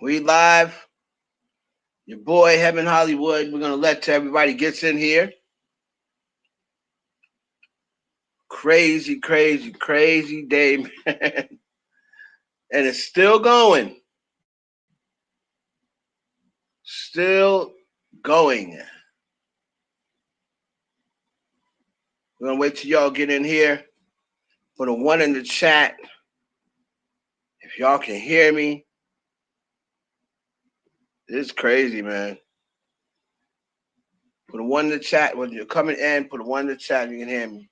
We live. Your boy Heaven Hollywood. We're gonna let till everybody gets in here. Crazy, crazy, crazy day, man. And it's still going. Still going. We're gonna wait till y'all get in here. For the one in the chat, if y'all can hear me, it's crazy, man. Put a one in the chat when you're coming in. Put a one in the chat if you can hear me.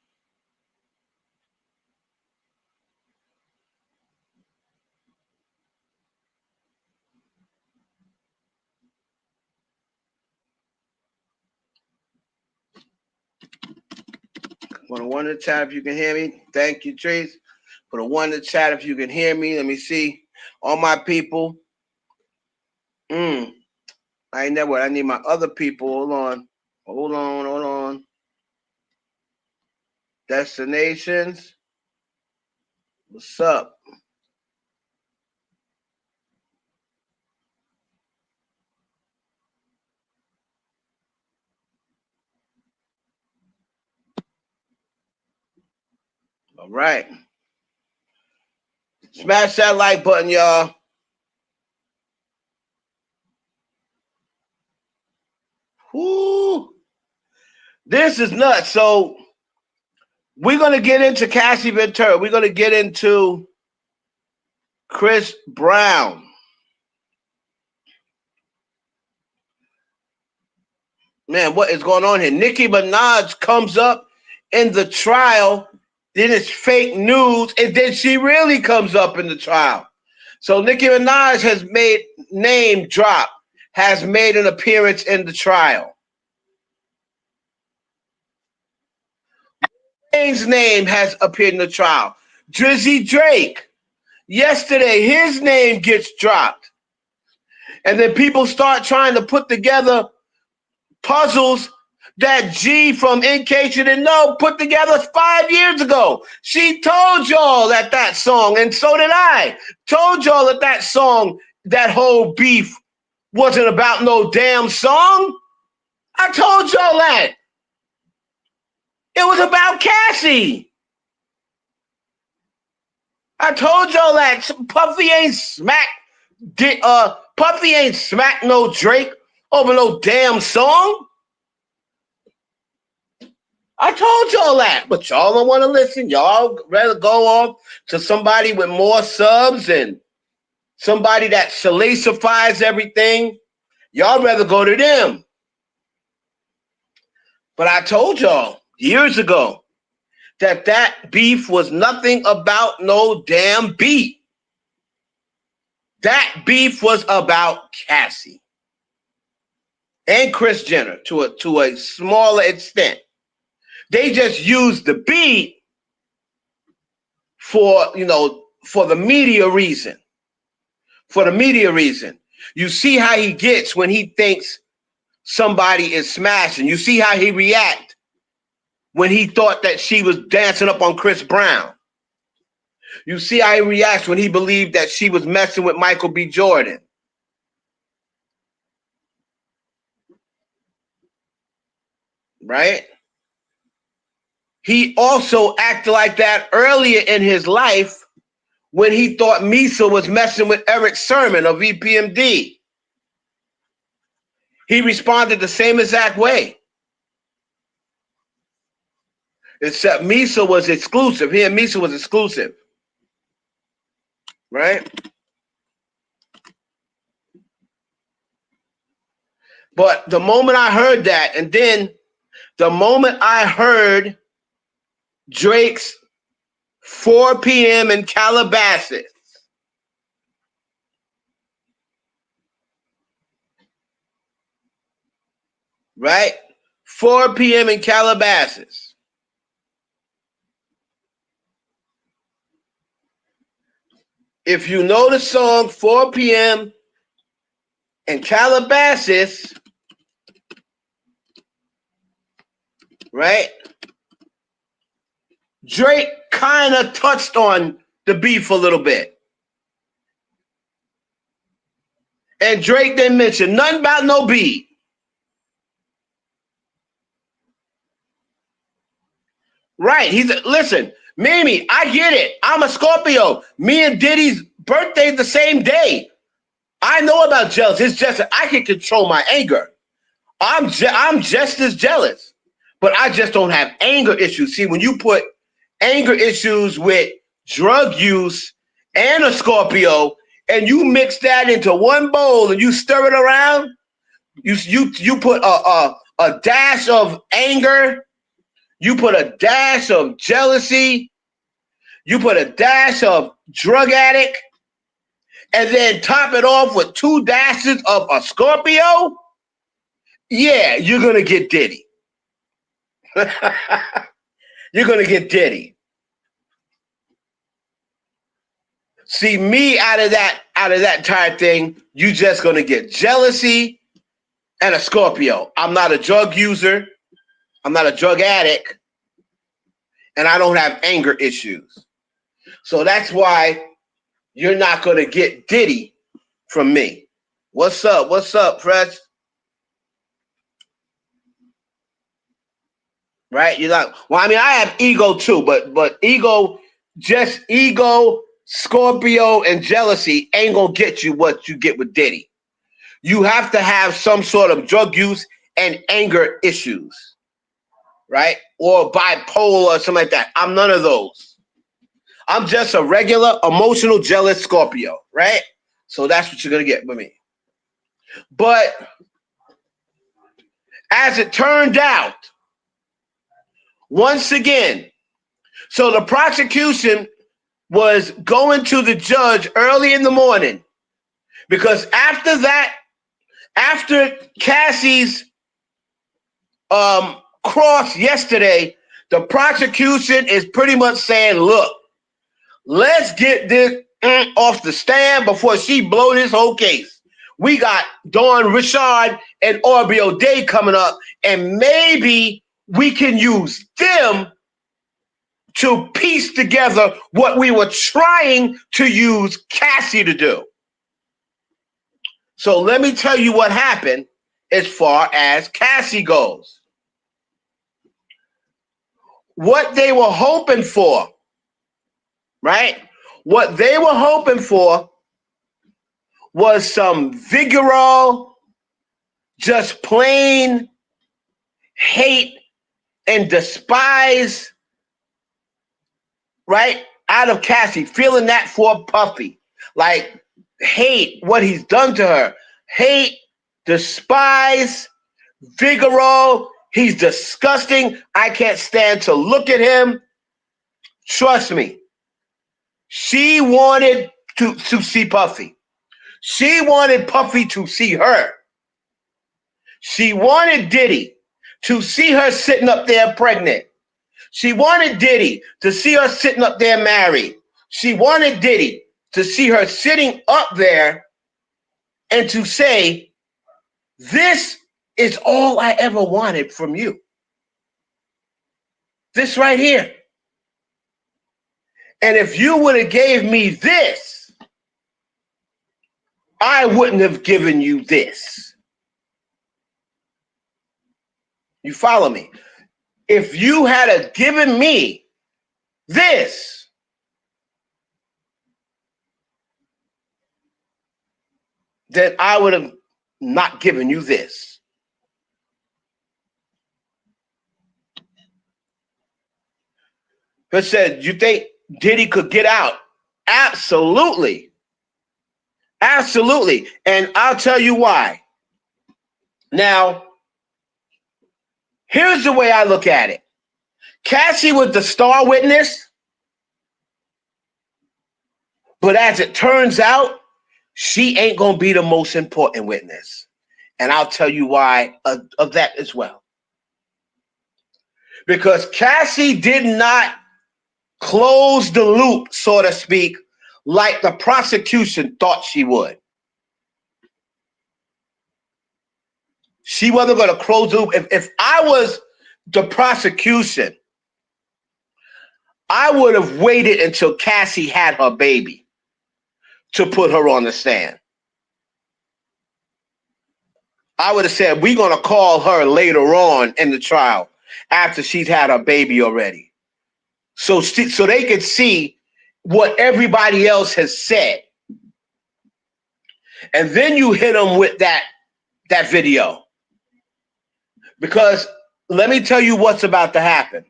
Put a one in the chat if you can hear me. Thank you, Trace. Put a one in the chat if you can hear me. Let me see. All my people. I ain't never. I need my other people. Hold on. Hold on. Hold on. Destinations. What's up? All right. Smash that like button, y'all. Whoo. This is nuts. So we're going to get into Cassie Ventura. We're going to get into Chris Brown. Man, what is going on here? Nicki Minaj comes up in the trial. Then it's fake news. And then she really comes up in the trial. So Nicki Minaj has made name drop, has made an appearance in the trial. Wayne's name has appeared in the trial. Drizzy Drake, yesterday, his name gets dropped. And then people start trying to put together puzzles that G from In Case You Didn't Know put together 5 years ago. She told y'all that song, and so did I, told y'all that song, that whole beef wasn't about no damn song. I told y'all that. It was about Cassie. I told y'all that. Puffy ain't smack no Drake over no damn song. I told y'all that, but y'all don't want to listen. Y'all rather go off to somebody with more subs and somebody that salacifies everything. Y'all rather go to them. But I told y'all years ago that beef was nothing about no damn beat. That beef was about Cassie and Kris Jenner to a smaller extent. They just used the beat for the media reason. For the media reason. You see how he gets when he thinks somebody is smashing. You see how he react when he thought that she was dancing up on Chris Brown. You see how he reacts when he believed that she was messing with Michael B. Jordan. Right? He also acted like that earlier in his life when he thought Misa was messing with Eric Sermon of EPMD. He responded the same exact way. Except Misa was exclusive. He and Misa was exclusive. Right? But the moment I heard that, and then the moment I heard Drake's 4 p.m. in Calabasas, right? 4 p.m. in Calabasas. If you know the song 4 p.m. in Calabasas, right? Drake kind of touched on the beef a little bit. And Drake didn't mention nothing about no beat. Right. Listen, Mimi, I get it. I'm a Scorpio. Me and Diddy's birthday the same day. I know about jealous. It's just that I can control my anger. I'm just as jealous, but I just don't have anger issues. See, when you put anger issues with drug use and a Scorpio, and you mix that into one bowl and you stir it around, you put a dash of anger, you put a dash of jealousy, you put a dash of drug addict, and then top it off with 2 dashes of a Scorpio. Yeah, you're gonna get Diddy. You're gonna get Diddy. See, me out of that type thing, you just gonna get jealousy and a Scorpio. I'm not a drug user, I'm not a drug addict, and I don't have anger issues. So that's why you're not gonna get Diddy from me. What's up? What's up, Fresh? Right? You're not. Well, I mean, I have ego too, but ego, just ego, Scorpio, and jealousy ain't gonna get you what you get with Diddy. You have to have some sort of drug use and anger issues, right? Or bipolar or something like that. I'm none of those. I'm just a regular, emotional, jealous Scorpio, right? So that's what you're gonna get with me. But as it turned out, once again, so the prosecution was going to the judge early in the morning because after that, after Cassie's cross yesterday, the prosecution is pretty much saying, look, let's get this off the stand before she blow this whole case. We got Dawn Richard and Orbio Day coming up, and maybe we can use them to piece together what we were trying to use Cassie to do. So let me tell you what happened as far as Cassie goes. What they were hoping for, right? What they were hoping for was some vigorous, just plain hate and despise, right? Out of Cassie, feeling that for Puffy. Like, hate what he's done to her. Hate, despise, vigorous. He's disgusting. I can't stand to look at him. Trust me. She wanted to see Puffy. She wanted Puffy to see her. She wanted Diddy to see her sitting up there pregnant. She wanted Diddy to see her sitting up there married. She wanted Diddy to see her sitting up there and to say, this is all I ever wanted from you. This right here. And if you would have gave me this, I wouldn't have given you this. You follow me? If you had given me this, then I would have not given you this. But said, you think Diddy could get out? Absolutely. Absolutely. And I'll tell you why. Now, here's the way I look at it. Cassie was the star witness, but as it turns out, she ain't going to be the most important witness. And I'll tell you why of that as well. Because Cassie did not close the loop, so to speak, like the prosecution thought she would. She wasn't going to close the loop. If I was the prosecution, I would have waited until Cassie had her baby to put her on the stand. I would have said, we're going to call her later on in the trial after she's had her baby already. So they could see what everybody else has said. And then you hit them with that video. Because let me tell you what's about to happen.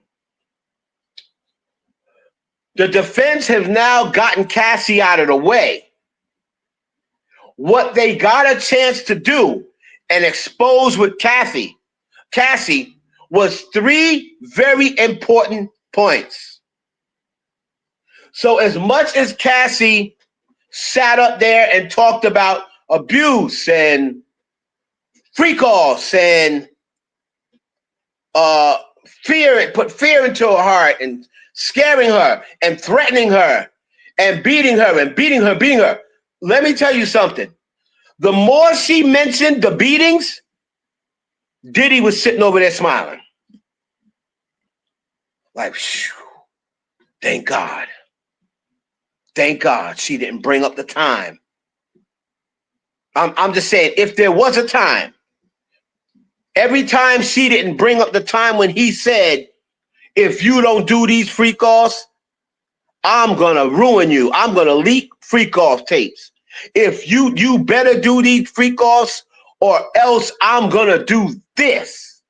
The defense has now gotten Cassie out of the way. What they got a chance to do and expose with Cassie was 3 very important points. So as much as Cassie sat up there and talked about abuse and freak-offs and put fear into her heart and scaring her and threatening her and beating her. Let me tell you something. The more she mentioned the beatings, Diddy was sitting over there smiling. Like, phew, thank God. Thank God she didn't bring up the time. I'm just saying, if there was a time, every time she didn't bring up the time when he said, if you don't do these freak-offs, I'm going to ruin you. I'm going to leak freak-off tapes. If you better do these freak-offs or else I'm going to do this.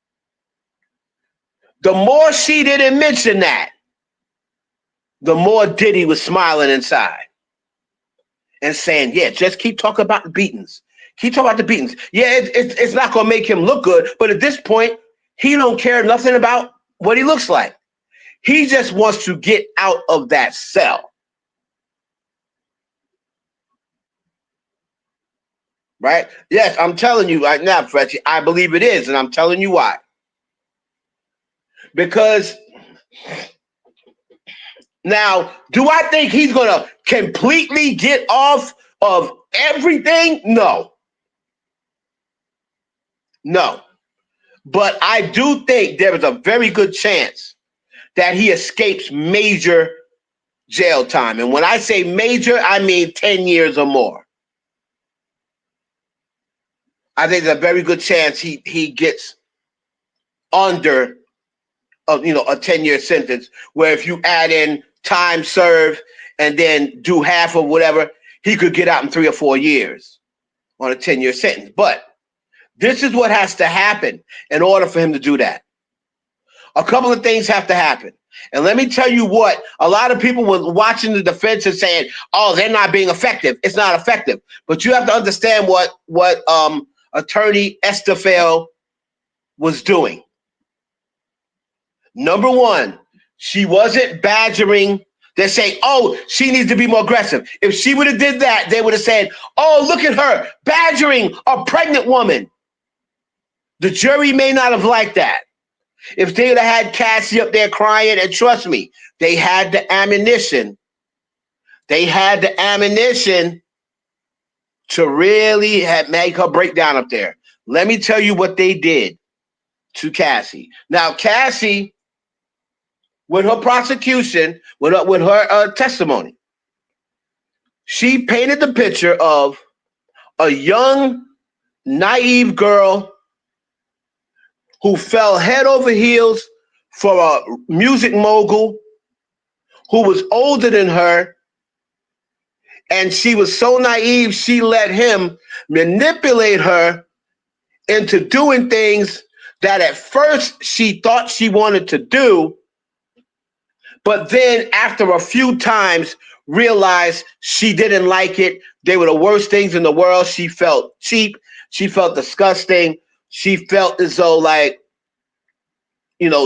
The more she didn't mention that, the more Diddy was smiling inside and saying, yeah, just keep talking about the beatings. Keep talking about the beatings. Yeah, it's not going to make him look good, but at this point, he don't care nothing about what he looks like. He just wants to get out of that cell. Right? Yes, I'm telling you right now, Fretchy, I believe it is, and I'm telling you why. Because now, do I think he's going to completely get off of everything? No. No. But I do think there is a very good chance that he escapes major jail time. And when I say major, I mean 10 years or more. I think there's a very good chance he gets under a 10-year sentence, where if you add in time served and then do half of whatever, he could get out in 3 or 4 years on a 10-year sentence. But this is what has to happen in order for him to do that. A couple of things have to happen. And let me tell you what, a lot of people were watching the defense and saying, oh, they're not being effective. It's not effective. But you have to understand what Attorney Estefel was doing. Number one, she wasn't badgering. They're saying, oh, she needs to be more aggressive. If she would have did that, they would have said, oh, look at her badgering a pregnant woman. The jury may not have liked that. If they would have had Cassie up there crying, and trust me, they had the ammunition. They had the ammunition to really make her break down up there. Let me tell you what they did to Cassie. Now, Cassie, with her prosecution, with her testimony, she painted the picture of a young, naive girl who fell head over heels for a music mogul who was older than her, and she was so naive, she let him manipulate her into doing things that at first she thought she wanted to do, but then after a few times realized she didn't like it. They were the worst things in the world. She felt cheap. She felt disgusting. She felt as though, like,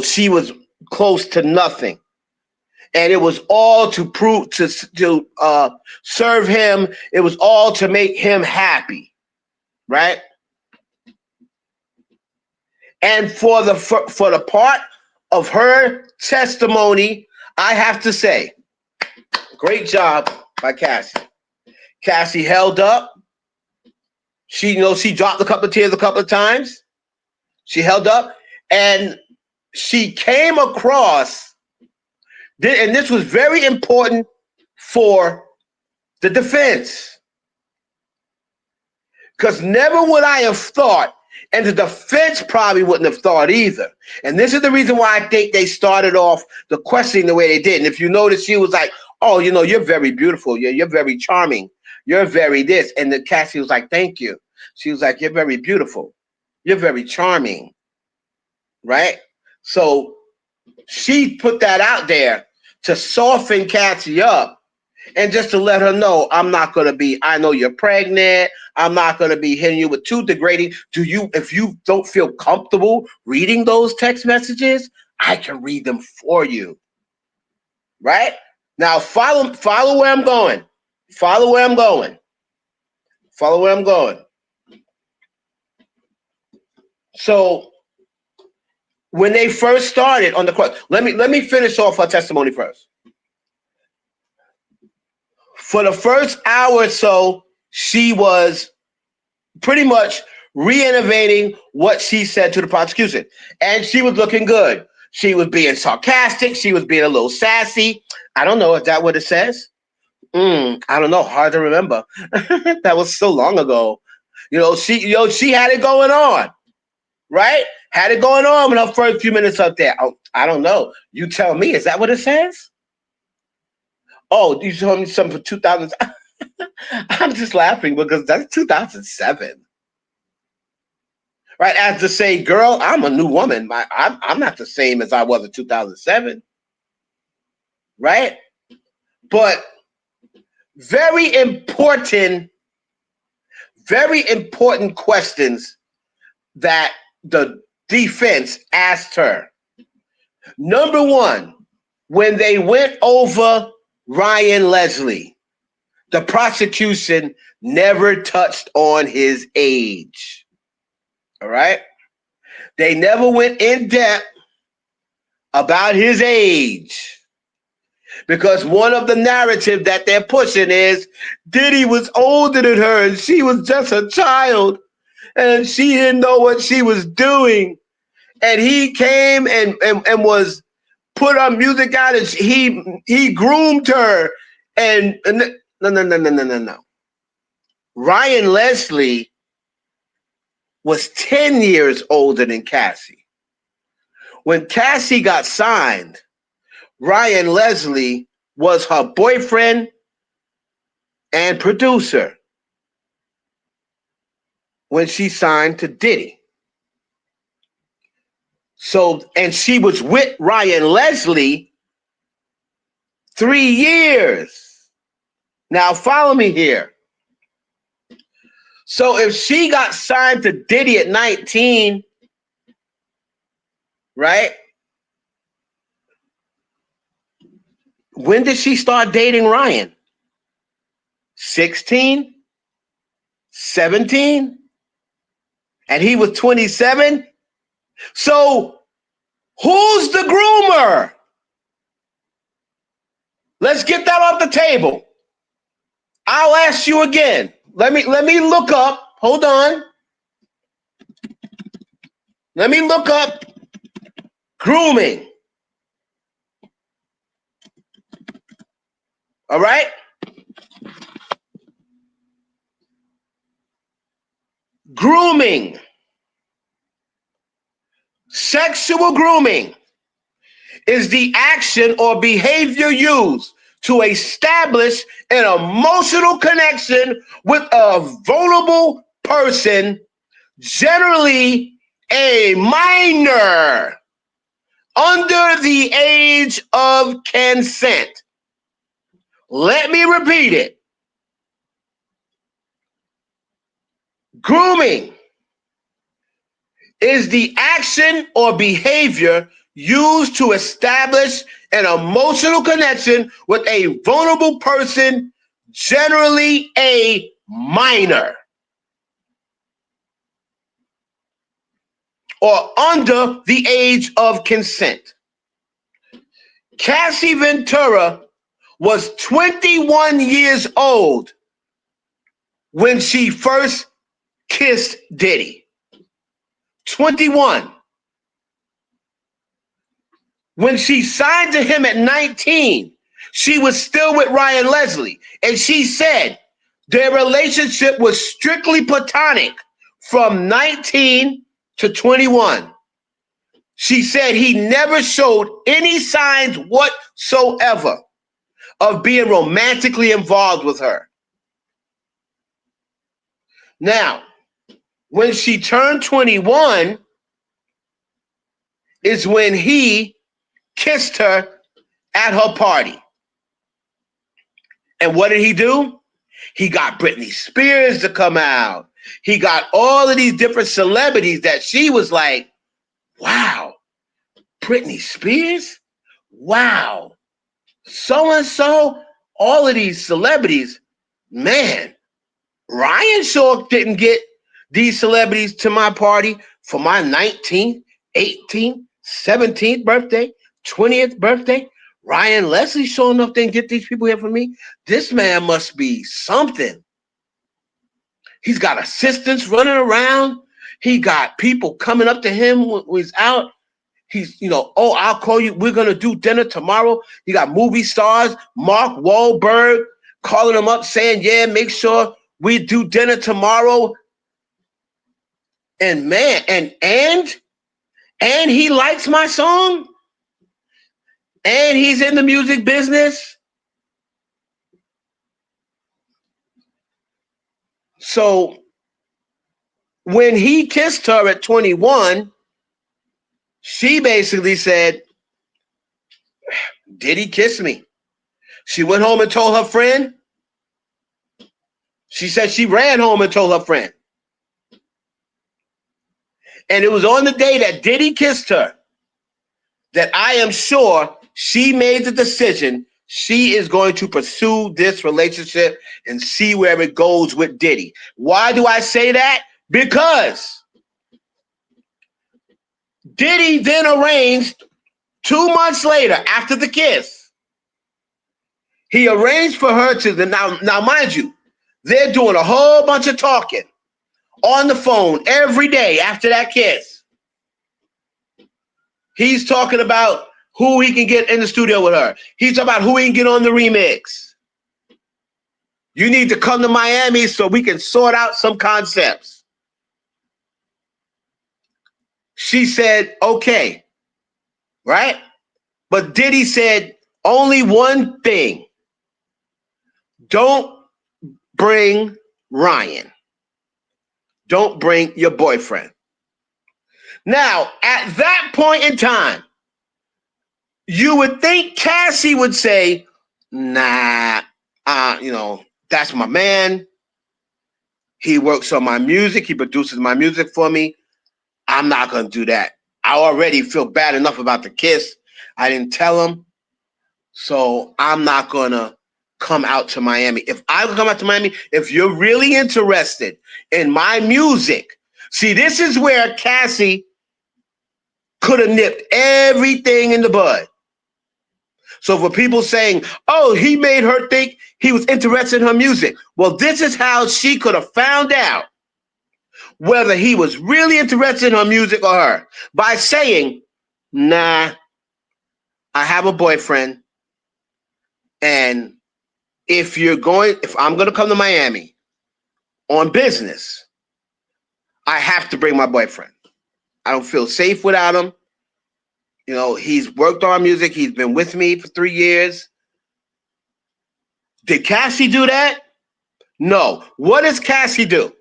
she was close to nothing. And it was all to serve him. It was all to make him happy, right? And for the part of her testimony, I have to say, great job by Cassie. Cassie held up. She dropped a couple of tears a couple of times. She held up, and she came across, and this was very important for the defense, because never would I have thought And the defense probably wouldn't have thought either. And this is the reason why I think they started off the questioning the way they did. And if you notice, she was like, oh, you know, you're very beautiful. You're very charming. You're very this. And the Cassie was like, thank you. She was like, you're very beautiful. You're very charming. Right? So she put that out there to soften Cassie up and just to let her know, I'm not going to be, I know you're pregnant. I'm not going to be hitting you with too degrading. If you don't feel comfortable reading those text messages, I can read them for you. Right? Now, follow where I'm going. Follow where I'm going. Follow where I'm going. So, when they first started on the court, let me finish off her testimony first. For the first hour or so, she was pretty much re-innovating what she said to the prosecution. And she was looking good. She was being sarcastic. She was being a little sassy. I don't know if that's what it says. I don't know. Hard to remember. That was so long ago. She had it going on. Right? Had it going on in her first few minutes up there. Oh, I don't know. You tell me. Is that what it says? Oh, you told me something for 2000. I'm just laughing because that's 2007. Right? As to say, girl, I'm a new woman. I'm not the same as I was in 2007. Right? But very important questions that the defense asked her. Number one, when they went over Ryan Leslie, the prosecution never touched on his age. All right? They never went in depth about his age. Because one of the narratives that they're pushing is Diddy was older than her and she was just a child and she didn't know what she was doing. And he came and was put her music out and he groomed her. And no. Ryan Leslie was 10 years older than Cassie. When Cassie got signed, Ryan Leslie was her boyfriend and producer when she signed to Diddy. So, and she was with Ryan Leslie 3 years. Now, follow me here. So, if she got signed to Diddy at 19, right? When did she start dating Ryan? 16? 17? And he was 27? So, who's the groomer? Let's get that off the table. I'll ask you again. Let me look up. Hold on. Let me look up grooming. All right? Grooming. Sexual grooming is the action or behavior used to establish an emotional connection with a vulnerable person, generally a minor, under the age of consent. Let me repeat it. Grooming is the action or behavior used to establish an emotional connection with a vulnerable person, generally a minor, or under the age of consent. Cassie Ventura was 21 years old when she first kissed Diddy. 21. When she signed to him at 19, she was still with Ryan Leslie. And she said their relationship was strictly platonic from 19 to 21. She said he never showed any signs whatsoever of being romantically involved with her. Now, when she turned 21 is when he kissed her at her party. And what did he do? He got Britney Spears to come out. He got all of these different celebrities that she was like, wow, Britney Spears? Wow. So-and-so, all of these celebrities, man, Ryan sure didn't get these celebrities to my party for my 19th, 18th, 17th birthday, 20th birthday. Ryan Leslie sure enough didn't get these people here for me. This man must be something. He's got assistants running around. He got people coming up to him when he's out. He's, oh, I'll call you. We're going to do dinner tomorrow. You got movie stars, Mark Wahlberg, calling him up saying, yeah, make sure we do dinner tomorrow. And man, and he likes my song. And he's in the music business. So when he kissed her at 21, she basically said, did he kiss me? She went home and told her friend. She said she ran home and told her friend. And it was on the day that Diddy kissed her that I am sure she made the decision she is going to pursue this relationship and see where it goes with Diddy. Why do I say that? Because Diddy then arranged 2 months later after the kiss. He arranged for her to now mind you, they're doing a whole bunch of talking on the phone every day after that kiss. He's talking about who he can get in the studio with her. He's talking about who he can get on the remix. You need to come to Miami so we can sort out some concepts. She said, okay, right? But Diddy said only one thing. Don't bring Ryan. Don't bring your boyfriend. Now, at that point in time, you would think Cassie would say, nah, that's my man. He works on my music. He produces my music for me. I'm not going to do that. I already feel bad enough about the kiss. I didn't tell him. So I'm not going to come out to Miami. If I would come out to Miami, if you're really interested in my music, see, this is where Cassie could have nipped everything in the bud. So for people saying, oh, he made her think he was interested in her music. Well, this is how she could have found out whether he was really interested in her music or her, by saying, nah, I have a boyfriend. And if I'm going to come to Miami on business, I have to bring my boyfriend. I don't feel safe without him. He's worked on music. He's been with me for 3 years. Did Cassie do that? No. What does Cassie do?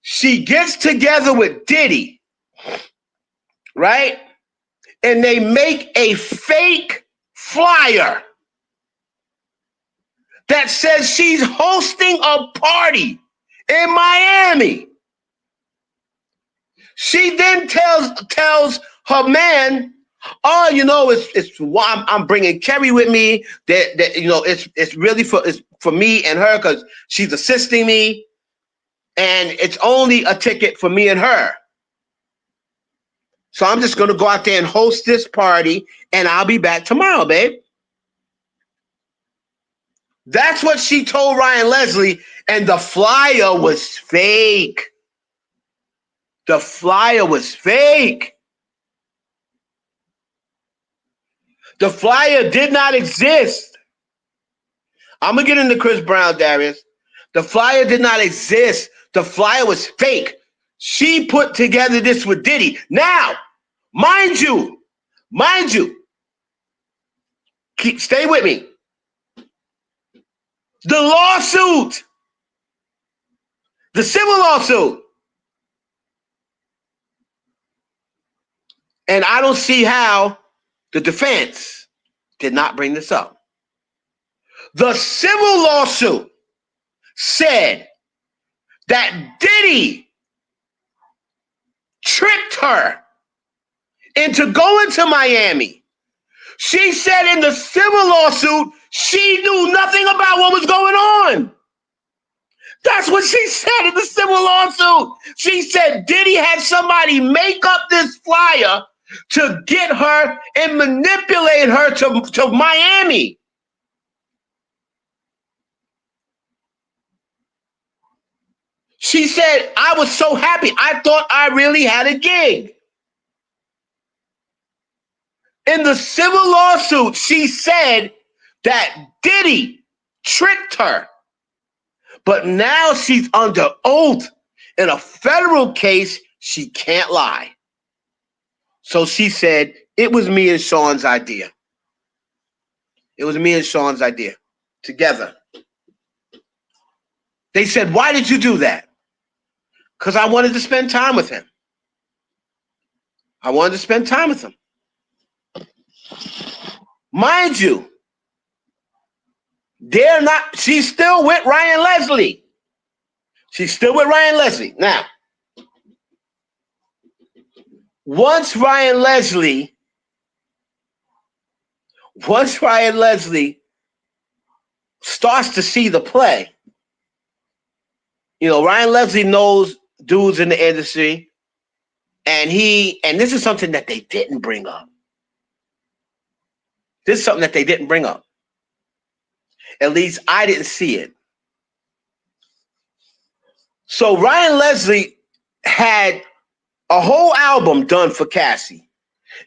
She gets together with Diddy, right? And they make a fake flyer that says she's hosting a party in Miami. She then tells her man, oh, it's why I'm bringing Kerry with me. That it's really for me and her because she's assisting me, and it's only a ticket for me and her. So I'm just gonna go out there and host this party, and I'll be back tomorrow, babe. That's what she told Ryan Leslie, and the flyer was fake. The flyer was fake. The flyer did not exist. I'm going to get into Chris Brown, Darius, The flyer did not exist. The flyer was fake. She put together this with Diddy. Now, mind you, stay with me. The lawsuit, the civil lawsuit, and I don't see how the defense did not bring this up. The civil lawsuit said that Diddy tricked her into going to Miami. She said in the civil lawsuit, she knew nothing about what was going on. That's what she said in the civil lawsuit. She said Diddy had somebody make up this flyer to get her and manipulate her to Miami. She said, I was so happy. I thought I really had a gig. In the civil lawsuit, she said that Diddy tricked her. But now she's under oath. In a federal case, she can't lie. So she said, it was me and Sean's idea. It was me and Sean's idea together. They said, why did you do that? Because I wanted to spend time with him. I wanted to spend time with him. Mind you, she's still with Ryan Leslie. She's still with Ryan Leslie. Now, once Ryan Leslie starts to see the play, Ryan Leslie knows dudes in the industry, and this is something that they didn't bring up. This is something that they didn't bring up. At least I didn't see it. So Ryan Leslie had a whole album done for Cassie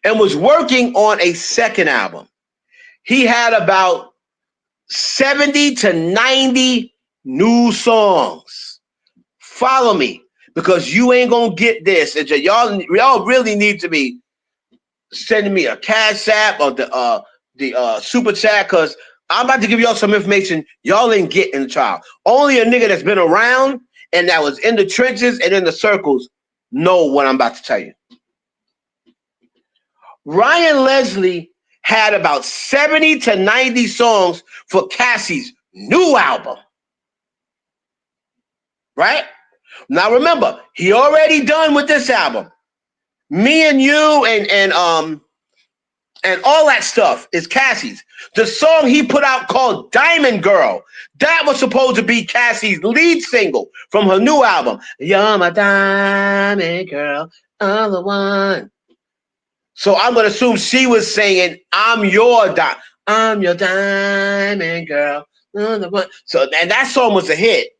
and was working on a second album. He had about 70 to 90 new songs. Follow me, because you ain't gonna get this. Y'all really need to be sending me a Cash App or the super chat, because I'm about to give y'all some information y'all ain't getting in the trial. Only a nigga that's been around and that was in the trenches and in the circles know what I'm about to tell you. Ryan Leslie had about 70 to 90 songs for Cassie's new album. Right? Now remember, he already done with this album. Me and You and all that stuff is Cassie's. The song he put out called Diamond Girl, that was supposed to be Cassie's lead single from her new album. You're my diamond girl, I'm the one. So I'm going to assume she was saying, I'm your diamond girl, I'm the one. So, and that song was a hit.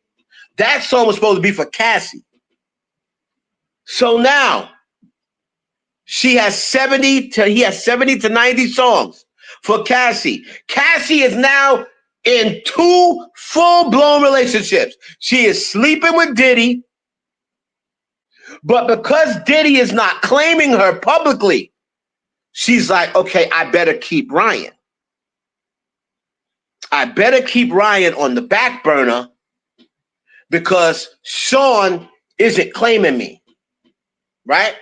That song was supposed to be for Cassie. So now, he has 70 to 90 songs for Cassie. Cassie is now in 2 full-blown relationships. She is sleeping with Diddy, but because Diddy is not claiming her publicly, she's like, okay, I better keep Ryan. I better keep Ryan on the back burner because Sean isn't claiming me, right?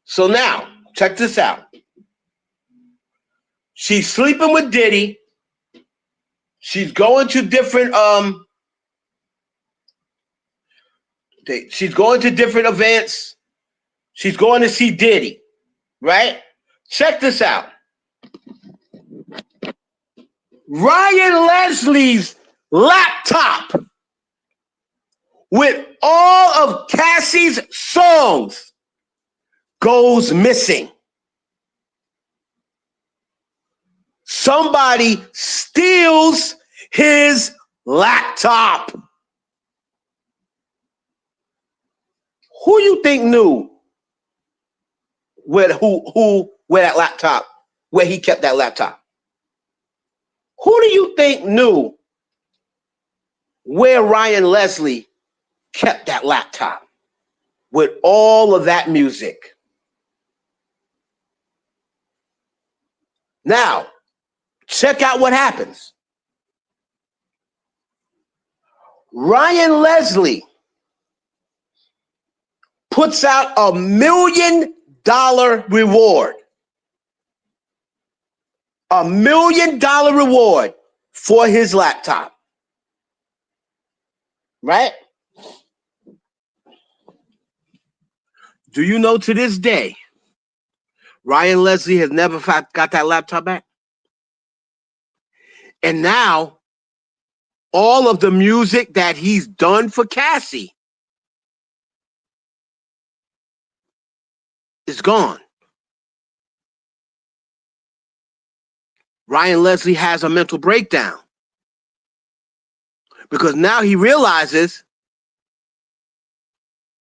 So now, check this out. She's sleeping with Diddy. She's going to different events. She's going to see Diddy, right? Check this out. Ryan Leslie's laptop with all of Cassie's songs goes missing. Somebody steals his laptop. Who you think knew where that laptop, where he kept that laptop? Who do you think knew where Ryan Leslie kept that laptop with all of that music. Now, check out what happens. Ryan Leslie puts out $1 million reward. $1 million reward for his laptop. Right? Do you know to this day, Ryan Leslie has never got that laptop back? And now, all of the music that he's done for Cassie is gone. Ryan Leslie has a mental breakdown because now he realizes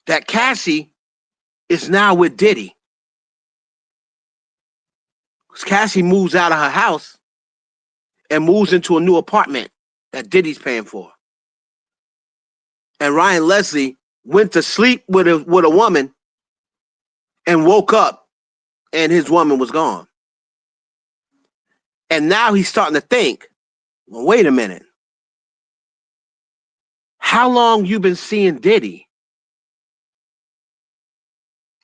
that Cassie is now with Diddy. Because Cassie moves out of her house and moves into a new apartment that Diddy's paying for. And Ryan Leslie went to sleep with a woman and woke up and his woman was gone. And now he's starting to think, well, wait a minute. How long you been seeing Diddy?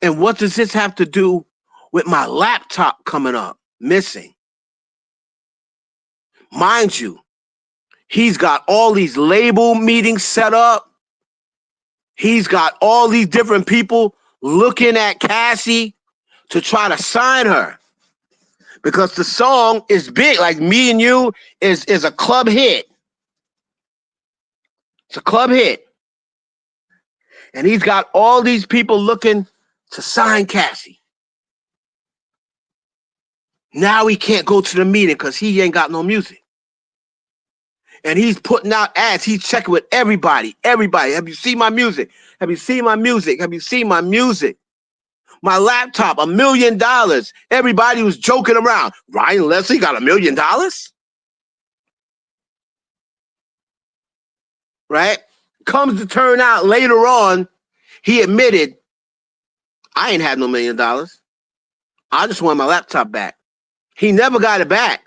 And what does this have to do with my laptop coming up missing? Mind you, he's got all these label meetings set up. He's got all these different people looking at Cassie to try to sign her. Because the song is big, like Me and You is a club hit. It's a club hit. And he's got all these people looking to sign Cassie. Now he can't go to the meeting because he ain't got no music. And he's putting out ads. He's checking with everybody. Everybody, have you seen my music? Have you seen my music? Have you seen my music? My laptop, $1 million. Everybody was joking around. Ryan Leslie got $1 million? Right? Comes to turn out later on, he admitted, I ain't had no $1 million. I just want my laptop back. He never got it back.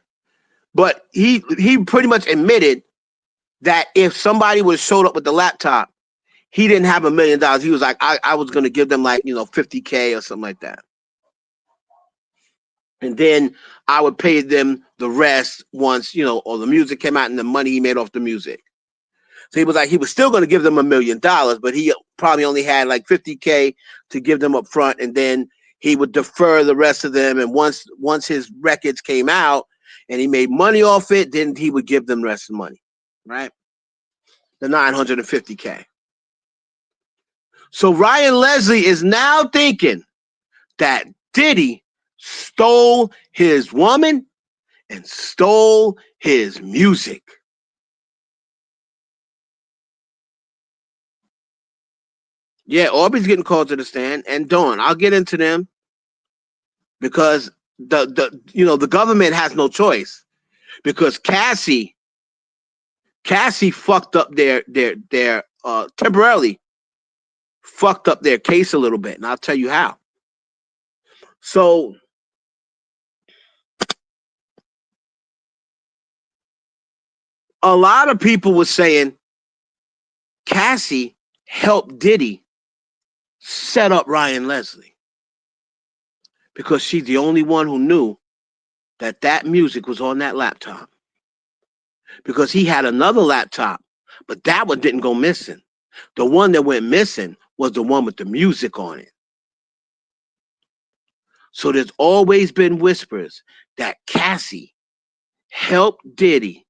But he pretty much admitted that if somebody would have showed up with the laptop, he didn't have $1 million. He was like, I was going to give them like, $50K or something like that. And then I would pay them the rest once, or the music came out and the money he made off the music. So he was like, he was still going to give them $1 million, but he probably only had like 50K to give them up front. And then he would defer the rest of them. And once his records came out and he made money off it, then he would give them the rest of the money, right? The 950K. So Ryan Leslie is now thinking that Diddy stole his woman and stole his music. Yeah, Aubrey's getting called to the stand, and Dawn. I'll get into them because the government has no choice because Cassie fucked up their temporarily fucked up their case a little bit, and I'll tell you how. So a lot of people were saying Cassie helped Diddy set up Ryan Leslie because she's the only one who knew that music was on that laptop. Because he had another laptop, but that one didn't go missing. The one that went missing was the one with the music on it. So there's always been whispers that Cassie helped Diddy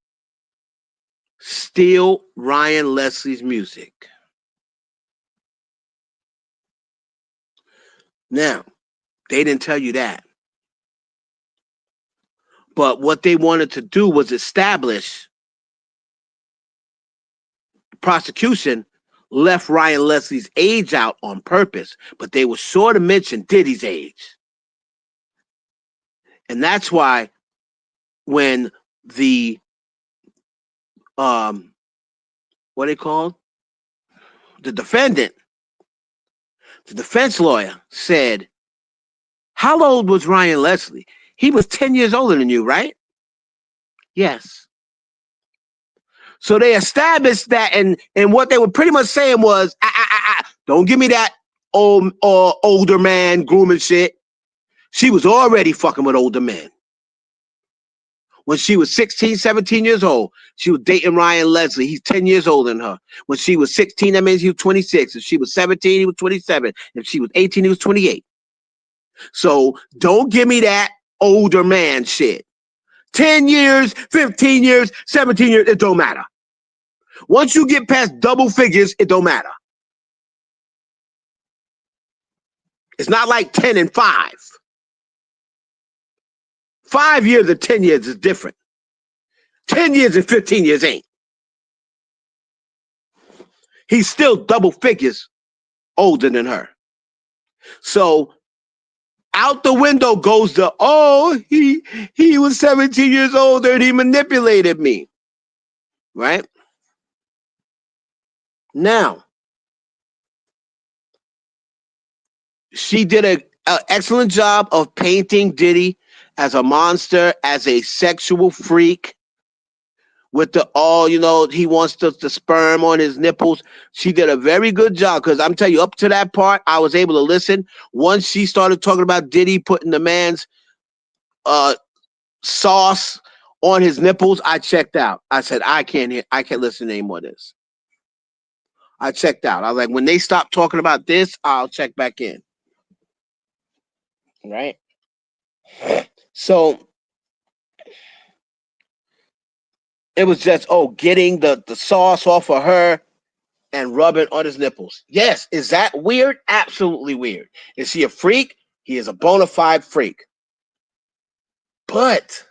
steal Ryan Leslie's music. Now, they didn't tell you that. But what they wanted to do was establish prosecution left Ryan Leslie's age out on purpose, but they were sure to mention Diddy's age. And that's why when the what they called? The defendant, the defense lawyer said, how old was Ryan Leslie? He was 10 years older than you, right? Yes. So they established that, and what they were pretty much saying was, don't give me that old or older man grooming shit. She was already fucking with older men. When she was 16, 17 years old, she was dating Ryan Leslie. He's 10 years older than her. When she was 16, that means he was 26. If she was 17, he was 27. If she was 18, he was 28. So don't give me that older man shit. 10 years, 15 years, 17 years, it don't matter. Once you get past double figures, it don't matter. It's not like 10 and 5. 5 years and 10 years is different. 10 years and 15 years ain't. He's still double figures older than her. So out the window goes the, oh, he was 17 years older and he manipulated me. Right? Now, she did an excellent job of painting Diddy as a monster, as a sexual freak, with the he wants the sperm on his nipples. She did a very good job, because I'm telling you, up to that part, I was able to listen. Once she started talking about Diddy putting the man's sauce on his nipples, I checked out. I said, I can't listen to any more of this. I checked out. I was like, when they stop talking about this, I'll check back in. Right? So it was just, getting the sauce off of her and rubbing on his nipples. Yes. Is that weird? Absolutely weird. Is he a freak? He is a bona fide freak. But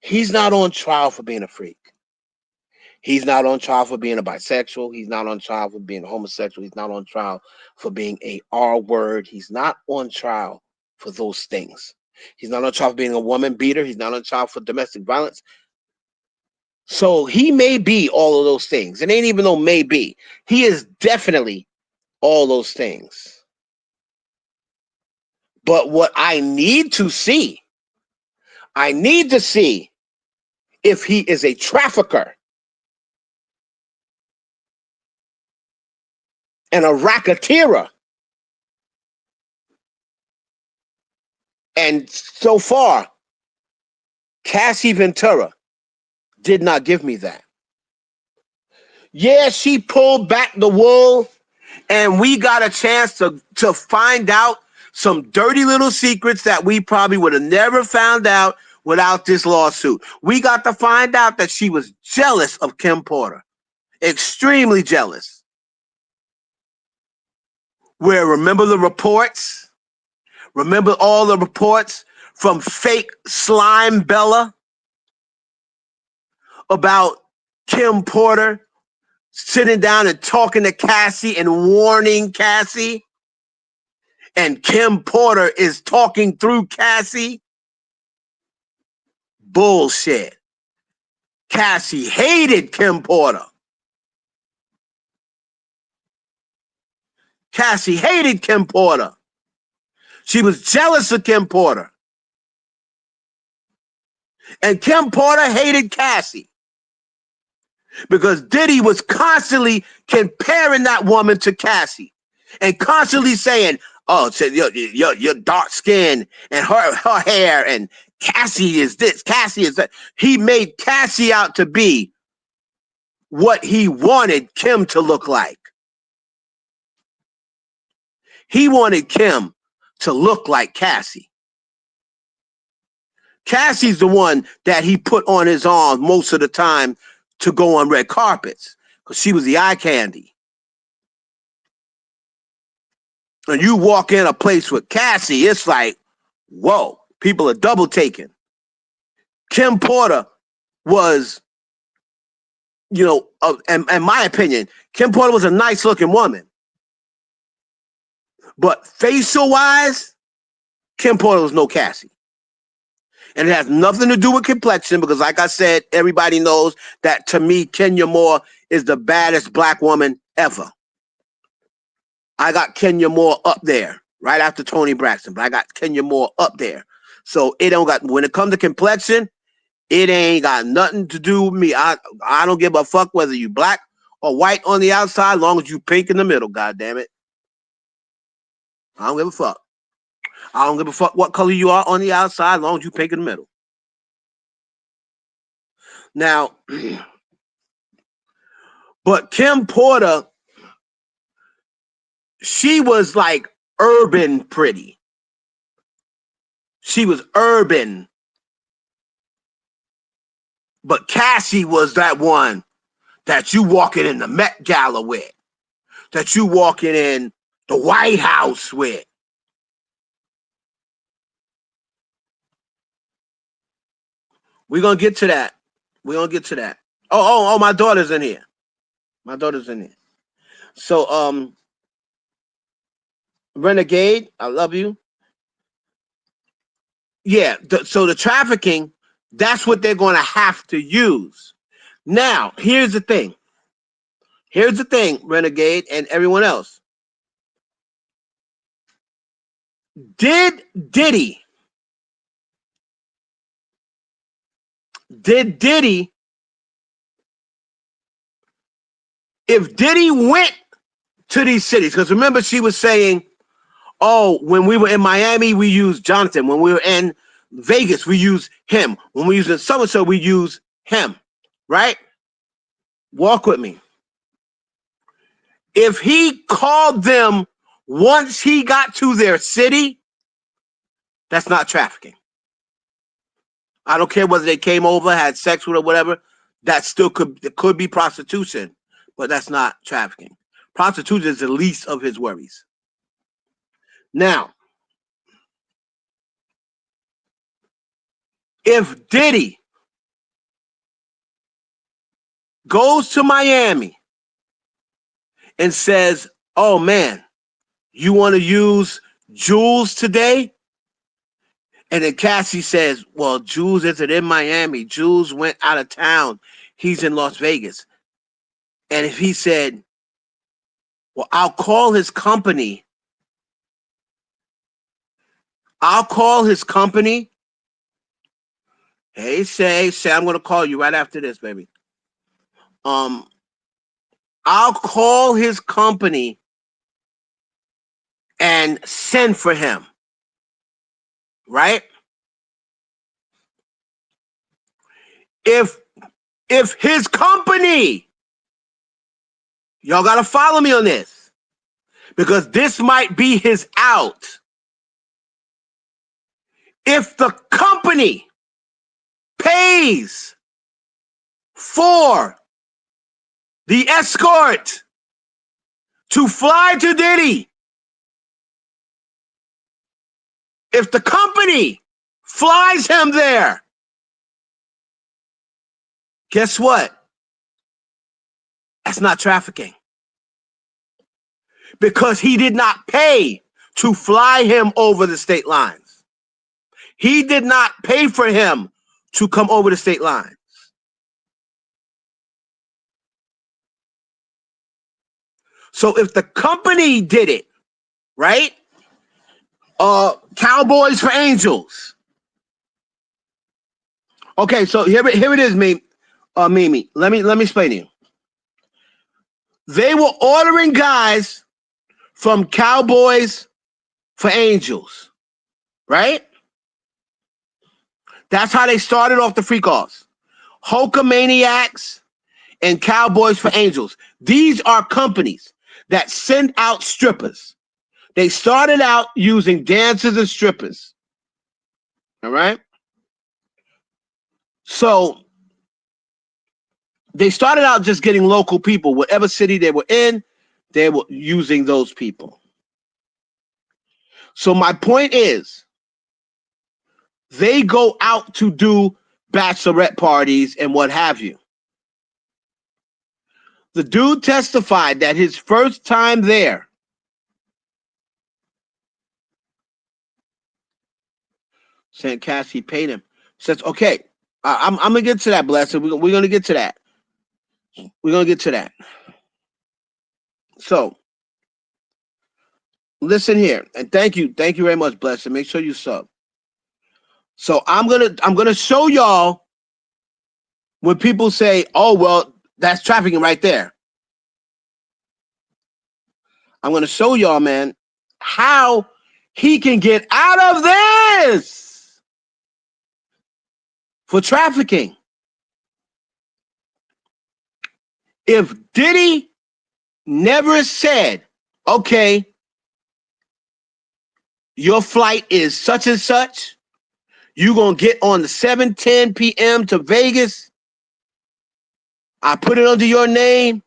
he's not on trial for being a freak. He's not on trial for being a bisexual. He's not on trial for being a homosexual. He's not on trial for being a R word. He's not on trial for those things. He's not on trial for being a woman beater. He's not on trial for domestic violence. So he may be all of those things. It ain't even no maybe. He is definitely all those things. But what I need to see if he is a trafficker and a racketeer. And so far, Cassie Ventura did not give me that. Yeah, she pulled back the wool, and we got a chance to find out some dirty little secrets that we probably would have never found out without this lawsuit. We got to find out that she was jealous of Kim Porter. Extremely jealous. Where, remember the reports? Remember all the reports from fake Slime Bella about Kim Porter sitting down and talking to Cassie and warning Cassie? And Kim Porter is talking through Cassie? Bullshit. Cassie hated Kim Porter. Cassie hated Kim Porter. She was jealous of Kim Porter. And Kim Porter hated Cassie. Because Diddy was constantly comparing that woman to Cassie. And constantly saying, oh, your dark skin and her hair, and Cassie is this, Cassie is that. He made Cassie out to be what he wanted Kim to look like. He wanted Kim to look like Cassie. Cassie's the one that he put on his arm most of the time to go on red carpets, because she was the eye candy. And you walk in a place with Cassie, it's like, whoa, people are double taking. Kim Porter was, in my opinion, Kim Porter was a nice looking woman. But facial wise, Kim Porter was no Cassie. And it has nothing to do with complexion because, like I said, everybody knows that to me, Kenya Moore is the baddest black woman ever. I got Kenya Moore up there right after Toni Braxton, but I got Kenya Moore up there. So it don't got, when it comes to complexion, it ain't got nothing to do with me. I don't give a fuck whether you black or white on the outside, as long as you pink in the middle, God damn it. I don't give a fuck. I don't give a fuck what color you are on the outside, as long as you pink in the middle. Now, but Kim Porter, she was like urban pretty. She was urban. But Cassie was that one that you walking in the Met Gala with, that you walking in the White House with. We're going to get to that. We're going to get to that. Oh, my daughter's in here. My daughter's in here. So, Renegade, I love you. Yeah, so the trafficking, that's what they're going to have to use. Now, here's the thing. Here's the thing, Renegade and everyone else. Did Diddy if Diddy went to these cities, because remember she was saying, oh, when we were in Miami, we used Jonathan. When we were in Vegas, we used him. When we used in so-and-so, we used him, right? Walk with me. If he called them once he got to their city, that's not trafficking. I don't care whether they came over, had sex with or whatever. That still could be prostitution, but that's not trafficking. Prostitution is the least of his worries. Now, if Diddy goes to Miami and says, oh man, you want to use Jules today? And then Cassie says, well, Jules isn't in Miami. Jules went out of town. He's in Las Vegas. And if he said, well, I'll call his company. Hey, say, I'm going to call you right after this, baby. I'll call his company and send for him. Right? If his company, y'all got to follow me on this, because this might be his out. If the company pays for the escort to fly to Diddy, if the company flies him there, guess what? That's not trafficking. Because he did not pay to fly him over the state lines. He did not pay for him to come over the state lines. So if the company did it, right? Cowboys for Angels. Okay, so here it is, Mimi. Let me explain to you. They were ordering guys from Cowboys for Angels, right? That's how they started off the free calls. Hulkamaniacs and Cowboys for Angels. These are companies that send out strippers. They started out using dancers and strippers. All right? So they started out just getting local people. Whatever city they were in, they were using those people. So my point is, they go out to do bachelorette parties and what have you. The dude testified that his first time there, saying Cassie paid him. Says, okay, I'm gonna get to that, Blessed. We're gonna get to that. We're gonna get to that. So listen here, and thank you very much, Blessed. Make sure you sub. So I'm gonna show y'all when people say, "Oh well, that's trafficking right there." I'm gonna show y'all, man, how he can get out of this for trafficking. If Diddy never said, "Okay, your flight is such and such. You gonna get on the 7:10 p.m. to Vegas. I put it under your name.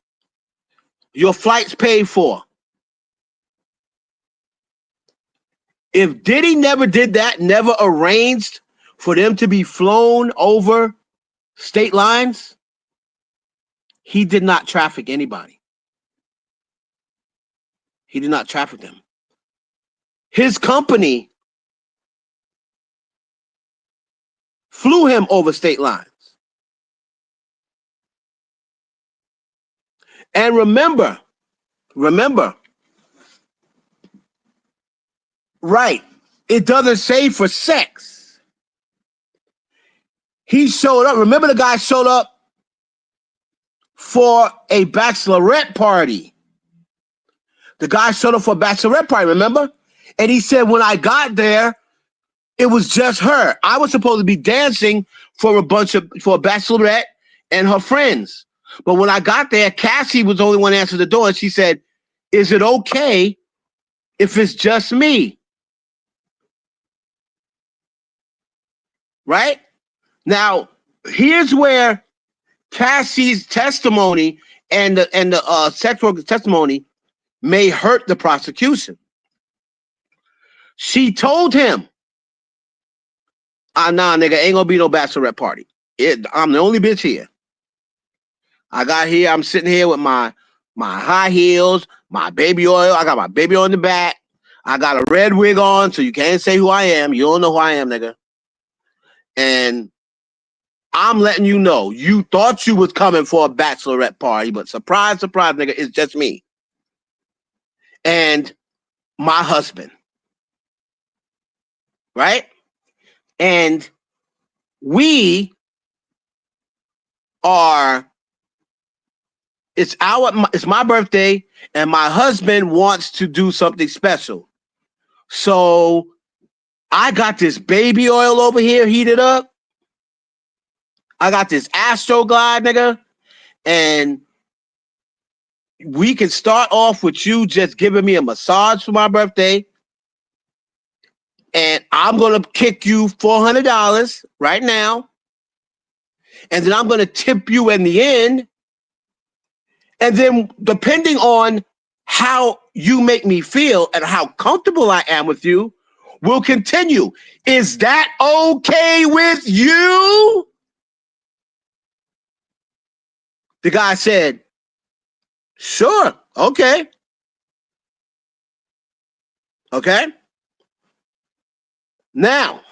Your flight's paid for." If Diddy never did that, never arranged for them to be flown over state lines, he did not traffic anybody. He did not traffic them. His company flew him over state lines. And remember, right, it doesn't say for sex. He showed up. Remember, the guy showed up for a bachelorette party. The guy showed up for a bachelorette party, remember? And he said, when I got there, it was just her. I was supposed to be dancing for a bachelorette and her friends. But when I got there, Cassie was the only one answering the door, and she said, "Is it okay if it's just me?" Right? Now, here's where Cassie's testimony and the sex worker's testimony may hurt the prosecution. She told him, nah, nigga, ain't gonna be no bachelorette party. I'm the only bitch here. I got here, I'm sitting here with my high heels, my baby oil. I got my baby oil in the back. I got a red wig on, so you can't say who I am. You don't know who I am, nigga. And I'm letting you know, you thought you was coming for a bachelorette party, but surprise, surprise, nigga, it's just me. And my husband. Right? And we are, it's my birthday, and my husband wants to do something special. So I got this baby oil over here heated up. I got this Astroglide, nigga. And we can start off with you just giving me a massage for my birthday. And I'm going to kick you $400 right now. And then I'm going to tip you in the end. And then depending on how you make me feel and how comfortable I am with you, we'll continue. Is that okay with you? The guy said, sure, okay. Okay? Now,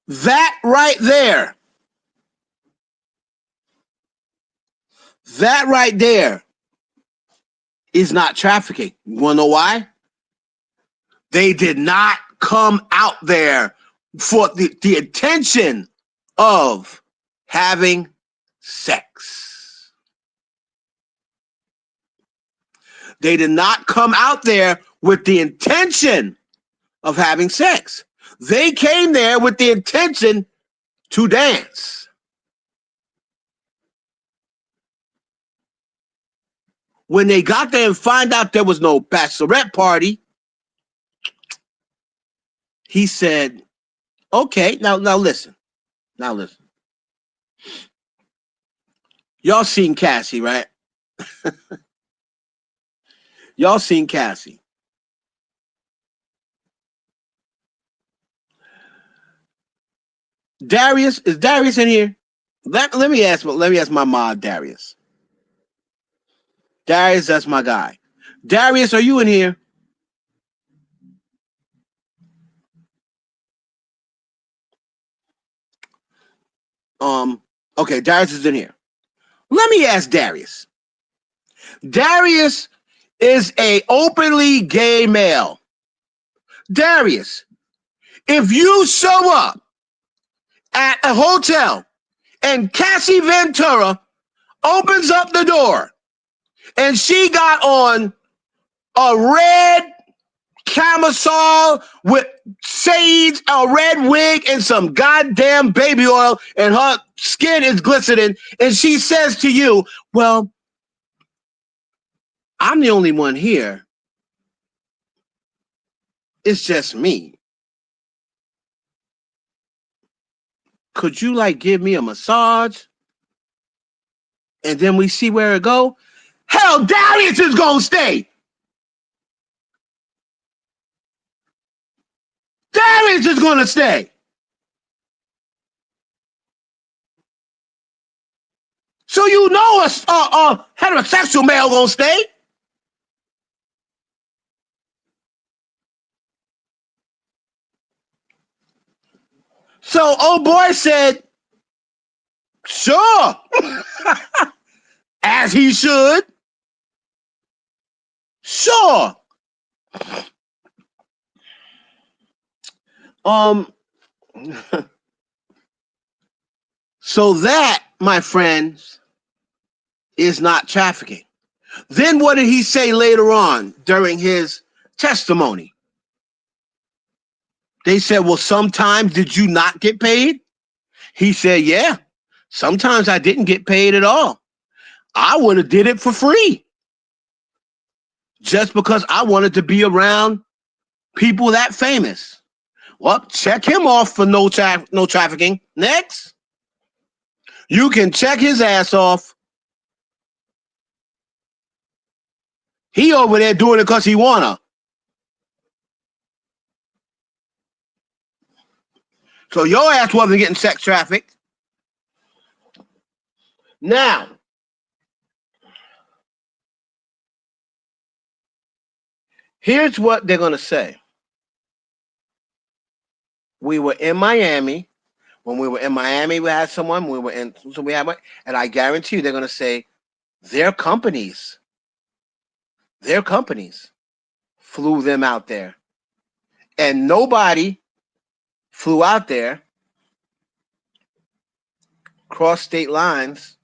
that right there is not trafficking. You want to know why? They did not come out there for the intention of having sex. They did not come out there with the intention of having sex. They came there with the intention to dance. When they got there and find out there was no bachelorette party, he said, okay, now listen. Now listen. Y'all seen Cassie, right? Y'all seen Cassie. Darius, is Darius in here? Let me ask my mod Darius. Darius, that's my guy. Darius, are you in here? Okay, Darius is in here. Let me ask Darius. Darius is a openly gay male. Darius, if you show up at a hotel and Cassie Ventura opens up the door and she got on a red camisole with shades, a red wig, and some goddamn baby oil, and her skin is glistening, and she says to you, well, I'm the only one here. It's just me. Could you like give me a massage? And then we see where it go? Hell, Darius is gonna stay. Darius is gonna stay. So you know a heterosexual male gonna stay. So old boy said, sure. As he should. Sure. So that, my friends, is not trafficking. Then what did he say later on during his testimony? They said, well, sometimes did you not get paid? He said, yeah, sometimes I didn't get paid at all. I would have did it for free. Just because I wanted to be around people that famous. Well, check him off for no trafficking. Next. You can check his ass off. He over there doing it because he wanna. So your ass wasn't getting sex trafficked. Now, here's what they're gonna say. We were in Miami. When we were in Miami, we had someone. We were in, so we had, and I guarantee you, they're gonna say their companies flew them out there, and nobody flew out there, crossed state lines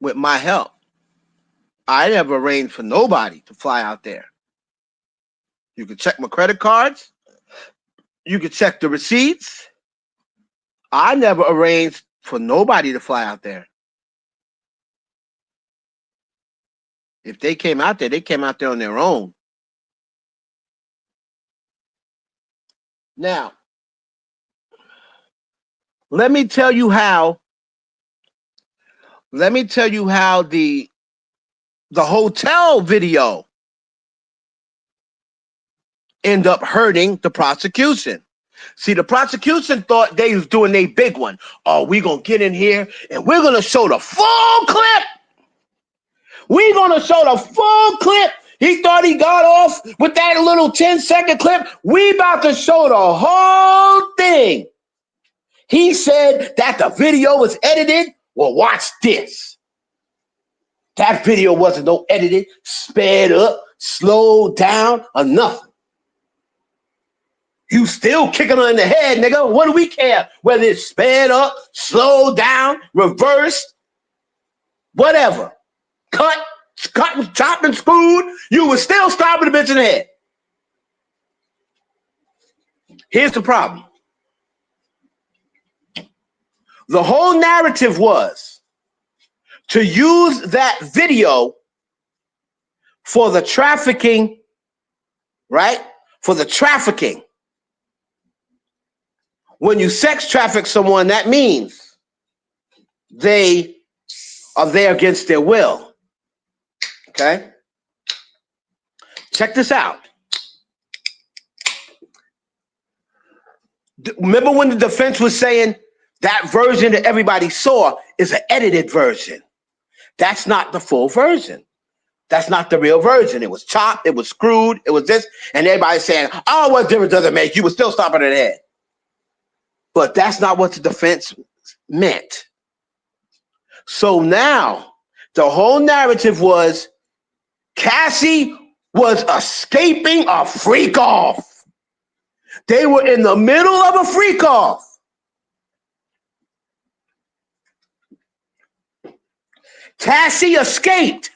with my help. I never arranged for nobody to fly out there. You can check my credit cards. You can check the receipts. I never arranged for nobody to fly out there. If they came out there, they came out there on their own. Now, let me tell you how the hotel video end up hurting the prosecution. See, the prosecution thought they was doing their big one. Oh, we gonna get in here and we're gonna show the full clip. We're gonna show the full clip. He thought he got off with that little 10-second clip. We about to show the whole thing. He said that the video was edited. Well, watch this. That video wasn't no edited, sped up, slowed down, or nothing. You still kicking her in the head, nigga. What do we care? Whether it's sped up, slowed down, reversed, whatever. Cut, chopped, and screwed. You were still stopping the bitch in the head. Here's the problem. The whole narrative was to use that video for the trafficking, right? For the trafficking. When you sex traffic someone, that means they are there against their will. Okay? Check this out. Remember when the defense was saying that version that everybody saw is an edited version? That's not the full version. That's not the real version. It was chopped, it was screwed, it was this, and everybody's saying, oh, what difference does it make? You were still stopping at the head. But that's not what the defense meant. So now the whole narrative was Cassie was escaping a freak off. They were in the middle of a freak off. Cassie escaped.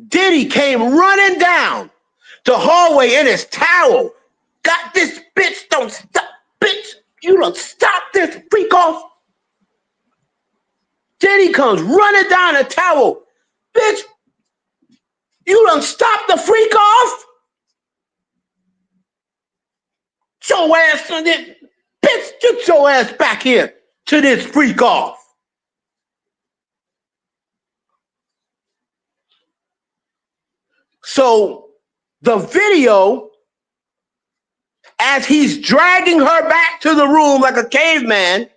Diddy came running down the hallway in his towel. Got this bitch, don't stop, bitch. You don't stop this freak off. Diddy comes running down the towel. Bitch, you don't stop the freak off. Your ass on it. Bitch, get your ass back here to this freak off. So the video, as he's dragging her back to the room like a caveman,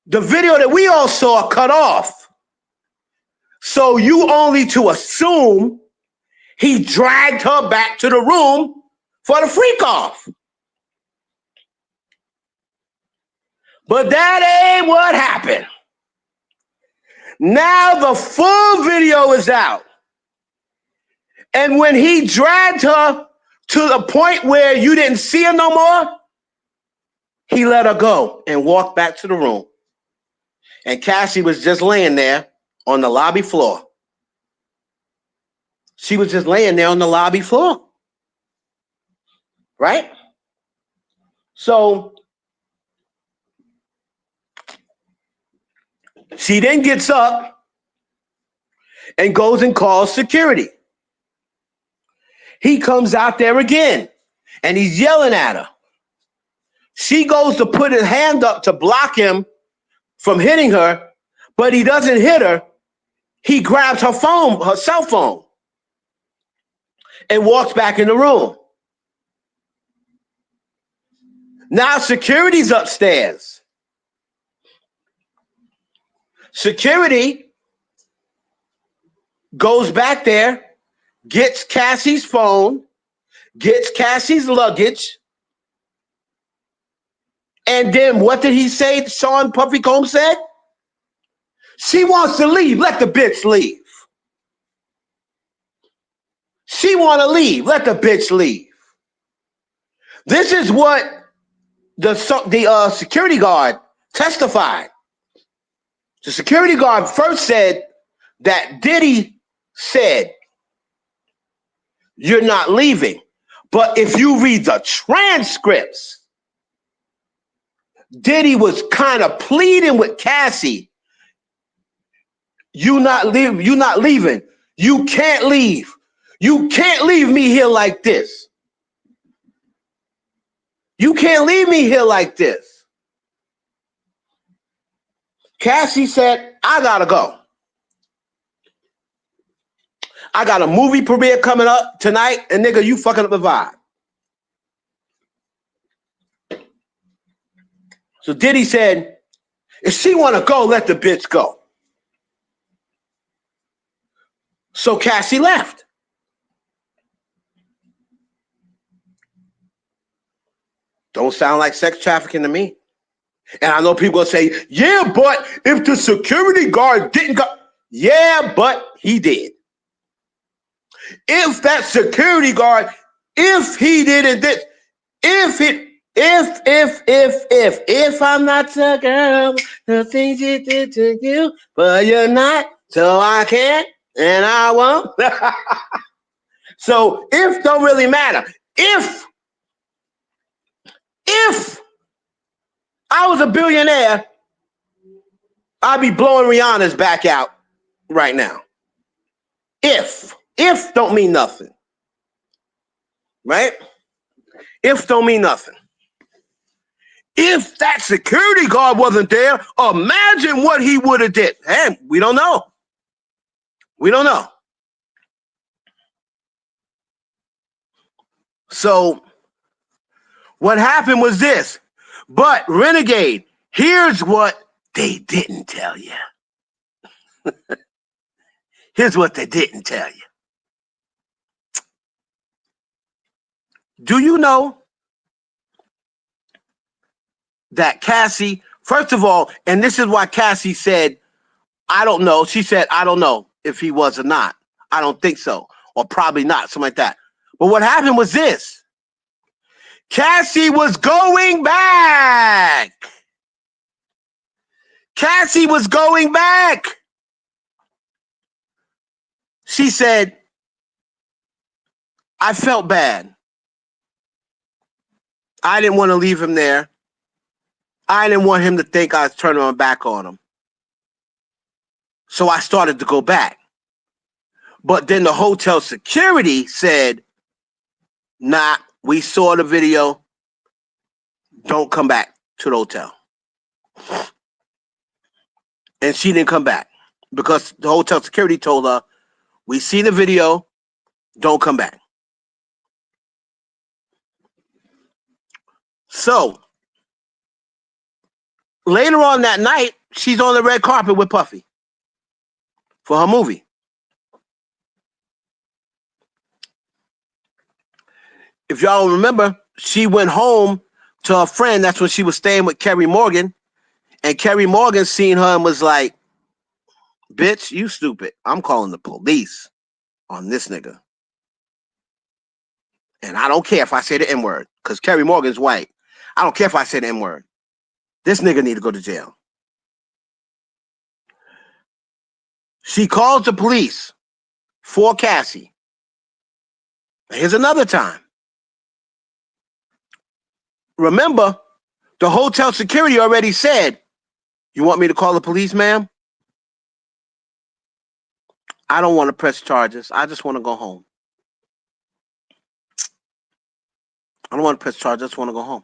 the video that we all saw cut off. So you only to assume he dragged her back to the room for the freak off. But that ain't what happened. Now the full video is out. And when he dragged her to the point where you didn't see her no more, he let her go and walked back to the room. And Cassie was just laying there on the lobby floor. She was just laying there on the lobby floor. Right? So she then gets up and goes and calls security. He comes out there again and he's yelling at her. She goes to put his hand up to block him from hitting her, but he doesn't hit her. He grabs her phone, her cell phone, and walks back in the room. Now security's upstairs. Security goes back there, gets Cassie's phone, gets Cassie's luggage, and then what did he say? Sean Puffy Combs said? She wants to leave. Let the bitch leave. She want to leave. Let the bitch leave. This is what the security guard testified. The security guard first said that Diddy said, "You're not leaving." But if you read the transcripts, Diddy was kind of pleading with Cassie. You're not leaving. You can't leave. You can't leave me here like this. You can't leave me here like this. Cassie said, I gotta go. I got a movie premiere coming up tonight, and nigga, you fucking up the vibe. So Diddy said, if she wanna go, let the bitch go. So Cassie left. Don't sound like sex trafficking to me. And I know people will say, yeah, but if the security guard didn't go, yeah, but he did. If that security guard, if he didn't, if I'm not the girl, the things you did to you, but you're not, so I can't and I won't. So if don't really matter. If I was a billionaire, I'd be blowing Rihanna's back out right now. If don't mean nothing, right? If don't mean nothing. If that security guard wasn't there, imagine what he would have did. Hey, we don't know. We don't know. So what happened was this. But Renegade, here's what they didn't tell you. Here's what they didn't tell you. Do you know that Cassie, first of all, and this is why Cassie said, I don't know. She said, I don't know if he was or not. I don't think so. Or probably not, something like that. But what happened was this. Cassie was going back. Cassie was going back. She said, I felt bad. I didn't want to leave him there. I didn't want him to think I was turning my back on him. So I started to go back. But then the hotel security said, nah, we saw the video. Don't come back to the hotel. And she didn't come back because the hotel security told her, we see the video. Don't come back. So later on that night, she's on the red carpet with Puffy for her movie. If y'all remember, she went home to her friend. That's when she was staying with Kerry Morgan. And Kerry Morgan seen her and was like, bitch, you stupid. I'm calling the police on this nigga. And I don't care if I say the N-word, because Kerry Morgan's white. I don't care if I say the N-word. This nigga need to go to jail. She calls the police for Cassie. Here's another time. Remember, the hotel security already said, you want me to call the police, ma'am? I don't want to press charges. I just want to go home. I don't want to press charges. I just want to go home.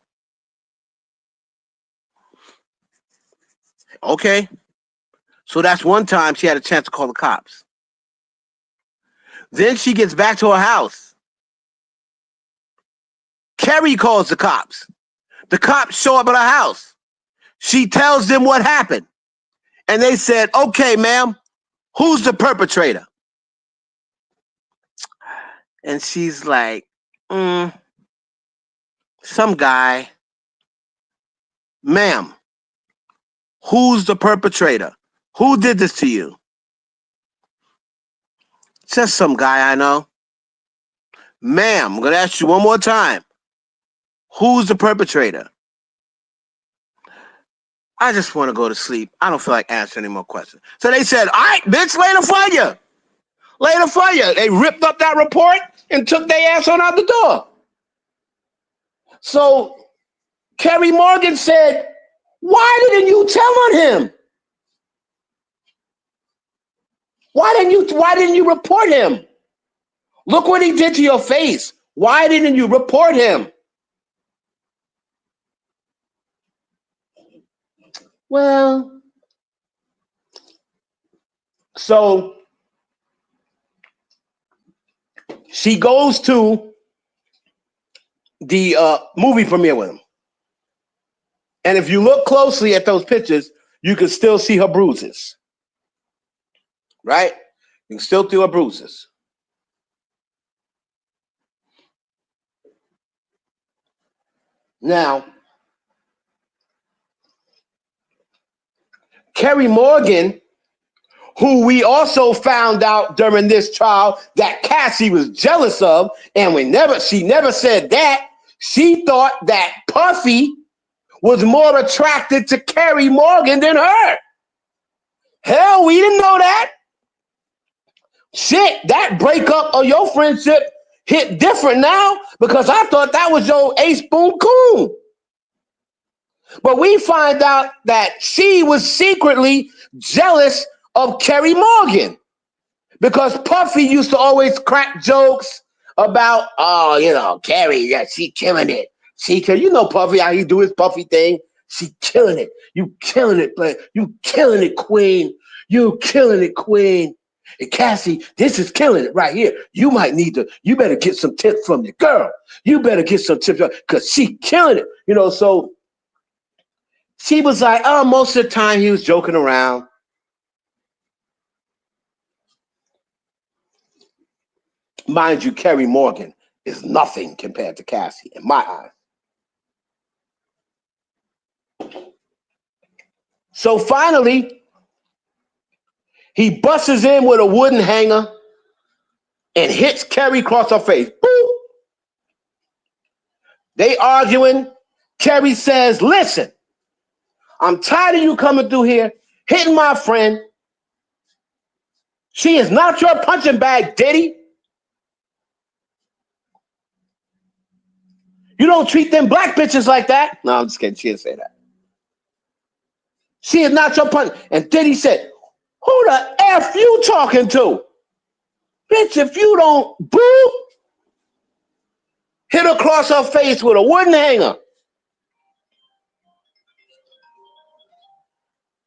Okay. So that's one time she had a chance to call the cops. Then she gets back to her house. Kerry calls the cops. The cops show up at her house. She tells them what happened. And they said, okay, ma'am, who's the perpetrator? And she's like, some guy. Ma'am, who's the perpetrator? Who did this to you? Just some guy I know. Ma'am, I'm going to ask you one more time. Who's the perpetrator? I just want to go to sleep. I don't feel like answering any more questions. So they said, all right, bitch, later for you. Later for you. They ripped up that report and took their ass on out the door. So Kerry Morgan said, why didn't you tell on him? Why didn't you report him? Look what he did to your face. Why didn't you report him? Well, so she goes to the movie premiere with him. And if you look closely at those pictures, you can still see her bruises. Right? You can still see her bruises. Now, Kerry Morgan, who we also found out during this trial that Cassie was jealous of, and she never said that. She thought that Puffy was more attracted to Kerry Morgan than her. Hell, we didn't know that. Shit, that breakup of your friendship hit different now because I thought that was your ace boom coon. But we find out that she was secretly jealous of Kerry Morgan because Puffy used to always crack jokes about, Kerry, yeah, she killing it. You know Puffy, how he do his Puffy thing. She killing it. You killing it, but you killing it, queen. You killing it, queen. And Cassie, this is killing it right here. You better get some tips from your girl. You better get some tips because she killing it. So she was like, oh, most of the time he was joking around. Mind you, Kerry Morgan is nothing compared to Cassie in my eyes. So finally, he busts in with a wooden hanger and hits Carrie across her face. Boop. They arguing. Carrie says, listen, I'm tired of you coming through here, hitting my friend. She is not your punching bag, Diddy. You don't treat them black bitches like that. No, I'm just kidding. She didn't say that. She is not your punch. And Diddy said, who the F you talking to? Bitch, if you don't boop, hit her across her face with a wooden hanger.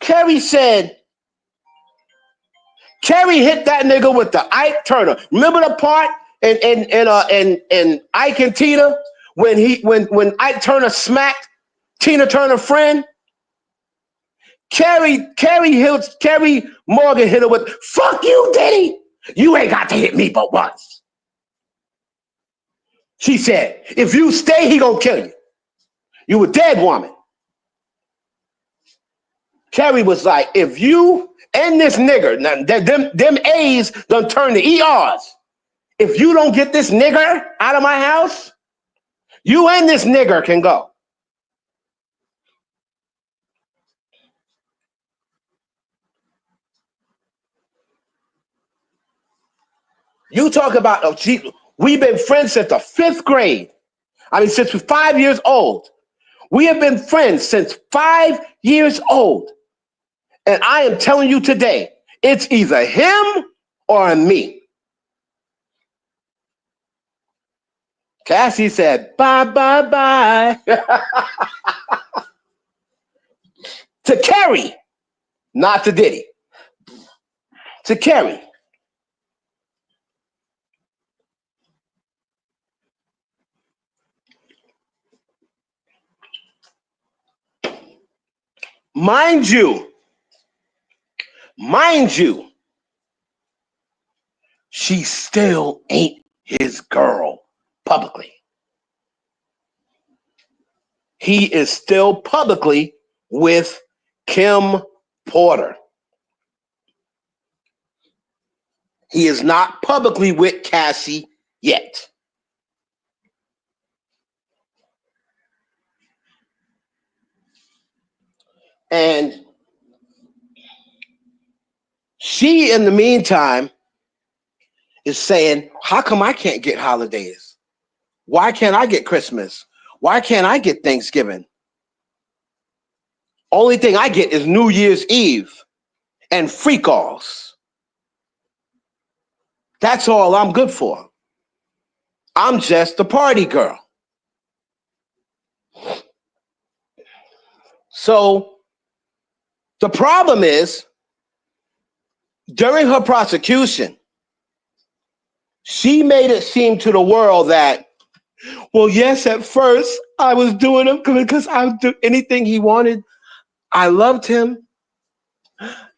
Carrie said, Carrie hit that nigga with the Ike Turner. Remember the part in Ike and Tina when Ike Turner smacked Tina Turner's friend? Carrie Morgan hit her with, fuck you, Diddy. You ain't got to hit me but once. She said, if you stay, he gonna kill you. You a dead woman. Carrie was like, if you and this nigger, now, them A's done turn to ERs. If you don't get this nigger out of my house, you and this nigger can go. You talk about, we've been friends since the 5th grade. I mean, since we're 5 years old. We have been friends since 5 years old. And I am telling you today, it's either him or me. Cassie said, bye, bye, bye. To Carrie, not to Diddy. To Carrie. Mind you, she still ain't his girl publicly. He is still publicly with Kim Porter. He is not publicly with Cassie yet. And she, in the meantime, is saying, how come I can't get holidays? Why can't I get Christmas? Why can't I get Thanksgiving? Only thing I get is New Year's Eve and free calls. That's all I'm good for. I'm just a party girl. So the problem is, during her prosecution, she made it seem to the world that, well, yes, at first I was doing it because I would do anything he wanted. I loved him.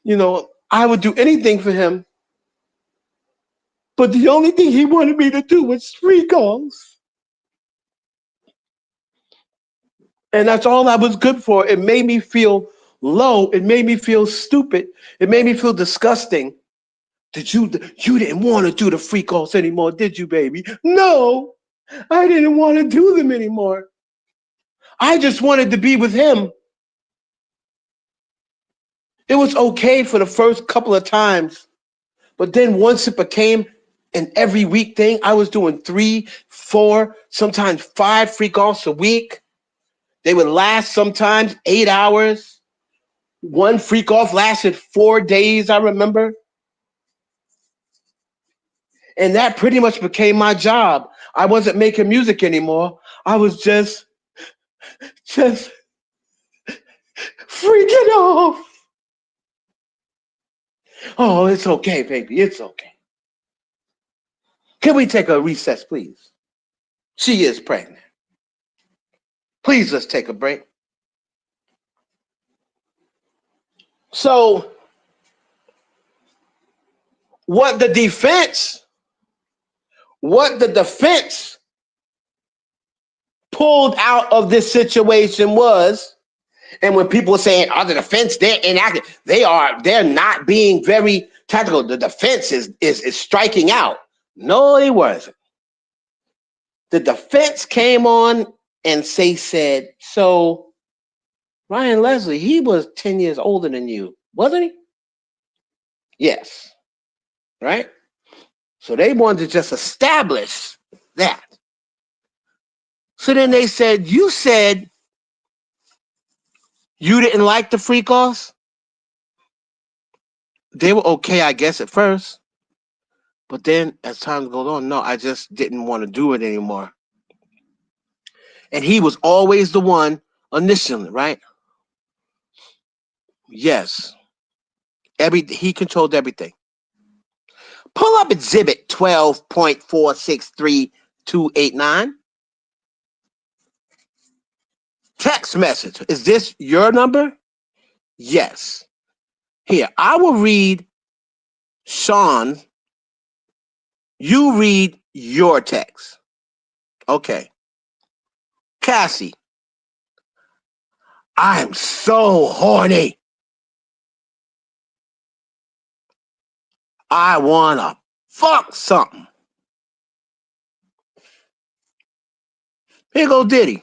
You know, I would do anything for him. But the only thing he wanted me to do was free calls. And that's all I was good for. It made me feel low. It made me feel stupid. It made me feel disgusting. You didn't want to do the free calls anymore, did you, baby? No, I didn't want to do them anymore. I just wanted to be with him. It was okay for the first couple of times. But then once it became an every week thing, I was doing 3, 4, sometimes 5 free calls a week. They would last sometimes 8 hours. One freak off lasted 4 days, I remember. And that pretty much became my job. I wasn't making music anymore. I was just freaking off. Oh, it's okay, baby. It's okay. Can we take a recess, please? She is pregnant. Please, let's take a break. So, what the defense pulled out of this situation was And when people are saying, "Oh, the defense, they're inactive," they're not being very tactical. The defense is striking out. No, they wasn't. The defense came on and said, "So Ryan Leslie, he was 10 years older than you, wasn't he?" Yes. Right? So they wanted to just establish that. So then they said you didn't like the free calls? They were okay, I guess, at first. But then as time goes on, no, I just didn't want to do it anymore. And he was always the one initially, right? Yes. He controlled everything. Pull up exhibit 12.463289. Text message. Is this your number? Yes. Here, I will read Sean. You read your text. Okay. Cassie, I'm so horny. I wanna fuck something. Here go Diddy.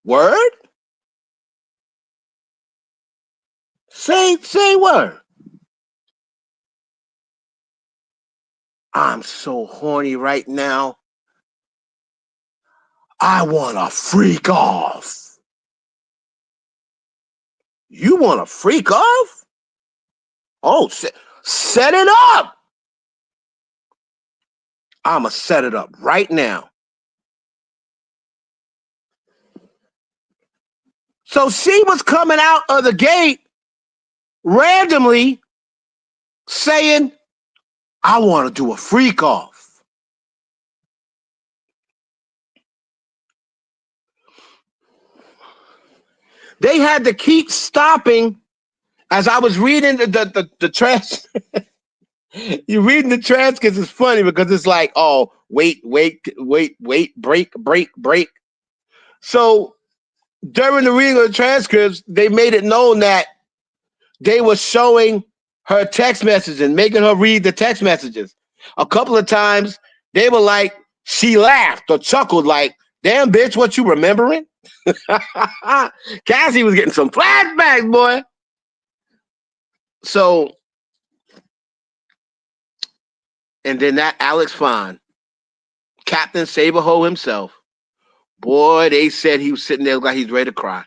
Word? Say word. I'm so horny right now. I wanna freak off. You wanna freak off? Oh, set it up. I'ma set it up right now. So she was coming out of the gate randomly saying, I want to do a freak off. They had to keep stopping as I was reading the trans. You're reading the transcripts. It's funny because it's like, oh, wait, break. So during the reading of the transcripts, they made it known that they were showing her text messages and making her read the text messages. A couple of times, they were like, she laughed or chuckled like, damn, bitch, what you remembering? Cassie was getting some flashbacks, boy. So, and then that Alex Fine, Captain Saberho himself, boy, they said he was sitting there like he's ready to cry.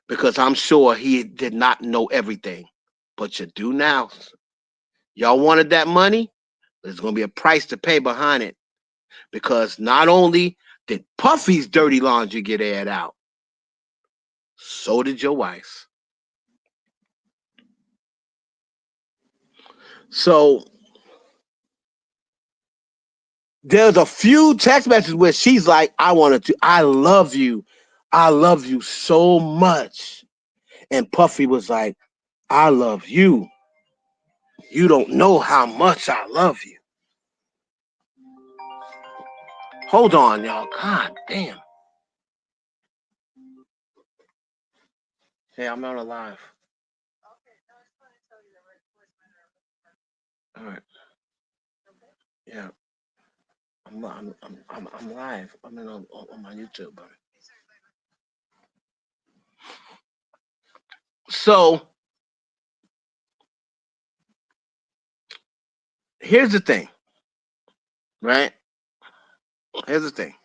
Because I'm sure he did not know everything. But you do now. Y'all wanted that money? There's going to be a price to pay behind it. Because not only did Puffy's dirty laundry get aired out, so did your wife's. So there's a few text messages where she's like, I love you. I love you so much. And Puffy was like, I love you. You don't know how much I love you. Hold on, y'all. God damn. Hey, I'm not alive. All right. Yeah. I'm live. I'm on my YouTube. So here's the thing, right? Here's the thing.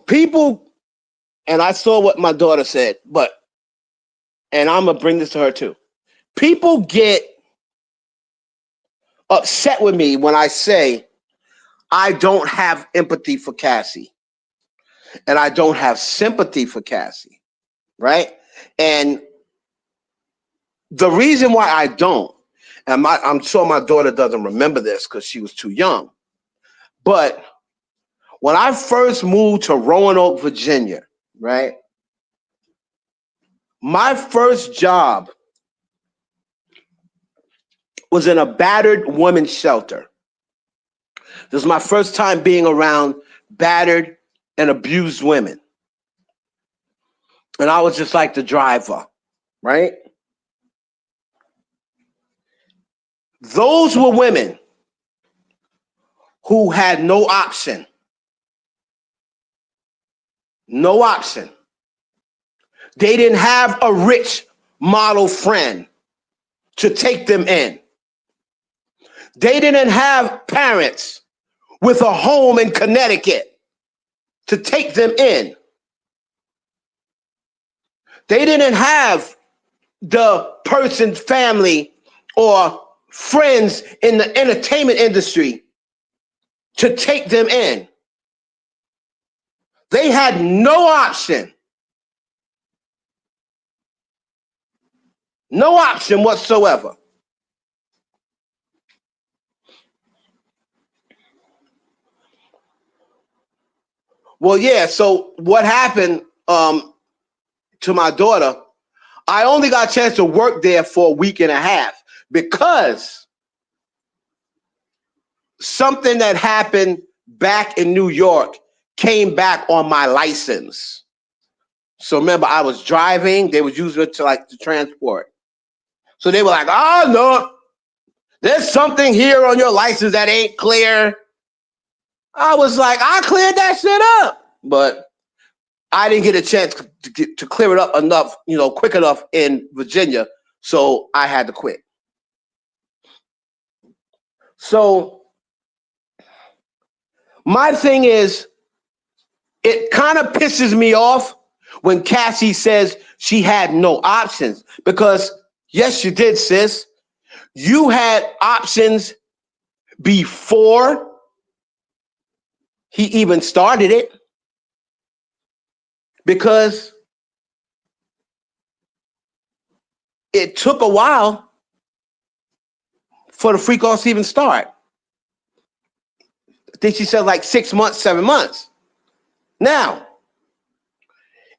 People, and I saw what my daughter said, and I'm gonna bring this to her too. People get upset with me when I say I don't have empathy for Cassie and I don't have sympathy for Cassie, right? And the reason why I don't, and I'm sure my daughter doesn't remember this because she was too young, but when I first moved to Roanoke, Virginia, right? My first job was in a battered women's shelter. This is my first time being around battered and abused women. And I was just like the driver, right? Those were women who had no option. No option. They didn't have a rich model friend to take them in. They didn't have parents with a home in Connecticut to take them in. They didn't have the person's family or friends in the entertainment industry to take them in. They had no option. No option whatsoever. Well, yeah, so what happened to my daughter, I only got a chance to work there for a week and a half because something that happened back in New York came back on my license. So remember, I was driving, they was using it to transport. So they were like, oh no, there's something here on your license that ain't clear. I was like, I cleared that shit up. But I didn't get a chance to clear it up enough, quick enough in Virginia. So I had to quit. So my thing is, it kind of pisses me off when Cassie says she had no options. Because yes, you did, sis. You had options before he even started it. Because it took a while for the freak offs to even start. I think she said like 6 months, 7 months. Now,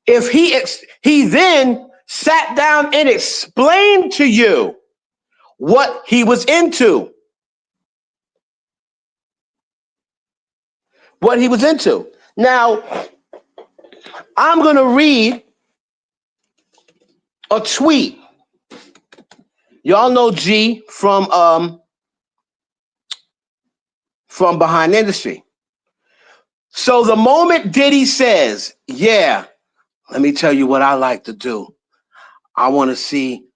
if he then sat down and explained to you what he was into, Now, I'm going to read a tweet. Y'all know G from Behind Industry. So the moment Diddy says, yeah, let me tell you what I like to do. I want to see,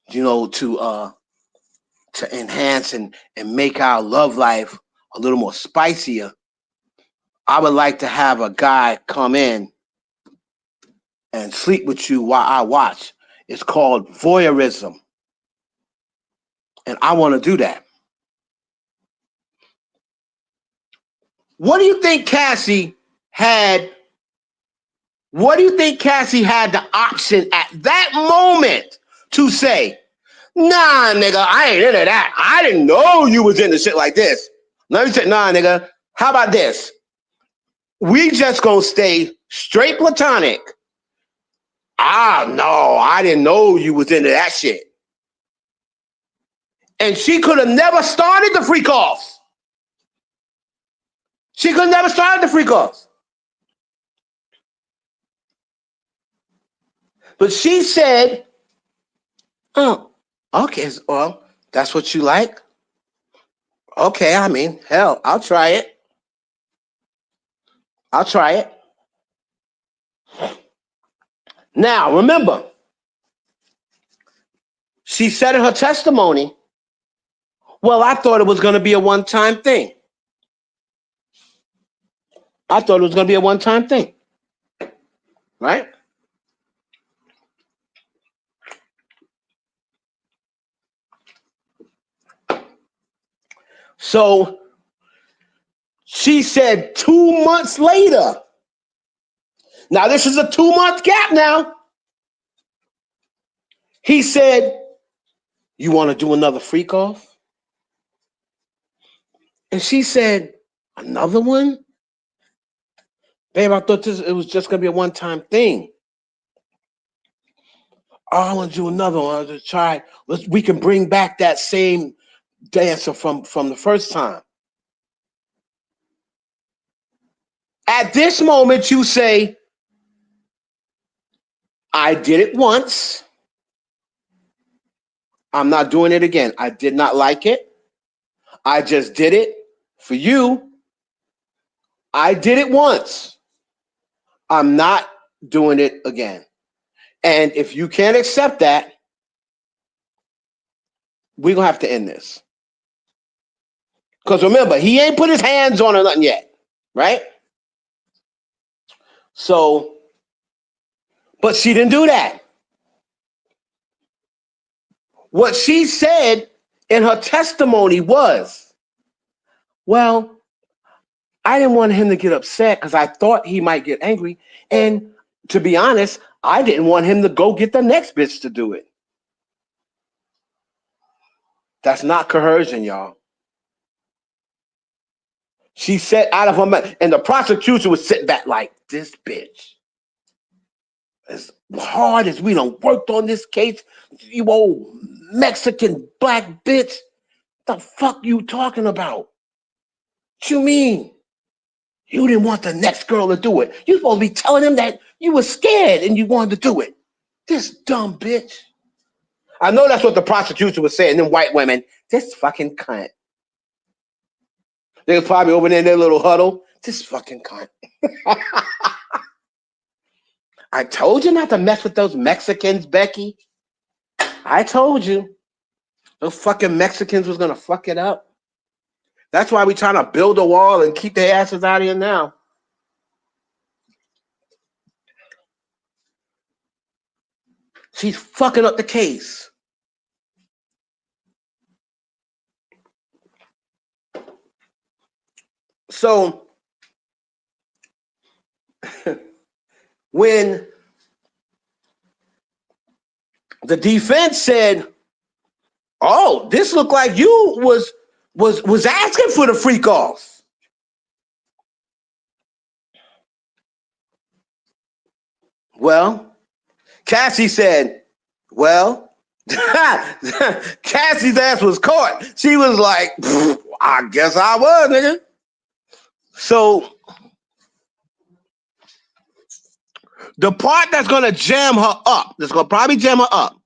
to enhance and make our love life a little more spicier. I would like to have a guy come in and sleep with you while I watch. It's called voyeurism. And I want to do that. What do you think Cassie had? What do you think Cassie had the option at that moment to say, nah, nigga, I ain't into that. I didn't know you was into shit like this. Let me say, nah, nigga, how about this? We just gonna stay straight platonic. Ah, no, I didn't know you was into that shit. And she could have never started the freak offs. She could have never started the freak offs. But she said, oh, okay, well, that's what you like? Okay, I mean, hell, I'll try it. I'll try it. Now, remember, she said in her testimony, well, I thought it was going to be a one-time thing. I thought it was going to be a one-time thing. Right? So she said 2 months later. Now, this is a 2-month gap now. He said, you want to do another freak off? And she said, another one? Babe, I thought it was just going to be a one-time thing. Oh, I want to do another one. I want to try. We can bring back that same dancer from the first time. At this moment, you say, I did it once. I'm not doing it again. I did not like it. I just did it for you. I did it once. I'm not doing it again. And if you can't accept that, we're going to have to end this. Because remember, he ain't put his hands on her nothing yet, right? So, but she didn't do that. What she said in her testimony was, well, I didn't want him to get upset because I thought he might get angry. And to be honest, I didn't want him to go get the next bitch to do it. That's not coercion, y'all. She said out of her mouth, and the prosecution was sitting back like, this bitch. As hard as we done worked on this case, you old Mexican black bitch, the fuck you talking about? What you mean? You didn't want the next girl to do it. You supposed to be telling him that you were scared and you wanted to do it. This dumb bitch. I know that's what the prosecution was saying, them white women. This fucking cunt. They was probably over there in their little huddle. This fucking cunt. I told you not to mess with those Mexicans, Becky. I told you. Those fucking Mexicans was going to fuck it up. That's why we trying to build a wall and keep their asses out of here now. She's fucking up the case. So, when the defense said, oh, this looked like you was asking for the freak off. Well, Cassie said, well, Cassie's ass was caught. She was like, I guess I was, nigga. So the part that's going to jam her up, that's going to probably jam her up,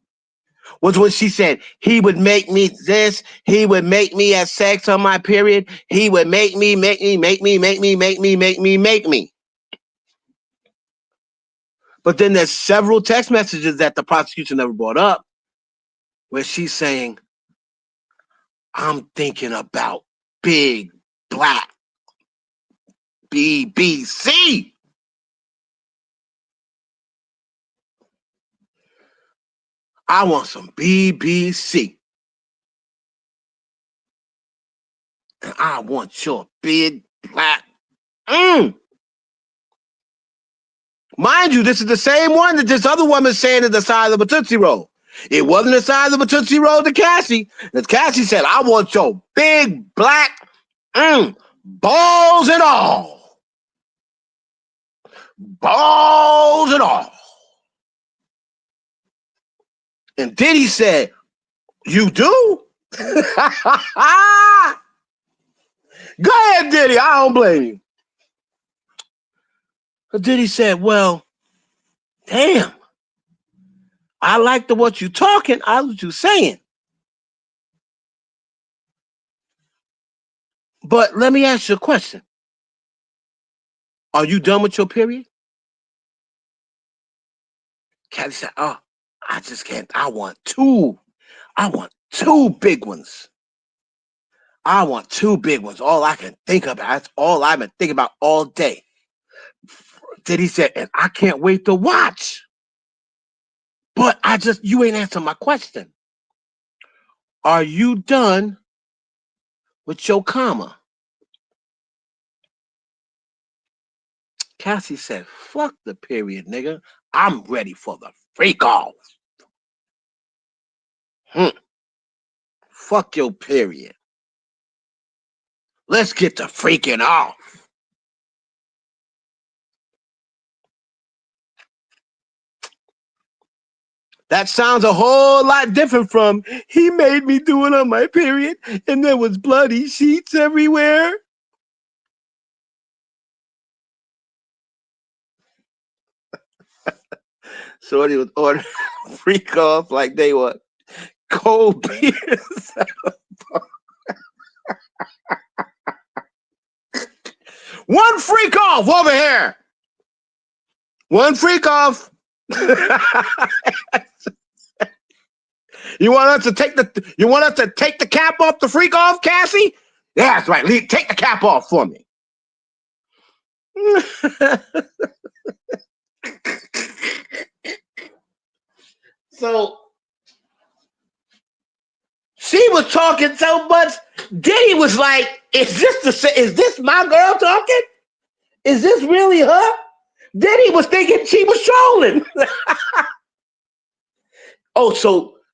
was when she said, he would make me this, he would make me have sex on my period, he would make me. But then there's several text messages that the prosecution never brought up where she's saying, I'm thinking about big black BBC. I want some BBC. And I want your big black. Mind you, this is the same one that this other woman saying is the size of a Tootsie Roll. It wasn't the size of a Tootsie Roll to Cassie. As Cassie said, I want your big black balls and all. Balls and all. And Diddy said, you do? Go ahead, Diddy. I don't blame you. But Diddy said, well, damn. I like what you talking. I was you saying. But let me ask you a question. Are you done with your period? Cassie said, oh, I just can't. I want two big ones. I want two big ones. All I can think about. That's all I've been thinking about all day. Diddy said, and I can't wait to watch. But you ain't answering my question. Are you done with your comma? Cassie said, fuck the period, nigga. I'm ready for the freak off. Fuck your period. Let's get the freaking off. That sounds a whole lot different from, he made me do it on my period and there was bloody sheets everywhere. Shorty was ordering freak off like they were cold beers. One freak off over here. One freak off. You want us to take the cap off the freak off, Cassie? Yeah, that's right. Take the cap off for me. So she was talking so much. Diddy was like, "Is this my girl talking? Is this really her?" Diddy was thinking she was trolling.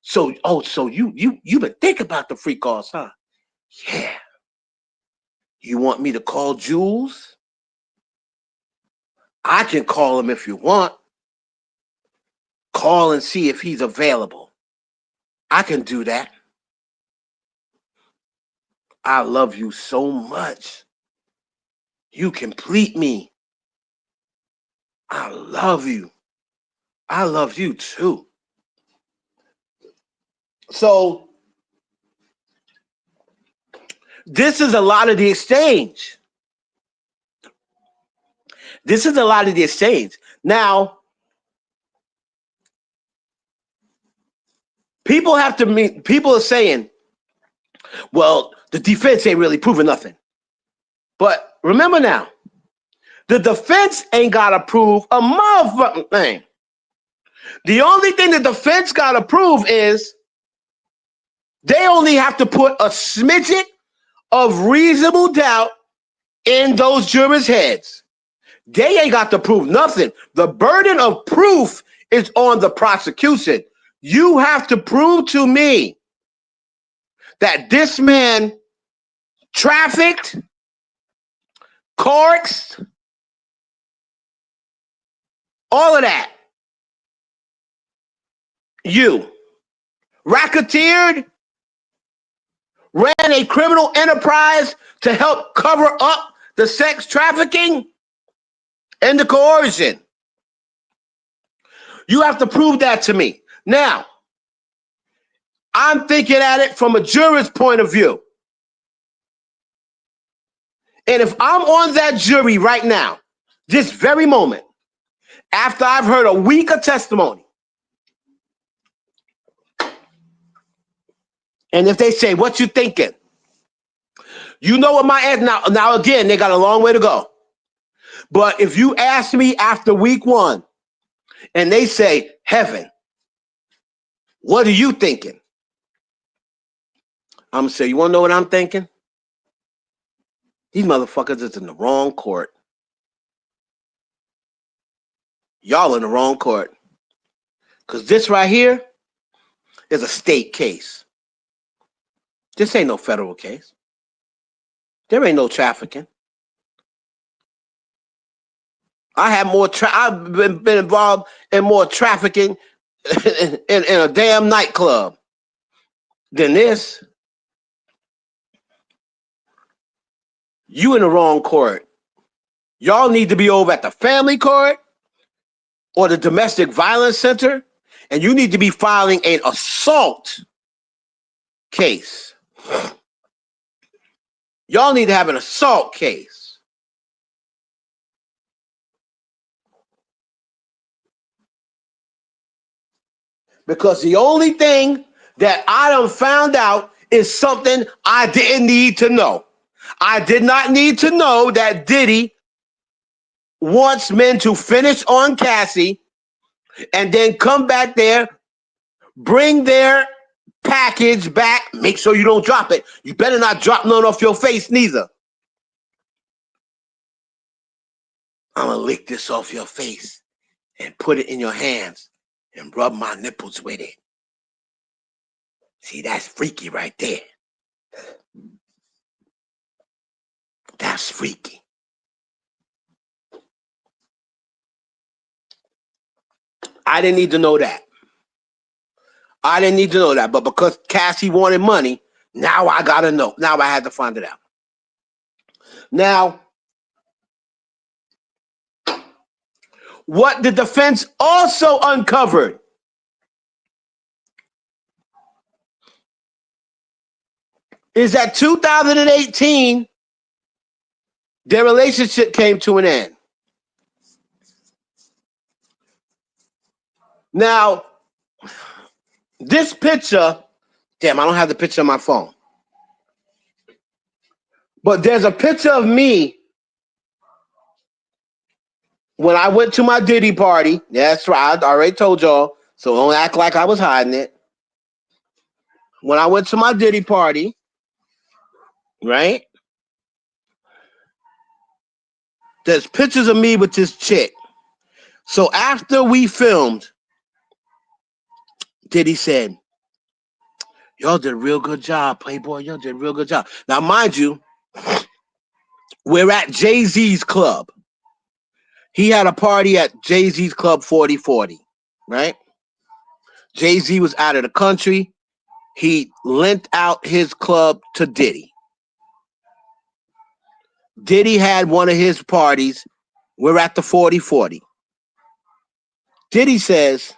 So you been thinking about the freak offs, huh? Yeah. You want me to call Jules? I can call him if you want. Call and see if he's available. I can do that. I love you so much. You complete me. I love you. I love you too. So this is a lot of the exchange. Now, people are saying, well, the defense ain't really proving nothing. But remember now, the defense ain't got to prove a motherfucking thing. The only thing the defense got to prove is they only have to put a smidget of reasonable doubt in those jurors' heads. They ain't got to prove nothing. The burden of proof is on the prosecution. You have to prove to me that this man trafficked, coerced, all of that. You racketeered, ran a criminal enterprise to help cover up the sex trafficking and the coercion. You have to prove that to me. Now, I'm thinking at it from a juror's point of view. And if I'm on that jury right now, this very moment, after I've heard a week of testimony, and if they say, what you thinking? You know what my answer, now again, they got a long way to go. But if you ask me after week one, and they say, Heaven, what are you thinking? I'm going to say, you want to know what I'm thinking? These motherfuckers is in the wrong court. Y'all in the wrong court. Because this right here is a state case. This ain't no federal case. There ain't no trafficking. I've been involved in more trafficking in a damn nightclub than this. You in the wrong court. Y'all need to be over at the family court or the domestic violence center, and you need to be filing an assault case. Y'all need to have an assault case. Because the only thing that I done found out is something I didn't need to know. I did not need to know that Diddy wants men to finish on Cassie and then come back there, bring their package back, make sure you don't drop it. You better not drop none off your face neither. I'm going to lick this off your face and put it in your hands and rub my nipples with it. See, that's freaky right there. That's freaky. I didn't need to know that. But because Cassie wanted money, now I got to know. Now I had to find it out. Now, what the defense also uncovered is that 2018, their relationship came to an end. Now, this picture, damn, I don't have the picture on my phone. But there's a picture of me when I went to my Diddy party. That's right, I already told y'all, so don't act like I was hiding it. When I went to my Diddy party, right? There's pictures of me with this chick. So after we filmed, Diddy said, y'all did a real good job, Playboy. Y'all did a real good job. Now, mind you, we're at Jay-Z's club. He had a party at Jay-Z's club 4040, right? Jay-Z was out of the country. He lent out his club to Diddy. Diddy had one of his parties. We're at the 4040. Diddy says,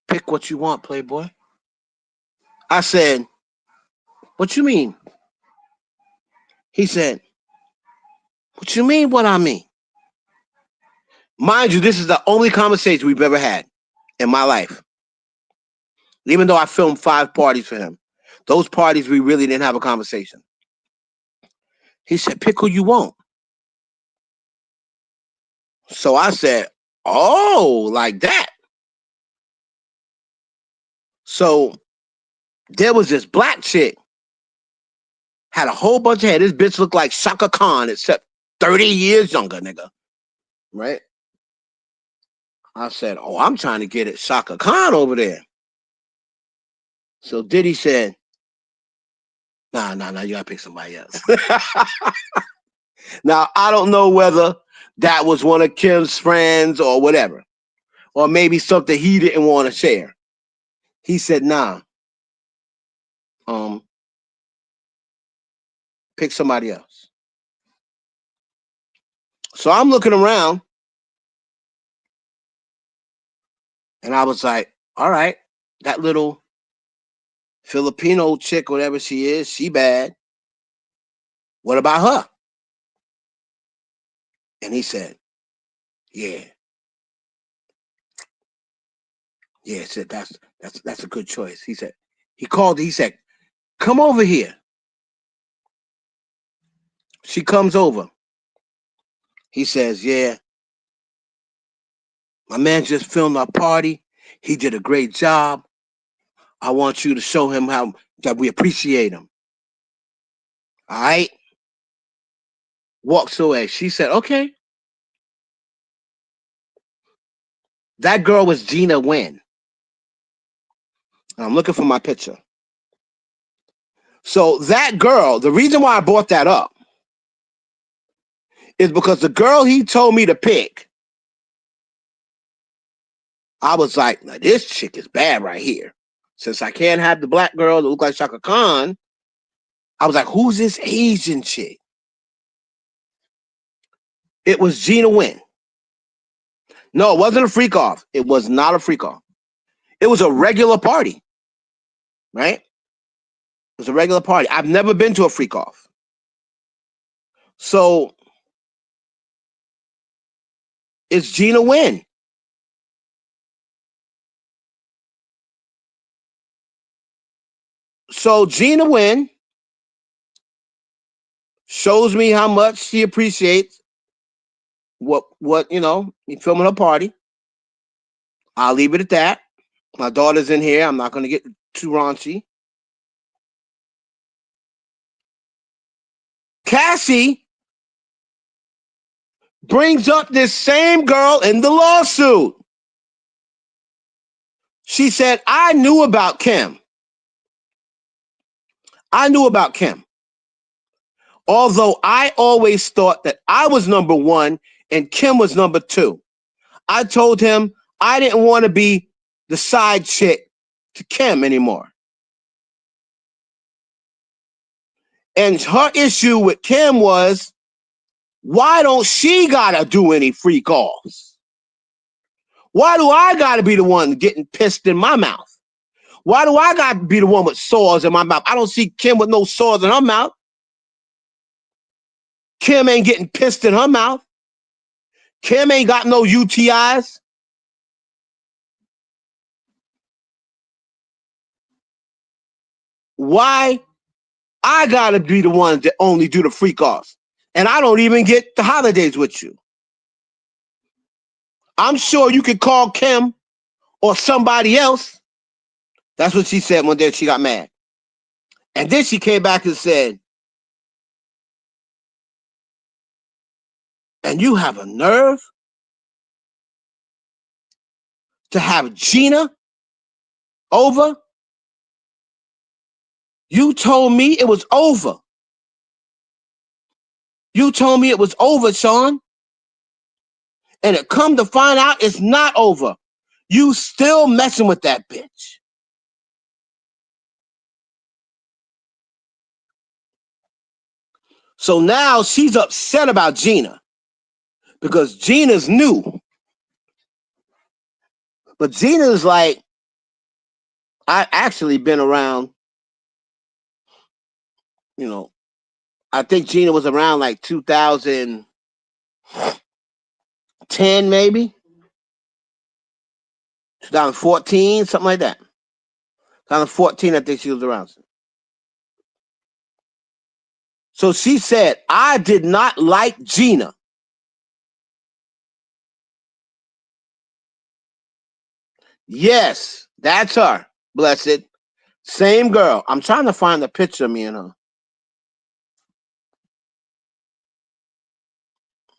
pick what you want, Playboy. I said, what you mean? He said, what you mean what I mean? Mind you, this is the only conversation we've ever had in my life. Even though I filmed 5 parties for him. Those parties, we really didn't have a conversation. He said, pick who you want. So I said, oh, like that. So there was this black chick, had a whole bunch of hair. This bitch looked like Shaka Khan, except 30 years younger, nigga. Right? I said, oh, I'm trying to get at Shaka Khan over there. So Diddy said, nah, you gotta pick somebody else. Now, I don't know whether that was one of Kim's friends or whatever, or maybe something he didn't want to share. He said, nah, pick somebody else. So I'm looking around, and I was like, all right, that little Filipino chick, whatever she is, she bad. What about her? And he said, yeah. Yeah, said that's a good choice. He said, he said, come over here. She comes over. He says, yeah, my man just filmed our party. He did a great job. I want you to show him how that we appreciate him. All right. Walks away. She said, okay. That girl was Gina Wynn. I'm looking for my picture. So that girl, the reason why I brought that up is because the girl he told me to pick, I was like, now this chick is bad right here. Since I can't have the black girl that look like Shaka Khan, I was like, who's this Asian chick? It was Gina Wynn. No, it wasn't a freak off. It was not a freak off. It was a regular party, right? It was a regular party. I've never been to a freak off. So it's Gina Wynn. So Gina Wynn shows me how much she appreciates what me filming her party. I'll leave it at that. My daughter's in here. I'm not going to get too raunchy. Cassie brings up this same girl in the lawsuit. She said, I knew about Kim. Although I always thought that I was number 1 and Kim was number 2. I told him I didn't want to be the side chick to Kim anymore. And her issue with Kim was Why don't she gotta do any freak offs? Why do I gotta be the one getting pissed in my mouth? Why do I gotta be the one with sores in my mouth? I don't see Kim with no sores in her mouth. Kim ain't getting pissed in her mouth. Kim ain't got no UTIs. Why I gotta be the one that only do the freak offs? And I don't even get the holidays with you. I'm sure you could call Kim or somebody else. That's what she said one day. She got mad. And then she came back and said, and you have a nerve to have Gina over? You told me it was over. You told me it was over, Sean. And it come to find out it's not over. You still messing with that bitch. So now she's upset about Gina because Gina's new. But Gina's like, I actually been around, you know, I think Gina was around like 2010, maybe 2014, something like that. 2014, I think she was around. So she said, I did not like Gina. Yes, that's her. Blessed. Same girl. I'm trying to find the picture of me and her.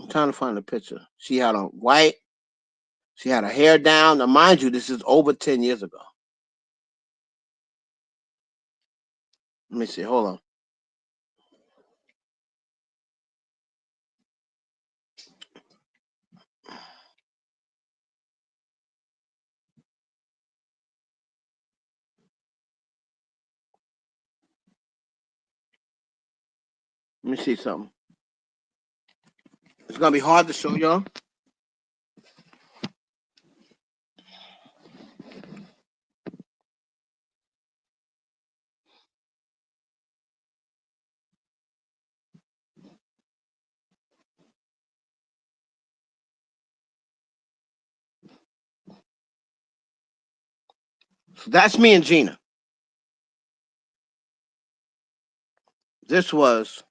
I'm trying to find the picture. She had on white. She had her hair down. Now, mind you, this is over 10 years ago. Let me see. Hold on. Let me see something. It's going to be hard to show y'all. So that's me and Gina. This was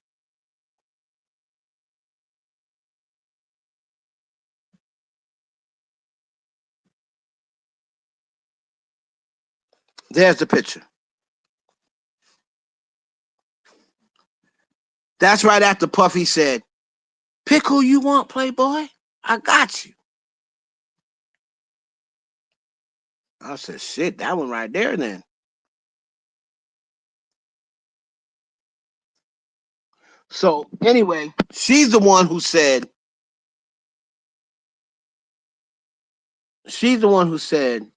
there's the picture. That's right after Puffy said, pick who you want, Playboy. I got you. I said, shit, that one right there then. So anyway, she's the one who said, she's the one who said,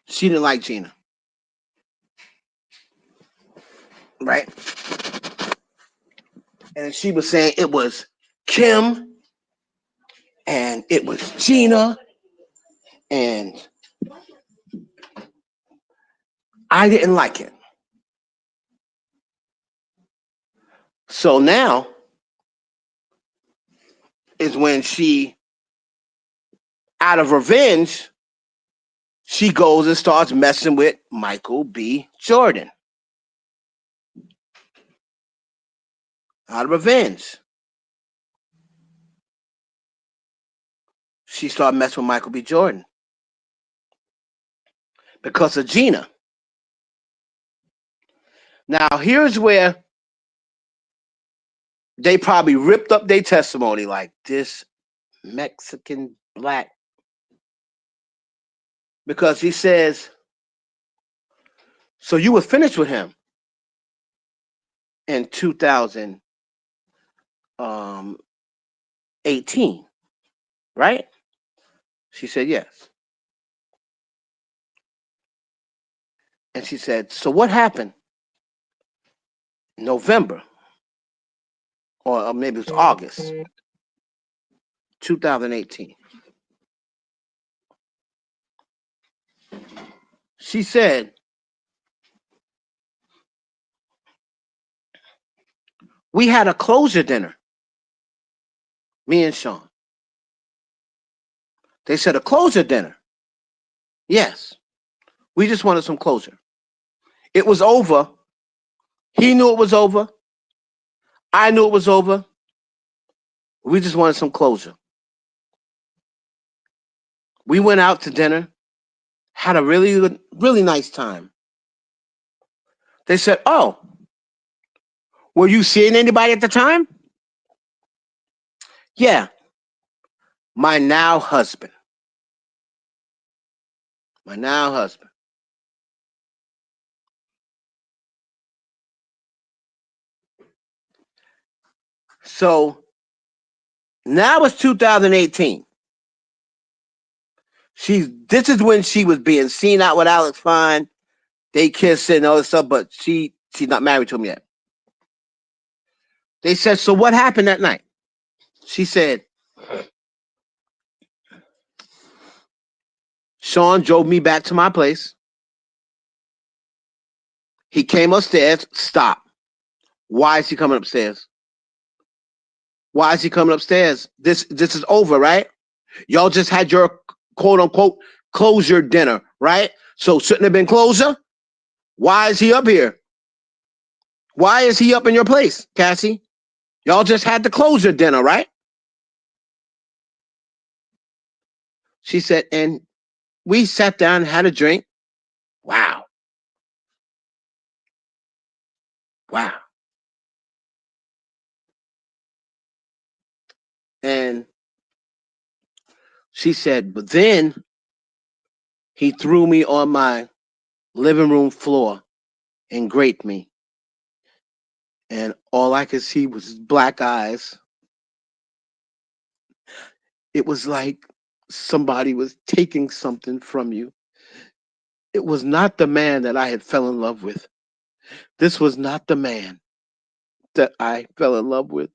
she didn't like Gina. Right? And she was saying it was Kim and it was Gina and I didn't like it. So now is when she, out of revenge, she goes and starts messing with Michael B. Jordan. Out of revenge. She started messing with Michael B. Jordan because of Gina. Now, here's where they probably ripped up their testimony like this Mexican black. Because he says, so you were finished with him in 2018, right? She said, yes. And she said, so what happened in November? or maybe it was August 2018. She said, we had a closure dinner, me and Sean. They said, a closure dinner. Yes. We just wanted some closure. It was over. He knew it was over. I knew it was over. We just wanted some closure. We went out to dinner, had a really, really nice time. They said, oh, were you seeing anybody at the time? Yeah, my now husband. My now husband. So now it's 2018. This is when she was being seen out with Alex Fine. They kissed and all this stuff, but she's not married to him yet. They said, so what happened that night? She said, Sean drove me back to my place. He came upstairs. Stop. Why is he coming upstairs? Why is he coming upstairs? This is over, right? Y'all just had your quote unquote closure dinner, right? So shouldn't have been closure? Why is he up here? Why is he up in your place, Cassie? Y'all just had the closure dinner, right? She said, and we sat down and had a drink. Wow. Wow. And she said, but then he threw me on my living room floor and raped me. And all I could see was his black eyes. It was like somebody was taking something from you. It was not the man that I had fell in love with. This was not the man that I fell in love with.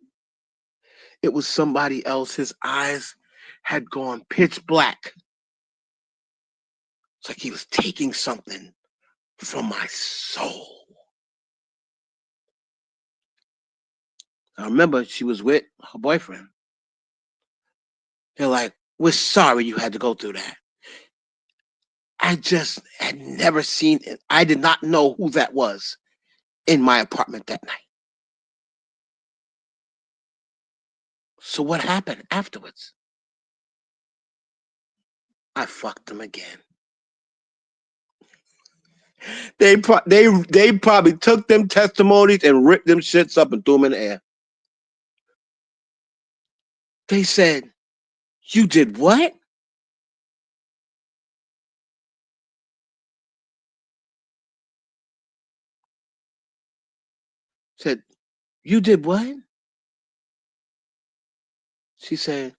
It was somebody else. His eyes had gone pitch black. It's like he was taking something from my soul. I remember she was with her boyfriend. They're like, we're sorry you had to go through that. I just had never seen it. I did not know who that was in my apartment that night. So what happened afterwards? I fucked him again. They probably took them testimonies and ripped them shits up and threw them in the air. They said, you did what? Said, you did what? She said,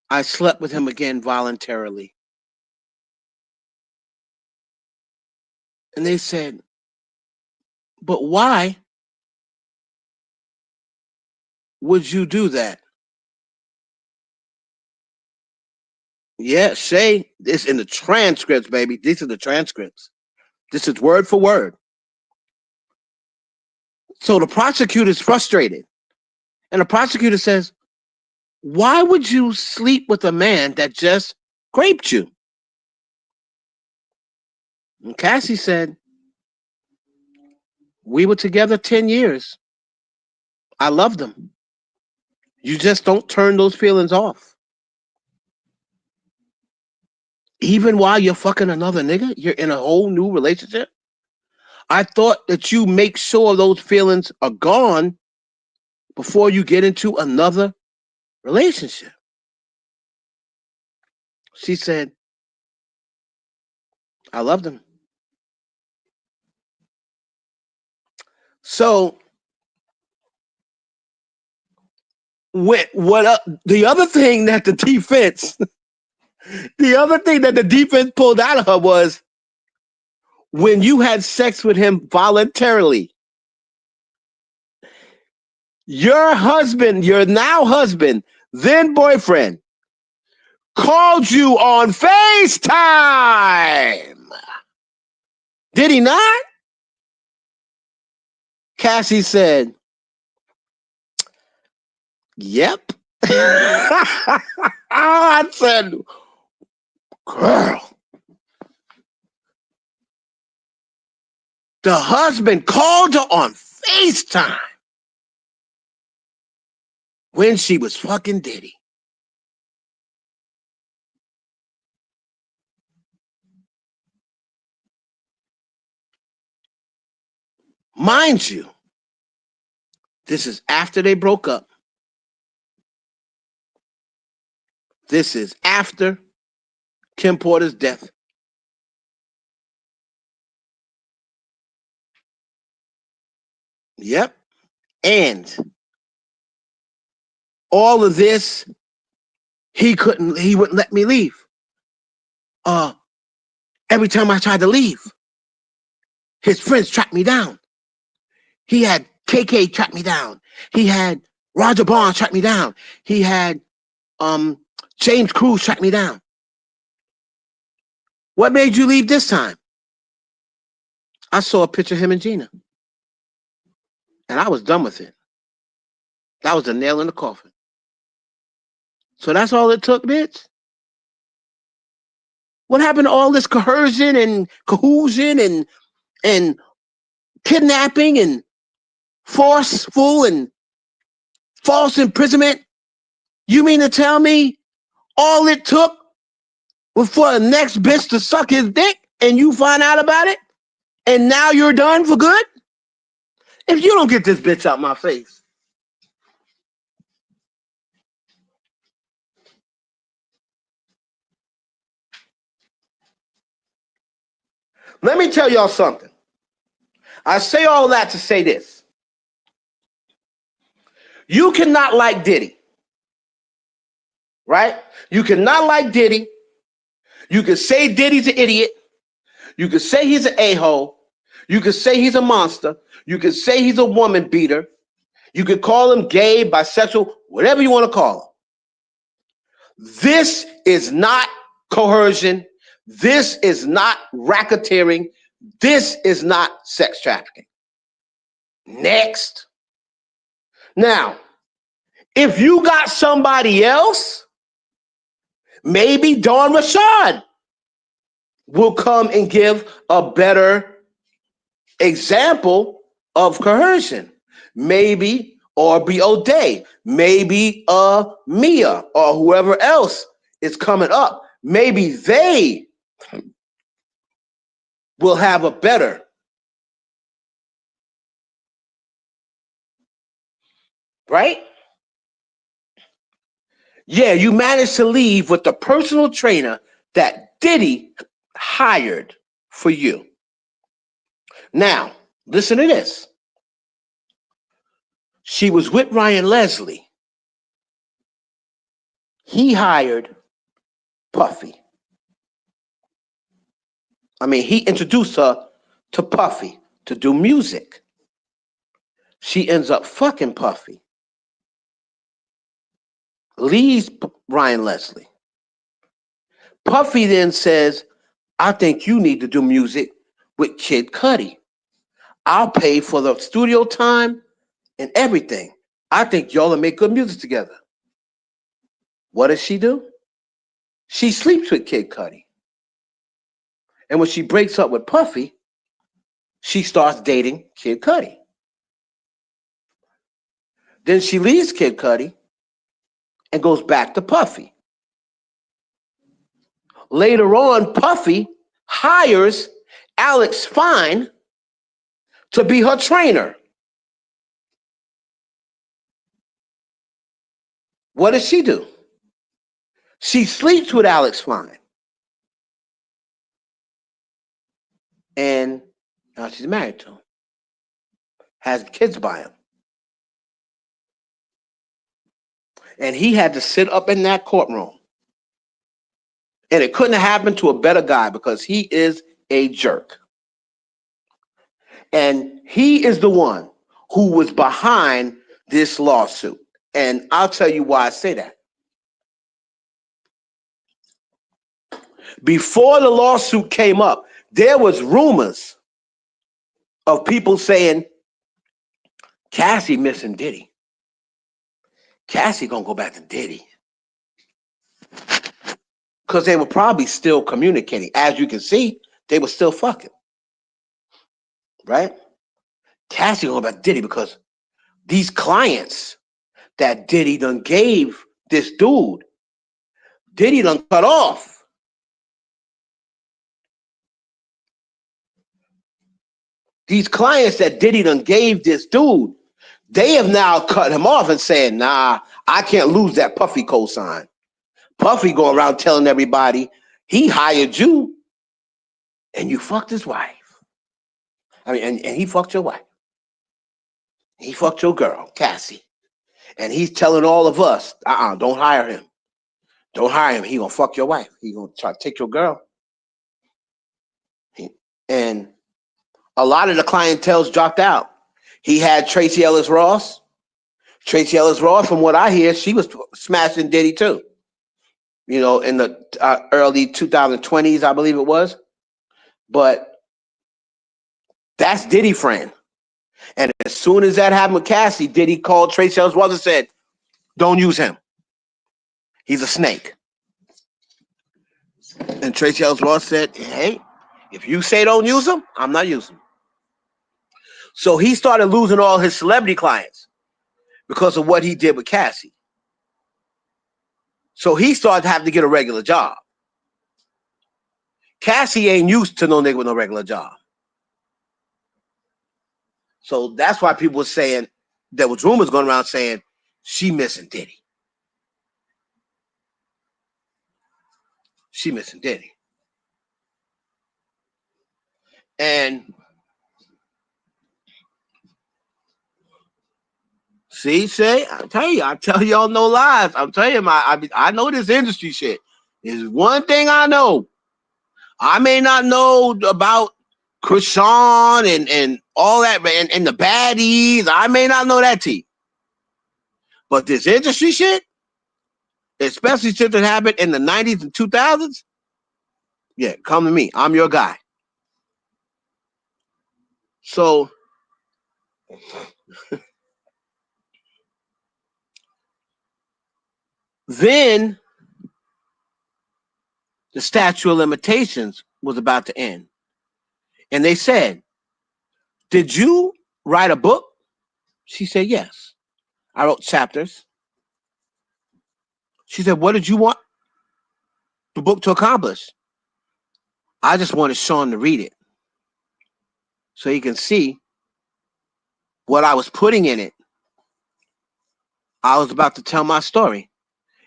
I slept with him again voluntarily. And they said, but why would you do that? Yeah, Shay, it's in the transcripts, baby. These are the transcripts. This is word for word. So the prosecutor is frustrated. And the prosecutor says, why would you sleep with a man that just raped you? And Cassie said, we were together 10 years. I loved him. You just don't turn those feelings off. Even while you're fucking another nigga, you're in a whole new relationship. I thought that you make sure those feelings are gone before you get into another relationship. She said, I loved him. So the other thing that the defense pulled out of her was when you had sex with him voluntarily. Your husband, your now husband, then boyfriend, called you on FaceTime. Did he not? Cassie said, yep. I said, girl, the husband called her on FaceTime when she was fucking Diddy. Mind you, this is after they broke up. This is after Kim Porter's death. Yep. And all of this, he wouldn't let me leave. Every time I tried to leave, his friends tracked me down. He had KK track me down. He had Roger Barnes track me down. He had James Cruz track me down. What made you leave this time? I saw a picture of him and Gina. And I was done with it. That was the nail in the coffin. So that's all it took, bitch? What happened to all this coercion and cohesion and kidnapping and forceful and false imprisonment? You mean to tell me all it took was for the next bitch to suck his dick and you find out about it? And now you're done for good? If you don't get this bitch out my face. Let me tell y'all something. I say all that to say this. You cannot like Diddy. Right? You cannot like Diddy. You can say Diddy's an idiot. You can say he's an a-hole. You can say he's a monster. You can say he's a woman beater. You can call him gay, bisexual, whatever you want to call him. This is not coercion. This is not racketeering. This is not sex trafficking. Next. Now, if you got somebody else, maybe Dawn Rashad will come and give a better example of coercion. Maybe Aubrey O'Day, maybe Mia or whoever else is coming up. Maybe they will have a better. Right? Yeah, you managed to leave with the personal trainer that Diddy hired for you. Now, listen to this. She was with Ryan Leslie. He hired Puffy. I mean, he introduced her to Puffy to do music. She ends up fucking Puffy. Leaves Ryan Leslie. Puffy then says, I think you need to do music with Kid Cudi. I'll pay for the studio time and everything. I think y'all will make good music together. What does she do? She sleeps with Kid Cudi. And when she breaks up with Puffy, she starts dating Kid Cudi. Then she leaves Kid Cudi and goes back to Puffy. Later on, Puffy hires Alex Fine to be her trainer. What does she do? She sleeps with Alex Fine. And now she's married to him. Has kids by him. And he had to sit up in that courtroom. And it couldn't have happened to a better guy because he is a jerk. And he is the one who was behind this lawsuit. And I'll tell you why I say that. Before the lawsuit came up, there was rumors of people saying, Cassie missing Diddy. Cassie gonna go back to Diddy. Because they were probably still communicating. As you can see, they were still fucking. Right? Cassie going back to Diddy because these clients that Diddy done gave this dude, Diddy done cut off. These clients that Diddy done gave this dude, they have now cut him off and saying, nah, I can't lose that Puffy cosign. Puffy going around telling everybody he hired you and you fucked his wife. I mean, and he fucked your wife. He fucked your girl, Cassie. And he's telling all of us, don't hire him. Don't hire him. He gonna fuck your wife. He gonna try to take your girl. And a lot of the clientele's dropped out. He had Tracy Ellis Ross. Tracy Ellis Ross, from what I hear, she was smashing Diddy too. You know, in the early 2020s, I believe it was. But that's Diddy friend. And as soon as that happened with Cassie, Diddy called Tracy Ellis Ross and said, don't use him. He's a snake. And Tracy Ellis Ross said, hey, if you say don't use him, I'm not using him. So he started losing all his celebrity clients because of what he did with Cassie. So he started having to get a regular job. Cassie ain't used to no nigga with no regular job. So that's why people were saying, there was rumors going around saying, she missing Diddy. She missing Diddy. And see, I tell y'all no lies. I'm telling you, I know this industry shit. There's one thing I know. I may not know about Krishan and all that, and the baddies. I may not know that tea. But this industry shit, especially shit that happened in the 90s and 2000s, yeah, come to me. I'm your guy. So then the statute of limitations was about to end. And they said, did you write a book? She said, yes. I wrote chapters. She said, what did you want the book to accomplish? I just wanted Sean to read it so he can see what I was putting in it. I was about to tell my story.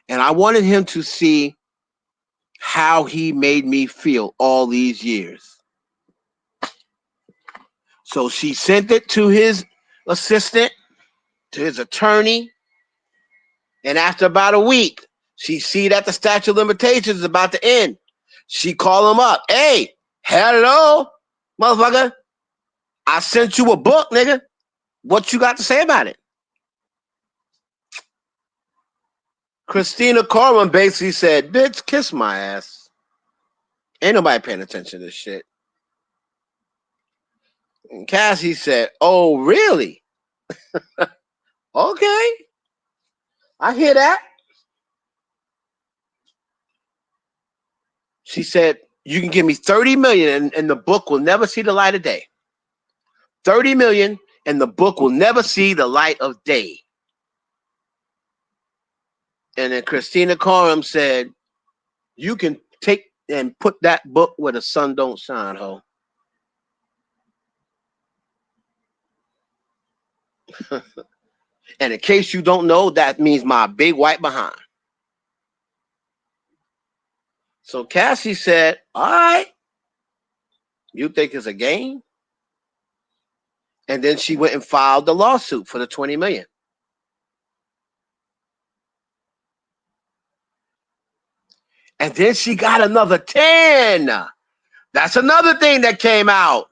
And I wanted him to see how he made me feel all these years. So she sent it to his assistant, to his attorney. And after about a week, she see that the statute of limitations is about to end. She called him up. Hey, hello, motherfucker. I sent you a book, nigga. What you got to say about it? Christina Corwin basically said, bitch, kiss my ass. Ain't nobody paying attention to this shit. And Cassie said, oh, really? Okay. I hear that. She said, you can give me 30 million and the book will never see the light of day. 30 million and the book will never see the light of day. And then Christina Coram said, you can take and put that book where the sun don't shine, ho. And in case you don't know, that means my big white behind. So Cassie said, all right, you think it's a game? And then she went and filed the lawsuit for the 20 million. And then she got another 10. That's another thing that came out.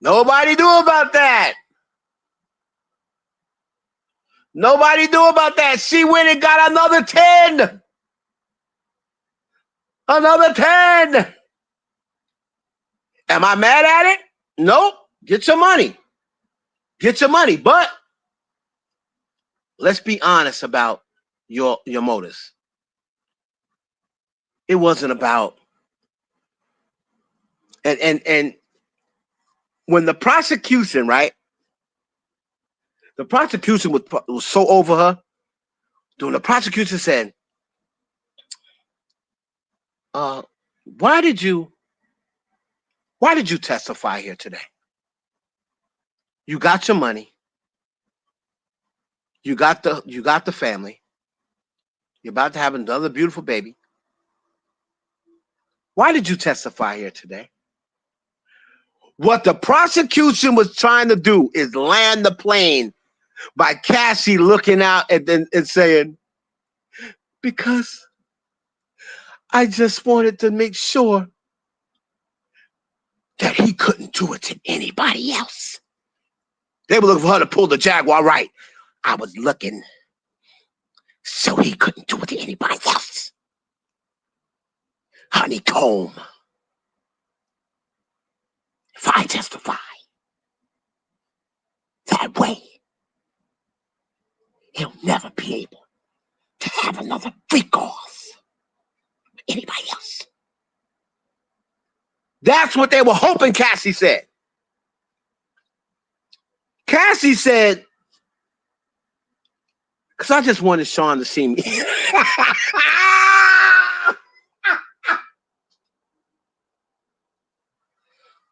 Nobody knew about that. Nobody knew about that. She went and got another 10. Another 10. Am I mad at it? Nope. Get your money. Get your money. But let's be honest about your motives. It wasn't about and when the prosecution, right? The prosecution was so over her. When the prosecution said, why did you testify here today? You got your money. You got the family. You're about to have another beautiful baby. Why did you testify here today? What the prosecution was trying to do is land the plane by Cassie looking out and saying, because I just wanted to make sure that he couldn't do it to anybody else. They were looking for her to pull the Jaguar right. I was looking so he couldn't do it to anybody else. Honeycomb. If I testify that way, he'll never be able to have another freak off with anybody else. That's what they were hoping, Cassie said. Cassie said, because I just wanted Sean to see me.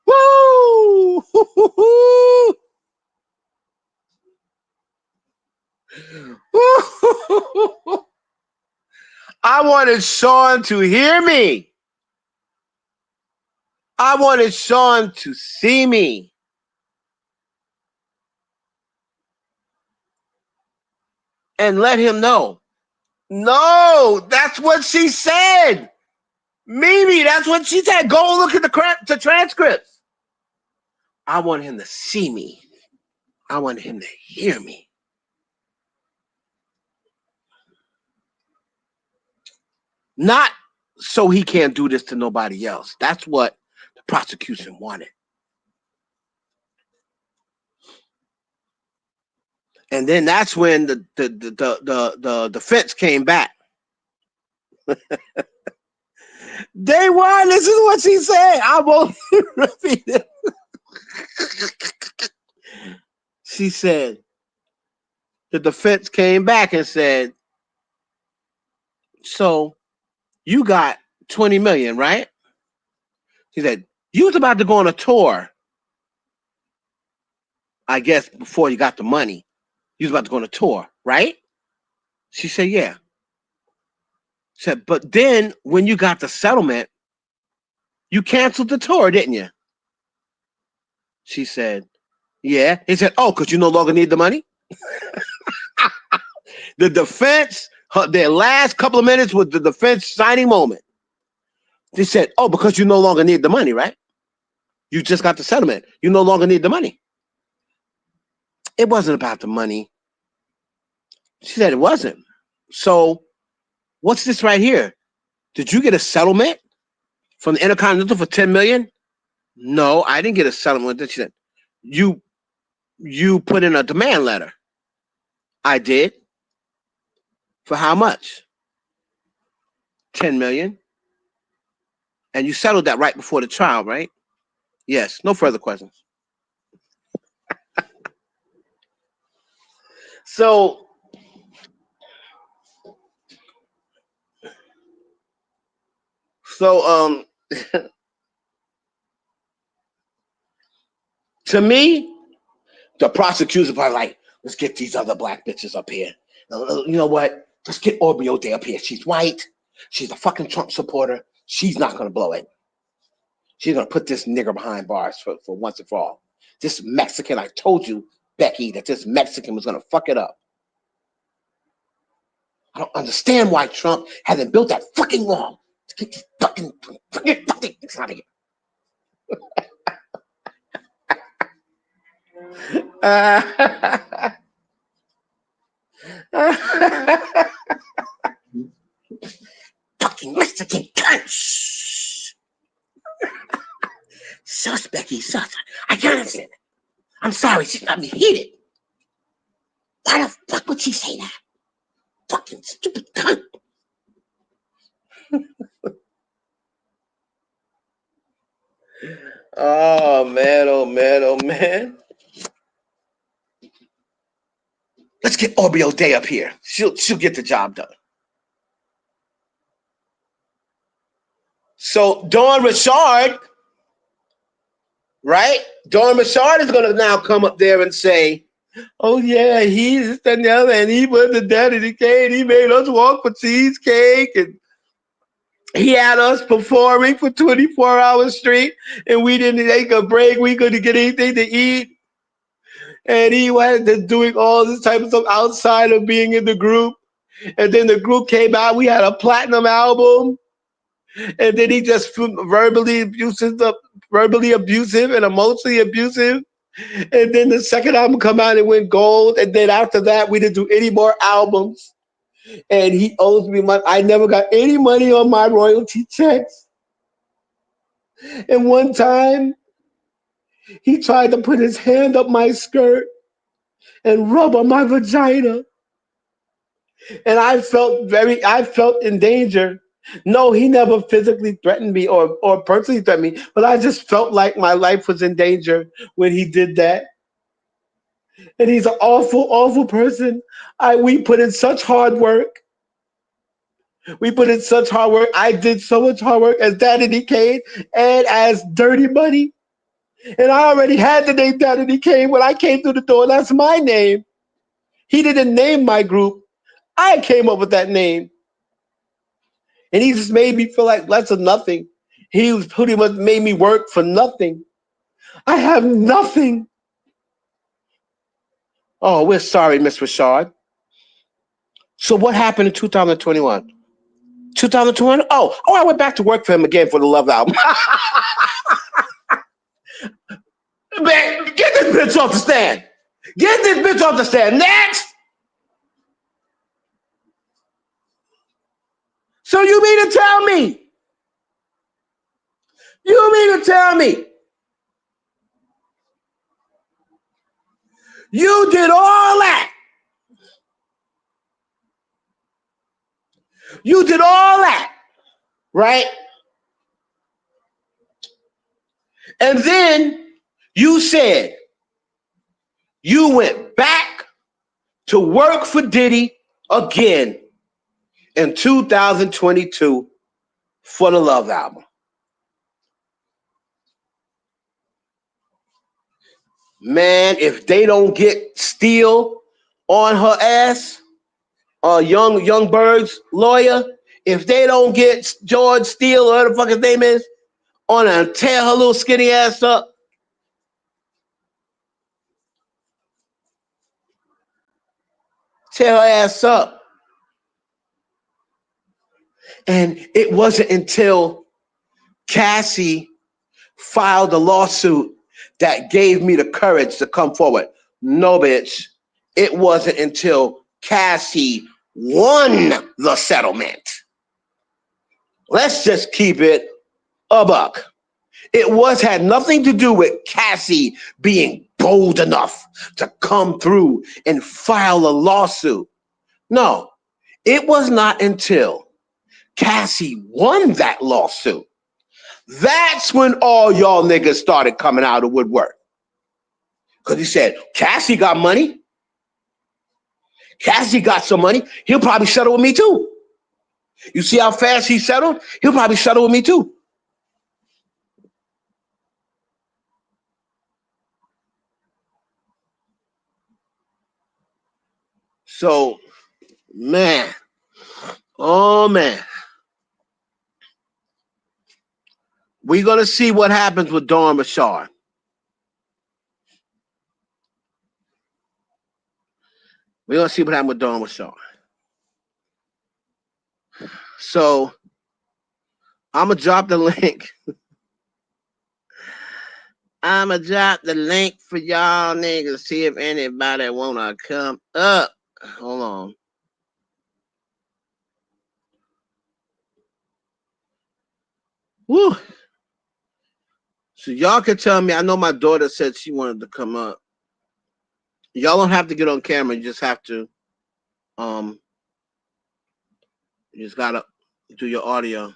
Woo! I wanted Sean to hear me. I wanted Sean to see me. And let him know. No, that's what she said. Mimi, that's what she said. Go look at the transcripts. I want him to see me. I want him to hear me. Not so he can't do this to nobody else. That's what the prosecution wanted. And then that's when the defense came back. Day one, this is what she said. I won't repeat it. She said, the defense came back and said, so you got 20 million, right? She said, you was about to go on a tour. I guess before you got the money, you was about to go on a tour, right? She said, yeah. She said, but then when you got the settlement, you canceled the tour, didn't you? She said, yeah. He said, oh, because you no longer need the money? The defense, their last couple of minutes was the defense signing moment. They said, oh, because you no longer need the money, right? You just got the settlement. You no longer need the money. It wasn't about the money. She said it wasn't. So what's this right here? Did you get a settlement from the Intercontinental for 10 million? No, I didn't get a settlement. She said, you put in a demand letter. I did. For how much? 10 million. And you settled that right before the trial, right? Yes. No further questions. So to me, the prosecutors are like, let's get these other black bitches up here. You know what? Let's get Orbiote up here. She's white. She's a fucking Trump supporter. She's not going to blow it. She's going to put this nigger behind bars for once and for all. This Mexican, I told you, Becky, that this Mexican was going to fuck it up. I don't understand why Trump hasn't built that fucking wall to get these fucking things out of here. Fucking Mexican cunt. Suspect, sus. I can't understand. I'm sorry, she got me heated. Why the fuck would she say that? Fucking stupid cunt. Oh man, oh man, oh man. Let's get Oreo Day up here. She'll get the job done. So Dawn Richard, right? Dawn Richard is gonna now come up there and say, "Oh yeah, he's the other, and he was the daddy that came. He made us walk for cheesecake, and he had us performing for 24 hours straight, and we didn't take a break. We couldn't get anything to eat, and he was doing all this type of stuff outside of being in the group. And then the group came out. We had a platinum album." And then he just verbally abusive and emotionally abusive. And then the second album come out and went gold. And then after that, we didn't do any more albums. And he owes me money. I never got any money on my royalty checks. And one time, he tried to put his hand up my skirt and rub on my vagina. And I felt in danger. No, he never physically threatened me or personally threatened me, but I just felt like my life was in danger when he did that. And he's an awful, awful person. We put in such hard work. We put in such hard work. I did so much hard work as Daddy Kane and as Dirty Money. And I already had the name Daddy Kane when I came through the door. That's my name. He didn't name my group. I came up with that name. And he just made me feel like less of nothing. He was pretty much made me work for nothing. I have nothing. Oh, we're sorry, Miss Richard. So what happened in 2021? 2021? Oh, I went back to work for him again for the Love album. Man, get this bitch off the stand. Get this bitch off the stand. Next. So you mean to tell me? You mean to tell me? You did all that. You did all that, right? And then you said you went back to work for Diddy again in 2022 for the Love album. Man, if they don't get Steele on her ass, Young Bird's lawyer, if they don't get George Steele, or whatever the fuck his name is, on her and tear her little skinny ass up, tear her ass up. And it wasn't until Cassie filed a lawsuit that gave me the courage to come forward. No, bitch. It wasn't until Cassie won the settlement. Let's just keep it a buck. It had nothing to do with Cassie being bold enough to come through and file a lawsuit. No, it was not until Cassie won that lawsuit. That's when all y'all niggas started coming out of woodwork. Because he said, Cassie got money. Cassie got some money. He'll probably settle with me too. You see how fast he settled? He'll probably settle with me too. So, man. Oh, man. We're going to see what happens with Dawn Richard. We're going to see what happens with Dawn Richard. So, I'm going to drop the link. I'm going to drop the link for y'all niggas. See if anybody want to come up. hold on. Woo. So y'all can tell me. I know my daughter said she wanted to come up. Y'all don't have to get on camera. You just have to. Um, you just gotta do your audio.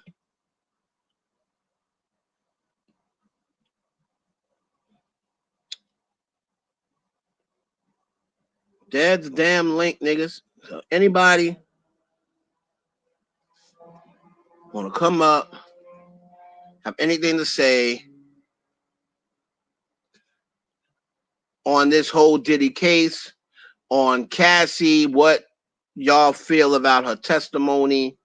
There's the damn link, niggas. So anybody want to come up, have anything to say on this whole Diddy case, on Cassie, what y'all feel about her testimony?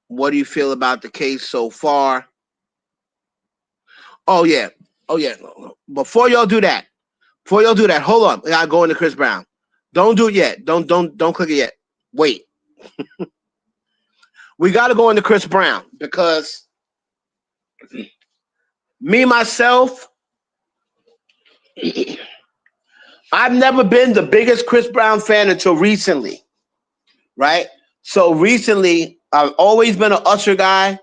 What do you feel about the case so far? Oh yeah. Oh yeah. Before y'all do that, hold on. I gotta go into Chris Brown. Don't do it yet. Don't click it yet. Wait. We gotta go into Chris Brown because me myself, I've never been the biggest Chris Brown fan until recently, right? So recently, I've always been an Usher guy,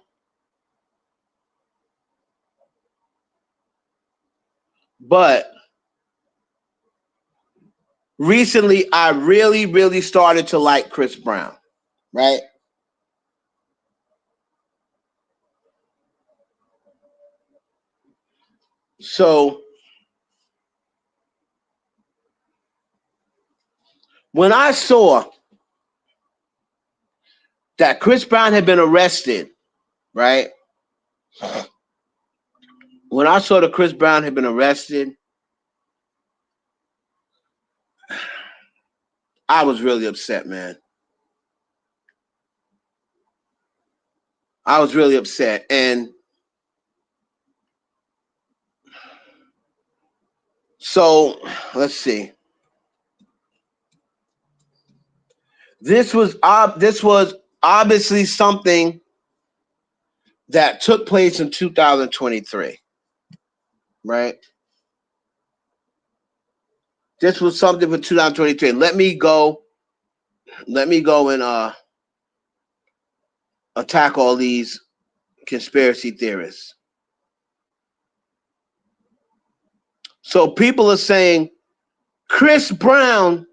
but recently I really started to like Chris Brown, right? So when I saw that Chris Brown had been arrested, right? When I saw that Chris Brown had been arrested, I was really upset, man. I was really upset. And so let's see. This was obviously something that took place in 2023, right? This was something for 2023. Let me go and attack all these conspiracy theorists. So people are saying Chris Brown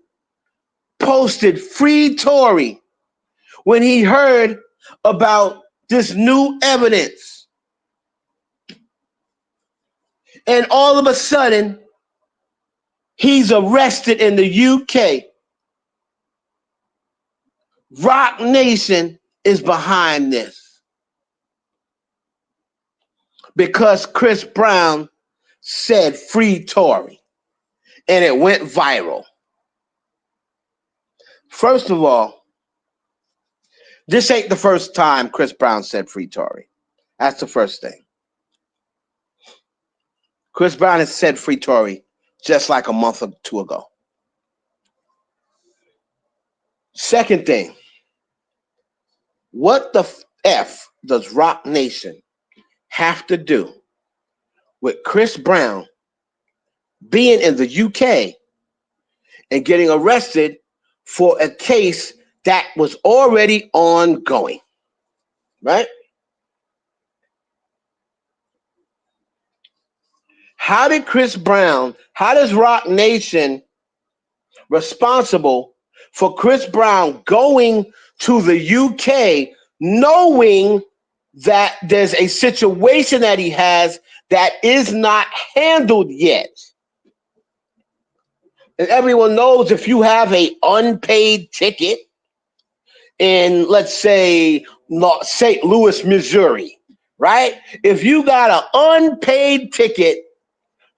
posted free Tory when he heard about this new evidence. And all of a sudden, he's arrested in the UK. Rock Nation is behind this because Chris Brown said free Tory and it went viral. First of all, this ain't the first time Chris Brown said free Tory. That's the first thing. Chris Brown has said free Tory just like a month or two ago. Second thing, what the F does Rock Nation have to do with Chris Brown being in the UK and getting arrested for a case that was already ongoing? Right? How does Rock Nation responsible for Chris Brown going to the UK knowing that there's a situation that he has that is not handled yet? And everyone knows if you have a unpaid ticket in, let's say, St. Louis, Missouri, right? If you got an unpaid ticket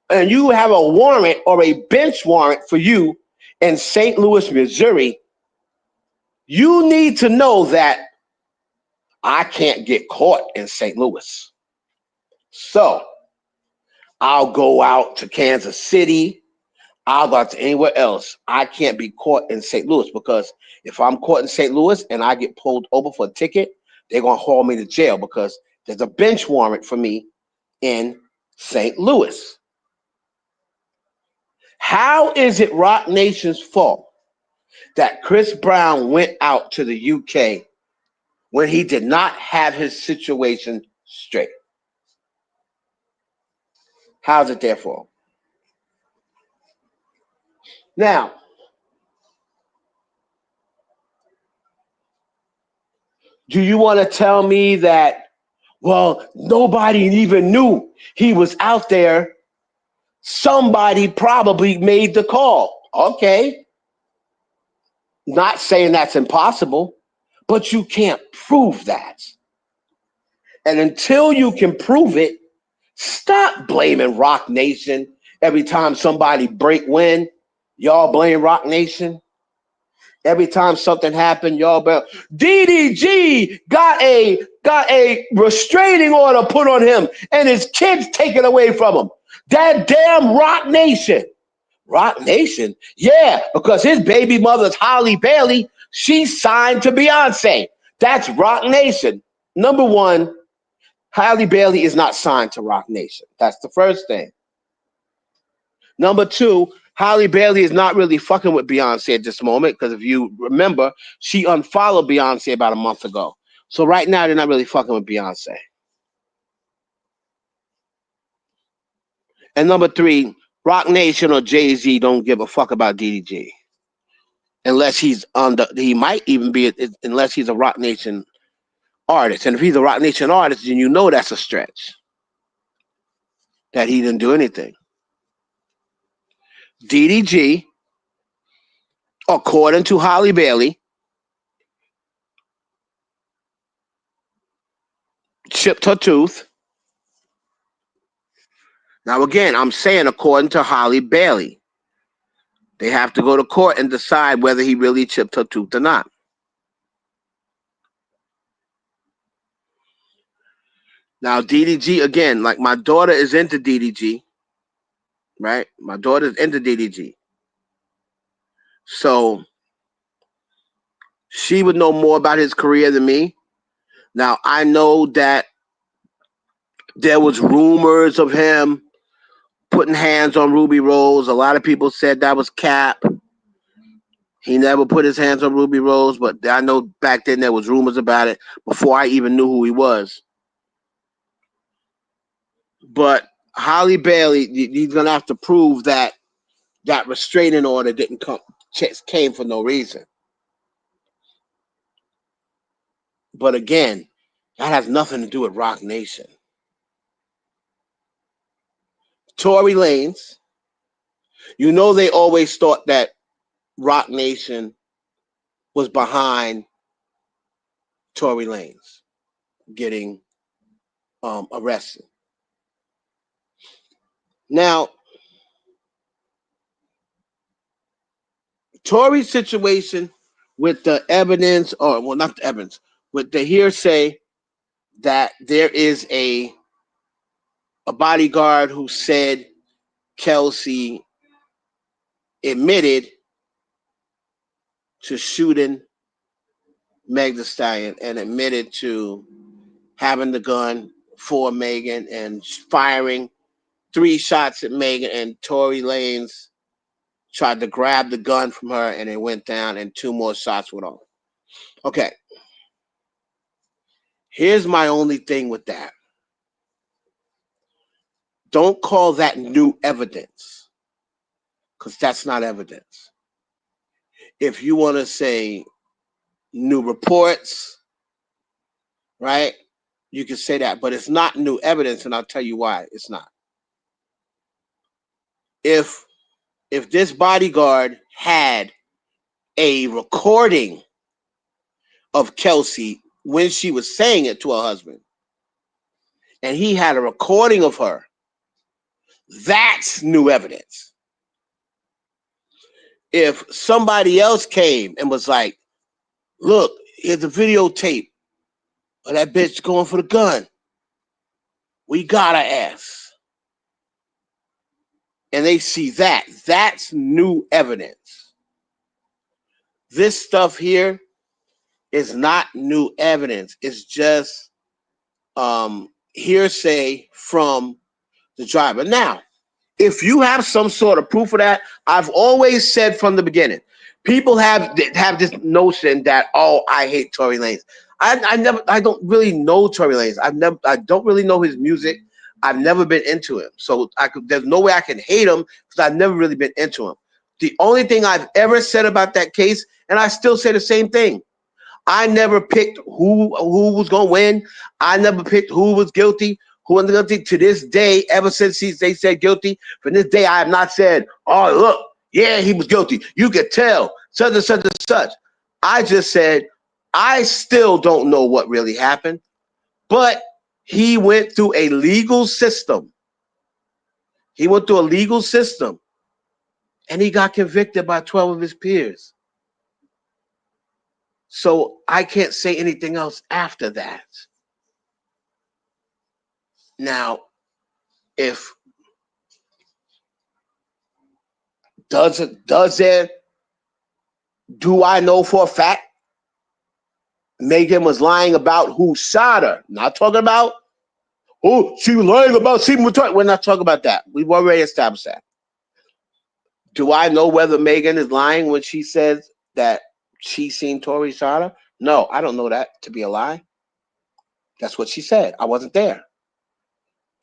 and you have a warrant or a bench warrant for you in St. Louis, Missouri, you need to know that I can't get caught in St. Louis. So I'll go out to Kansas City. I'll go out to anywhere else. I can't be caught in St. Louis because if I'm caught in St. Louis and I get pulled over for a ticket, they're going to haul me to jail because there's a bench warrant for me in St. Louis. How is it Rock Nation's fault that Chris Brown went out to the UK when he did not have his situation straight. How's it their fault? Now, do you want to tell me that, well, nobody even knew he was out there? Somebody probably made the call. Okay. Not saying that's impossible, but you can't prove that. And until you can prove it, stop blaming Rock Nation every time somebody break wind. Y'all blame Rock Nation. Every time something happened, y'all blame. DDG got a restraining order put on him, and his kids taken away from him. That damn Rock Nation. Rock Nation? Yeah, because his baby mother's Holly Bailey. She's signed to Beyonce. That's Rock Nation. Number one, Holly Bailey is not signed to Rock Nation. That's the first thing. Number two, Holly Bailey is not really fucking with Beyonce at this moment because if you remember, she unfollowed Beyonce about a month ago. So right now, they're not really fucking with Beyonce. And number three, Rock Nation or Jay-Z don't give a fuck about DDG. Unless he's he might even be, unless he's a Rock Nation artist. And if he's a Rock Nation artist, then you know that's a stretch. That he didn't do anything. DDG, according to Holly Bailey, chipped her tooth. Now, again, I'm saying according to Holly Bailey. They have to go to court and decide whether he really chipped her tooth or not. Now, DDG, again, like my daughter is into DDG, right? My daughter's into DDG. So she would know more about his career than me. Now, I know that there was rumors of him putting hands on Ruby Rose. A lot of people said that was cap. He never put his hands on Ruby Rose, but I know back then there was rumors about it before I even knew who he was. But Holly Bailey, he's going to have to prove that that restraining order came for no reason. But again, that has nothing to do with Rock Nation. Tory Lanez, you know they always thought that Rock Nation was behind Tory Lanez getting arrested. Now, Tory's situation with the evidence, or well, not the evidence, with the hearsay that there is a bodyguard who said Kelsey admitted to shooting Meg Thee Stallion and admitted to having the gun for Megan and firing 3 shots at Megan, and Tory Lanez tried to grab the gun from her and it went down and 2 more shots went off. Okay. Here's my only thing with that. Don't call that new evidence, because that's not evidence. If you want to say new reports, right, you can say that, but it's not new evidence, and I'll tell you why it's not. If this bodyguard had a recording of Kelsey when she was saying it to her husband, and he had a recording of her, that's new evidence. If somebody else came and was like, look, here's a videotape of that bitch going for the gun, we got her ass, and they see that, that's new evidence. This stuff here is not new evidence. It's just hearsay from the driver. Now, if you have some sort of proof of that, I've always said from the beginning, People have this notion that, oh, I hate Tory Lanez. I don't really know Tory Lanez. I don't really know his music. I've never been into him, so there's no way I can hate him because I've never really been into him. The only thing I've ever said about that case, and I still say the same thing, I never picked who was gonna win. I never picked who was guilty, who wasn't guilty. To this day, ever since they said guilty, from this day I have not said, oh look, yeah, he was guilty. You could tell, such and such and such. I just said, I still don't know what really happened, but he went through a legal system. He went through a legal system, and he got convicted by 12 of his peers. So I can't say anything else after that. Now, if do I know for a fact Megan was lying about who shot her? Not talking about, oh, she was lying about Stephen Tory. We're not talking about that. We've already established that. Do I know whether Megan is lying when she says that she seen Tory shot her? No, I don't know that to be a lie. That's what she said. I wasn't there.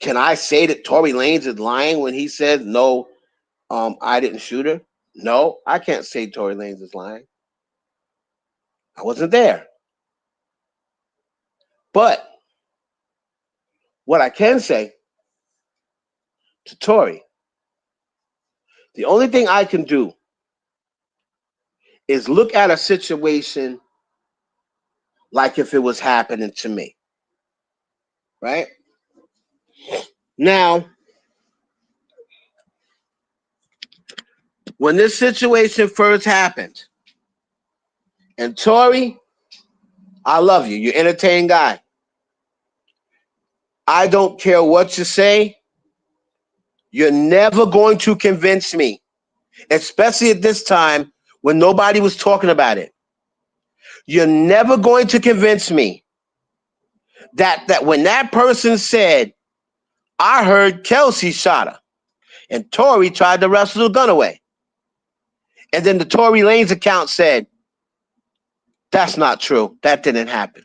Can I say that Tory Lanez is lying when he says, no, I didn't shoot her? No, I can't say Tory Lanez is lying. I wasn't there. But what I can say to Tory, the only thing I can do is look at a situation like if it was happening to me. Right? Now, when this situation first happened, and Tory, I love you. You're an entertaining guy. I don't care what you say. You're never going to convince me, especially at this time when nobody was talking about it. You're never going to convince me that when that person said, I heard Kelsey shot her, and Tory tried to wrestle the gun away. And then the Tory Lanez account said, that's not true. That didn't happen.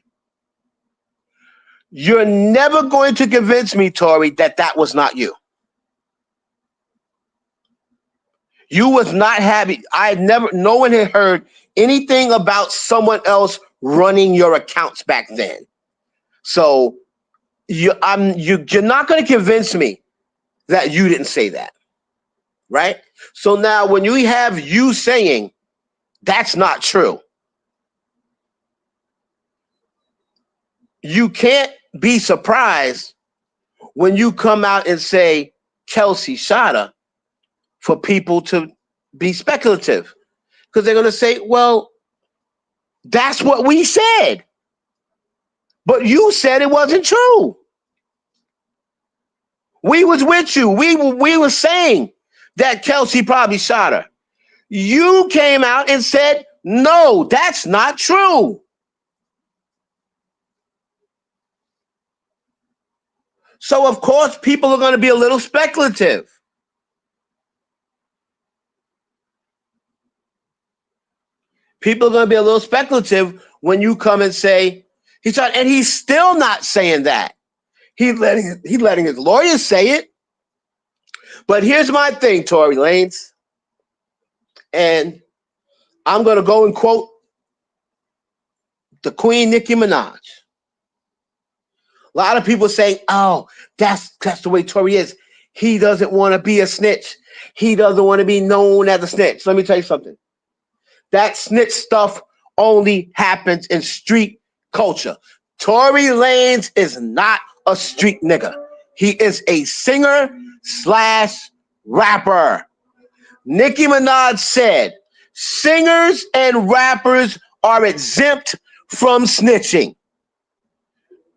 You're never going to convince me, Tory, that was not you. You was not happy. No one had heard anything about someone else running your accounts back then. So you're not going to convince me that you didn't say that, right? So now when you have you saying that's not true, you can't be surprised when you come out and say Kelsey shot her for people to be speculative, because they're going to say, well, that's what we said, but you said it wasn't true. We was with you. We were saying that Kelsey probably shot her. You came out and said, no, that's not true. So, of course, people are going to be a little speculative. People are going to be a little speculative when you come and say, he shot, and he's still not saying that. He's letting his lawyers say it. But here's my thing, Tory Lanez, and I'm going to go and quote the Queen, Nicki Minaj. A lot of people saying, oh, that's the way Tory is. He doesn't want to be a snitch. He doesn't want to be known as a snitch. Let me tell you something. That snitch stuff only happens in street culture. Tory Lanez is not a street nigga. He is a singer / rapper. Nicki Minaj said, singers and rappers are exempt from snitching.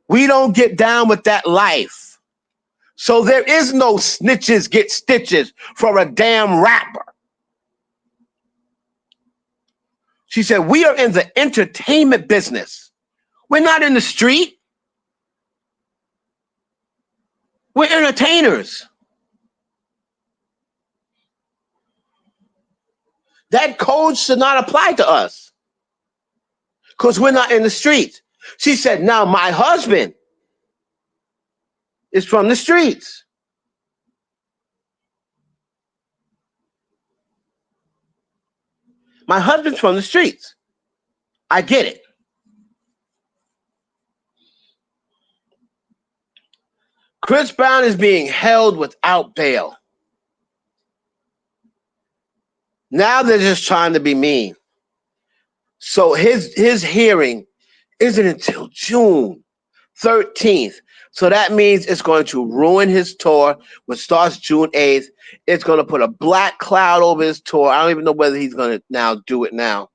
We don't get down with that life. So there is no snitches get stitches for a damn rapper. She said, we are in the entertainment business. We're not in the street. We're entertainers. That code should not apply to us because we're not in the streets. She said, now my husband is from the streets. My husband's from the streets. I get it. Chris Brown is being held without bail. Now they're just trying to be mean. So his hearing isn't until June 13th. So that means it's going to ruin his tour, which starts June 8th. It's going to put a black cloud over his tour. I don't even know whether he's going to now do it now.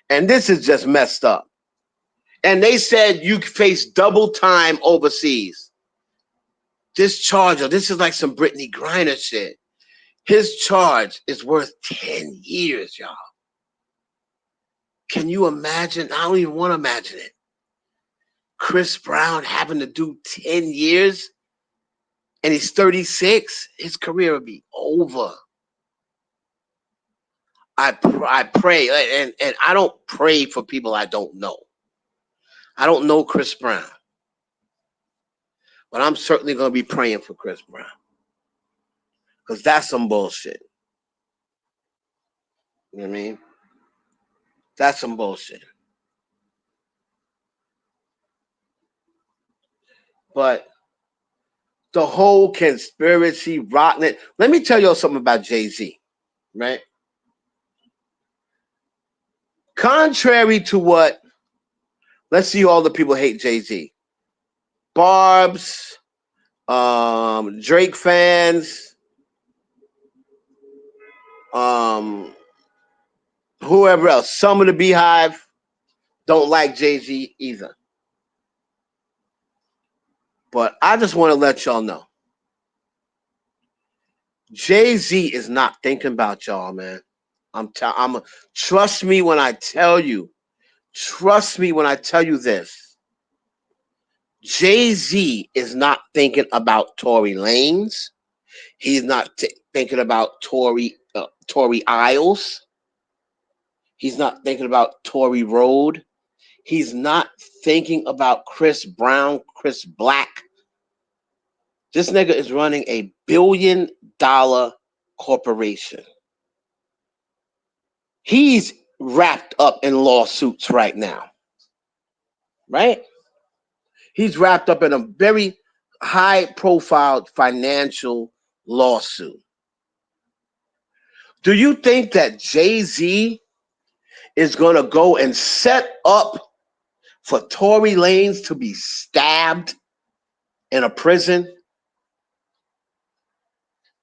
And this is just messed up. And they said you face double time overseas. This charge, this is like some Brittany Griner shit. His charge is worth 10 years, y'all. Can you imagine? I don't even want to imagine it. Chris Brown having to do 10 years and he's 36, his career would be over. I pray, and I don't pray for people I don't know. I don't know Chris Brown. But I'm certainly going to be praying for Chris Brown. Because that's some bullshit. You know what I mean? That's some bullshit. But the whole conspiracy, rotten it. Let me tell you something about Jay-Z, right? Contrary to what, let's see, all the people hate Jay-Z. Barb's, Drake fans, whoever else, some of the Beehive don't like Jay-Z either. But I just want to let y'all know, Jay-Z is not thinking about y'all, man. Trust me when I tell you. Trust me when I tell you this. Jay-Z is not thinking about Tory Lanez. He's not thinking about Tory Isles. He's not thinking about Tory Road. He's not thinking about Chris Brown, Chris Black. This nigga is running a $1 billion corporation. He's wrapped up in lawsuits right now. Right? He's wrapped up in a very high-profile financial lawsuit. Do you think that Jay-Z is going to go and set up for Tory Lanez to be stabbed in a prison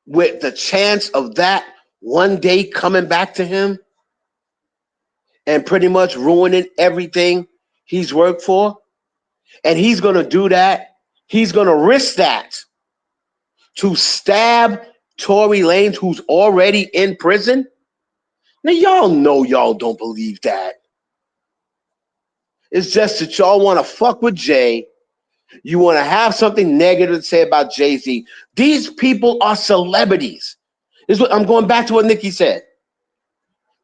with the chance of that one day coming back to him and pretty much ruining everything he's worked for? And he's going to do that. He's going to risk that to stab Tory Lanez, who's already in prison. Now, y'all know y'all don't believe that. It's just that y'all want to fuck with Jay. You want to have something negative to say about Jay-Z. These people are celebrities. I'm going back to what Nikki said.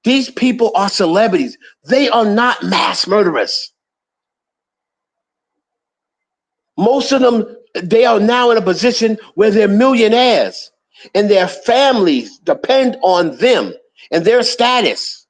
These people are celebrities. They are not mass murderers. Most of them, they are now in a position where they're millionaires and their families depend on them and their status.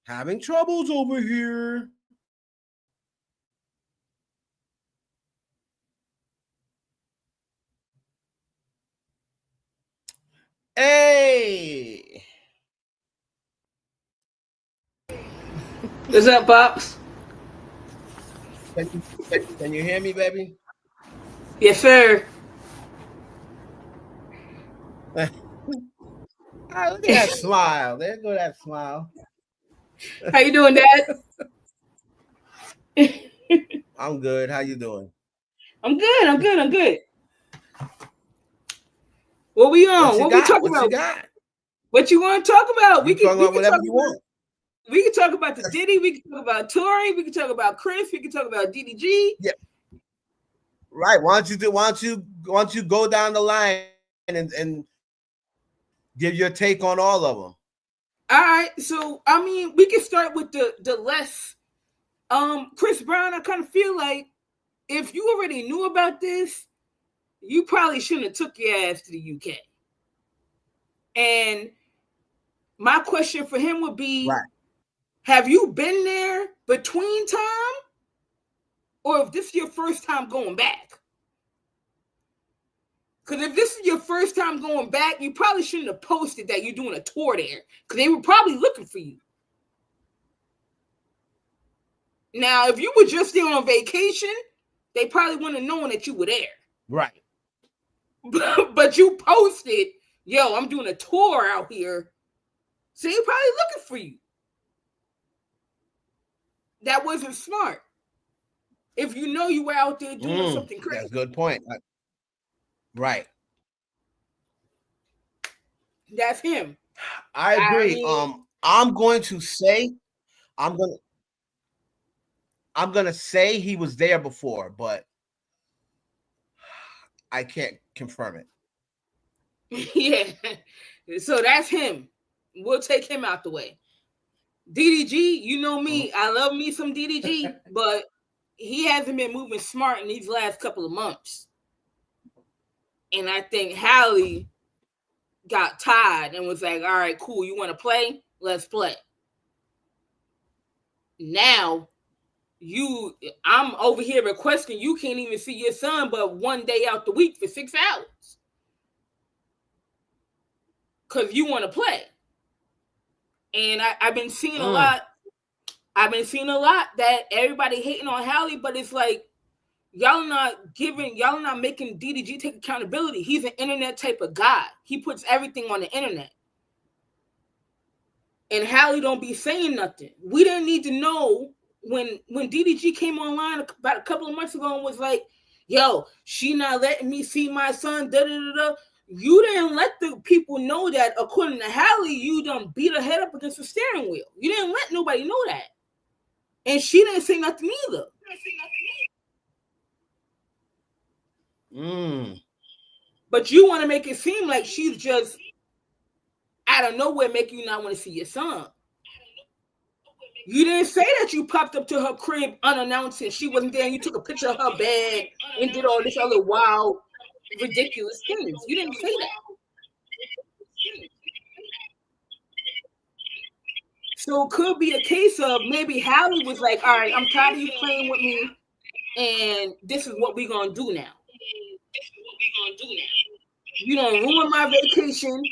having troubles over here. Hey. What's up, Pops? Can you hear me, baby? Yes, sir. Look at that smile. There go that smile. How you doing, Dad? I'm good. How you doing? I'm good. What we on? What we talking about? What you got? What you want to talk about? We can talk about whatever you want. We can talk about the Diddy. We can talk about Tory. We can talk about Chris. We can talk about DDG. Yeah. Right. Why don't you go down the line and give your take on all of them? All right. So I mean, we can start with the less. Chris Brown. I kind of feel like if you already knew about this, you probably shouldn't have took your ass to the UK. And my question for him would be, right. Have you been there between time? Or if this is your first time going back? Because if this is your first time going back, you probably shouldn't have posted that you're doing a tour there. Because they were probably looking for you. Now, if you were just there on vacation, they probably wouldn't have known that you were there. Right. But you posted, yo, I'm doing a tour out here. So they're probably looking for you. That wasn't smart. If you know you were out there doing something crazy. That's a good point. Right. That's him. I agree. I'm going to say he was there before, but I can't confirm it. Yeah. So that's him. We'll take him out the way. DDG, you know me. I love me some DDG, but he hasn't been moving smart in these last couple of months. And I think Halle got tired and was like, all right, cool. You want to play? Let's play. Now, I'm over here requesting you can't even see your son but one day out the week for 6 hours. Because you want to play. And I've been seeing a lot. I've been seeing a lot that everybody hating on Halle, but it's like, y'all not making DDG take accountability. He's an internet type of guy. He puts everything on the internet. And Halle don't be saying nothing. We didn't need to know when DDG came online about a couple of months ago and was like, yo, she not letting me see my son, da-da-da-da. You didn't let the people know that, according to Halle, you done beat her head up against the steering wheel. You didn't let nobody know that. And she didn't say nothing either. But you want to make it seem like she's just out of nowhere making you not want to see your son. You didn't say that you popped up to her crib unannounced and she wasn't there and you took a picture of her bed and did all this other wild, ridiculous things. You didn't say that. So it could be a case of maybe Halle was like, all right, I'm tired of you playing with me and this is what we're going to do now. You don't ruin my vacation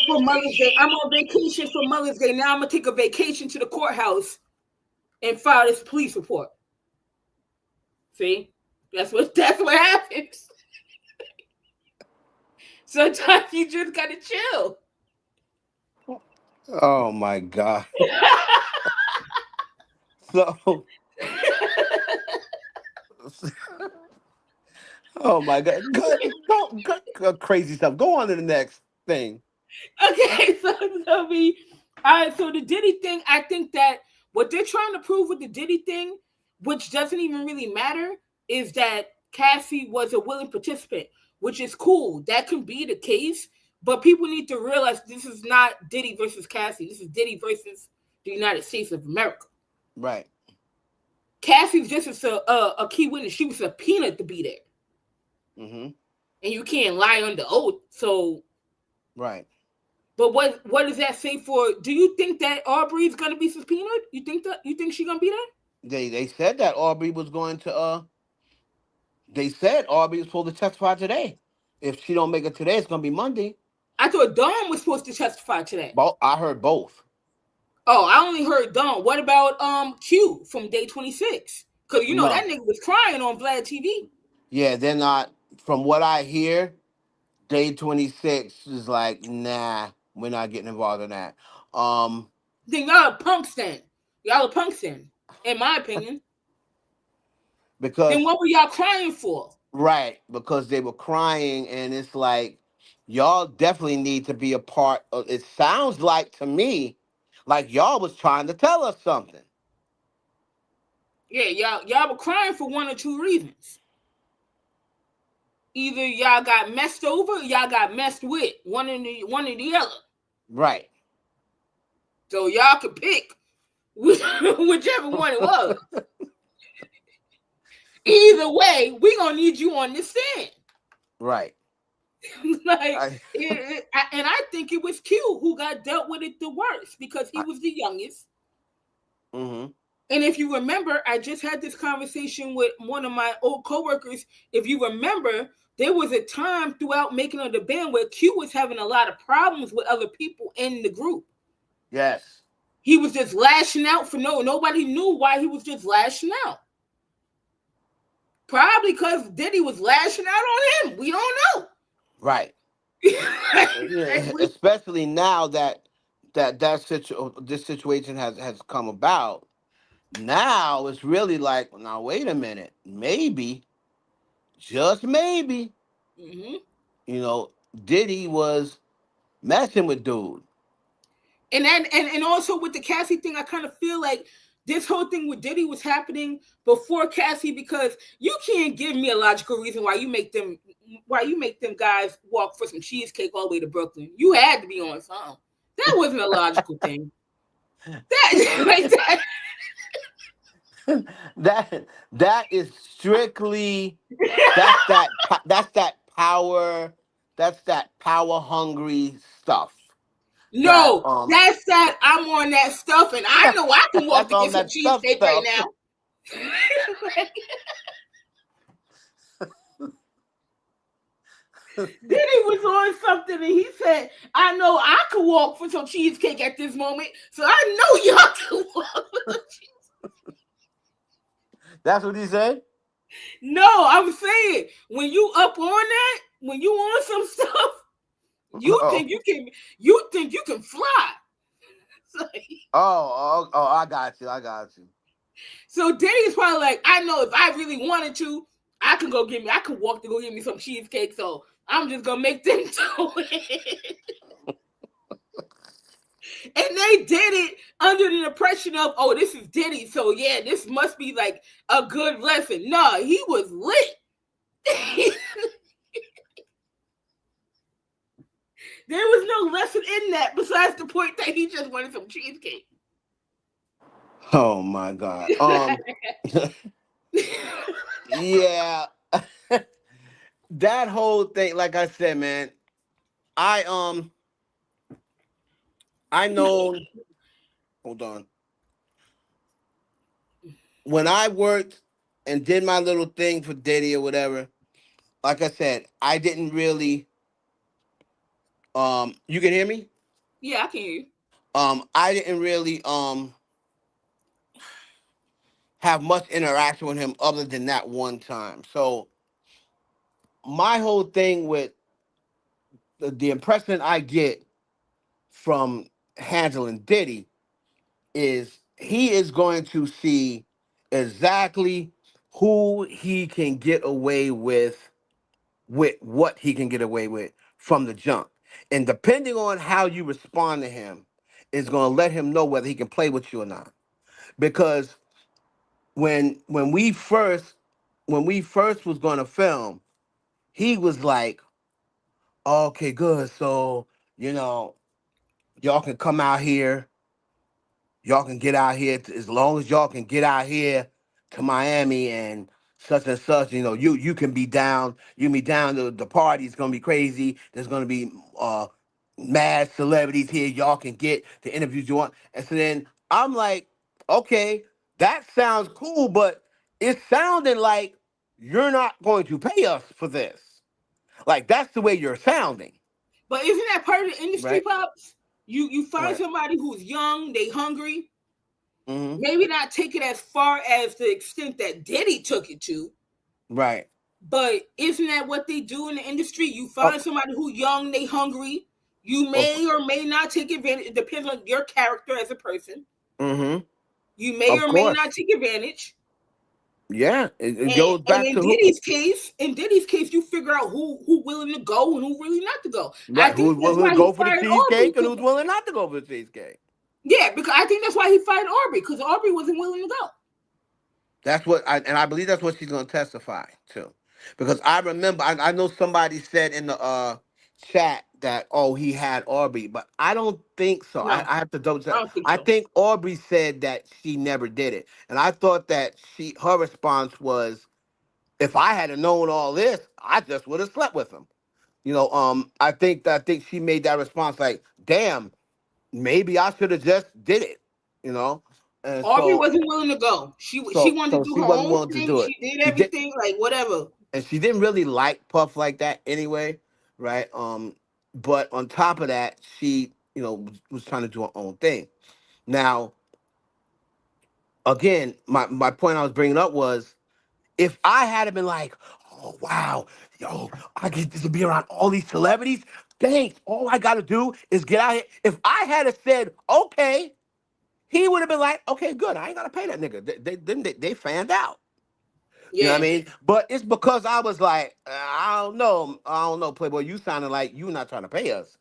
for Mother's Day. I'm on vacation for Mother's Day. Now I'm going to take a vacation to the courthouse and file this police report. See? That's what happens. Sometimes you just got to chill. Oh, my God. So... Oh my God! Go crazy stuff. Go on to the next thing. Okay, so it's gonna be all right. So the Diddy thing, I think that what they're trying to prove with the Diddy thing, which doesn't even really matter, is that Cassie was a willing participant, which is cool. That can be the case, but people need to realize this is not Diddy versus Cassie. This is Diddy versus the United States of America. Right. Cassie's just a key witness. She was subpoenaed to be there. Mm-hmm. And you can't lie under oath. So, right. But what does that say for? Do you think that Aubrey's gonna be subpoenaed? You think she's gonna be there? They said that Aubrey was going to they said Aubrey was supposed to testify today. If she don't make it today, it's gonna be Monday. I thought Dawn was supposed to testify today. I heard both. Oh, I only heard Dawn. What about Q from Day 26? Because you know that No. nigga was crying on Vlad TV. Yeah, they're not. From what I hear, Day 26 is like, nah, we're not getting involved in that. Then y'all are punks then. Y'all are punks then, in my opinion. Then Because what were y'all crying for? right, because they were crying, and it's like, y'all definitely need to be a part of. It sounds like to me, like y'all was trying to tell us something. Yeah, y'all were crying for one or two reasons. Either y'all got messed over, or y'all got messed with. One or the other. Right. So y'all could pick whichever one it was. Either way, we gonna need you on this stand. Right. And I think it was Q who got dealt with it the worst because he was the youngest. Mm-hmm. And if you remember, I just had this conversation with one of my old coworkers. If you remember, there was a time throughout making of the band where Q was having a lot of problems with other people in the group. Yes. He was just lashing out for nobody knew why he was just lashing out. Probably because Diddy was lashing out on him. We don't know. Right. Yeah, especially now that this situation has come about. Now it's really like, now wait a minute, maybe, just maybe, Mm-hmm. Diddy was messing with dude. And also with the Cassie thing, I kind of feel like this whole thing with Diddy was happening before Cassie, because you can't give me a logical reason why you make them guys walk for some cheesecake all the way to Brooklyn. You had to be on something. That wasn't a logical thing. That is strictly that's that power hungry stuff. No, that's that I'm on that stuff, and I know I can walk to get some cheesecake right now. Diddy was on something, and he said, "I know I could walk for some cheesecake at this moment, so I know y'all can walk for some cheesecake." That's what he said? No, I'm saying when you up on that, when you on some stuff, you think you can fly. I got you. So Diddy's probably like, I know if I really wanted to, I could walk to go get me some cheesecake. So I'm just gonna make them do it. And they did it under the impression of, oh, this is Diddy, so yeah, this must be like a good lesson. No, he was lit. There was no lesson in that besides the point that he just wanted some cheesecake. Oh my God. Yeah. That whole thing, like I said, man, I know, hold on. When I worked and did my little thing for Diddy or whatever, like I said, I didn't really you can hear me? Yeah, I can hear you. I didn't really have much interaction with him other than that one time. So my whole thing with the impression I get from handling Diddy is he is going to see exactly who he can get away with what he can get away with from the jump. And depending on how you respond to him is going to let him know whether he can play with you or not. Because when we first was going to film, he was like, "Okay, good. So, you know, y'all can come out here. Y'all can get out here as long as y'all can get out here to Miami and such. You can be down. You can be down. The party's gonna be crazy. There's gonna be mad celebrities here. Y'all can get the interviews you want. And so then I'm like, okay, that sounds cool, but it sounded like you're not going to pay us for this. Like that's the way you're sounding, But isn't that part of the industry, right? pops? You find Right. somebody who's young, they hungry, Mm-hmm. maybe not take it as far as the extent that Diddy took it to, Right. but isn't that what they do in the industry? You Of, find somebody who young, they hungry. You of, may or may not take advantage. It depends on your character as a person. mm-hmm. You may Of or may not course. take advantage. Yeah. It And, goes and back in to who, Diddy's case, you figure out who willing to go and who really not to go. I right? think Who's that's willing to why he go for the fired Aubrey. cheesecake and who's willing not to go for the cheesecake. Yeah, because I think that's why he fired Aubrey, because Aubrey wasn't willing to go. That's what I believe that's what she's gonna testify to. Because I remember I know somebody said in the chat that oh he had Aubrey, but I don't think so. No, I have to double I check. don't think I so. think Aubrey said that she never did it. And I thought that her response was if I had known all this, I just would have slept with him. I think she made that response like, damn, maybe I should have just did it, you know? And Aubrey so wasn't willing to go. She so wanted to so do she her wasn't own willing to thing. do it. She did She did everything, like whatever. and she didn't really like Puff like that anyway, right? But on top of that, she, was trying to do her own thing. Now, again, my point I was bringing up was if I had been like, oh wow, yo, I get to be around all these celebrities. Thanks. All I got to do is get out here. If I had said okay, he would have been like, okay, good. I ain't gotta pay that nigga. They fanned out. You know what I Yeah. mean? But it's because I was like, I don't know, Playboy. You sounded like you not trying to pay us.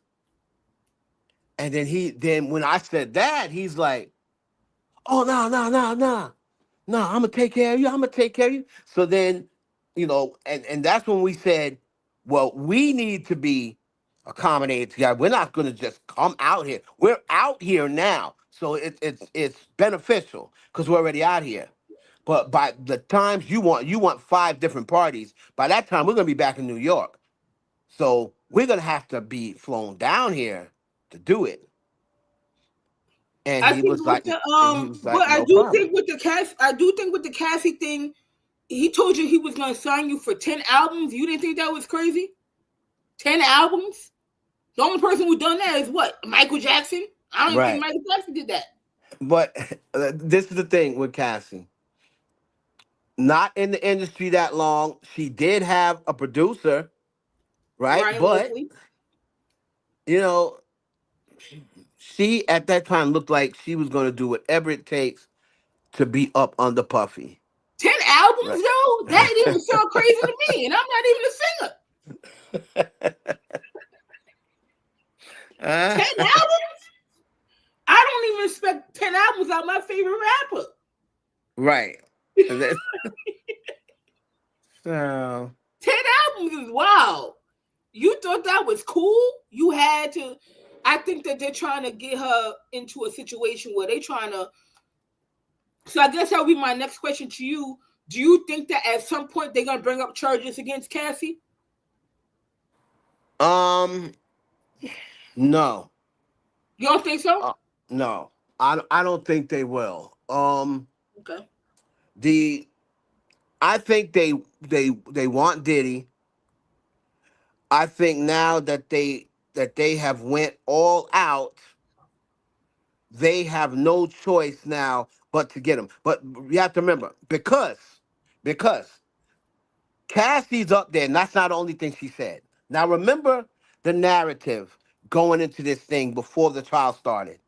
And then when I said that, he's like, oh no, no, no, no, no, I'm gonna take care of you. I'm gonna take care of you. So then, and that's when we said, well, we need to be accommodated together. We're not gonna just come out here. We're out here now, so it's beneficial because we're already out here. But by the times you want 5 different parties. By that time, we're gonna be back in New York. So we're gonna have to be flown down here to do it. And I he think was with like, the and he was but like, no problem. I do think with the Cassie thing, he told you he was gonna sign you for 10 albums. You didn't think that was crazy? 10 albums? The only person who done that is what? Michael Jackson? I don't even think Right. Michael Jackson did that. But this is the thing with Cassie. Not in the industry that long. She did have a producer, right? Ryan But Leslie. you know, she at that time looked like she was going to do whatever it takes to be up under Puffy. 10 albums Right. though? That didn't even sound crazy to me. And I'm not even a singer. 10 albums? I don't even expect 10 albums out my favorite rapper. Right. And then- so 10 albums is wild. You thought that was cool? You had to. I think that they're trying to get her into a situation where they're trying to. So I guess that'll be my next question to you. Do you think that at some point they're gonna bring up charges against Cassie? um no. You don't think so? No. I don't think they will. Okay. The I think they want Diddy. I think now that they have went all out, they have no choice now but to get him. But you have to remember because Cassie's up there, and that's not the only thing she said. Now remember the narrative going into this thing before the trial started.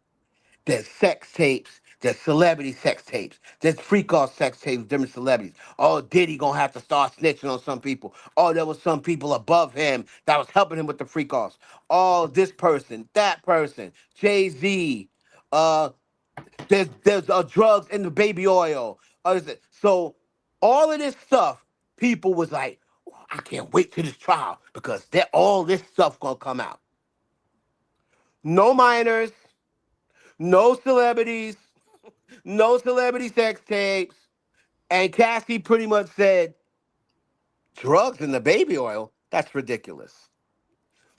There's sex tapes. There's celebrity sex tapes. There's freak off sex tapes with different celebrities. Oh, Diddy gonna have to start snitching on some people. Oh, there was some people above him that was helping him with the freak offs. Oh, this person, that person, Jay Z. Uh, there's drugs in the baby oil. So all of this stuff, people was like, "Oh, I can't wait to this trial because that all this stuff gonna come out. No minors, no celebrities, no celebrity sex tapes. And Cassie pretty much said, drugs in the baby oil? That's ridiculous.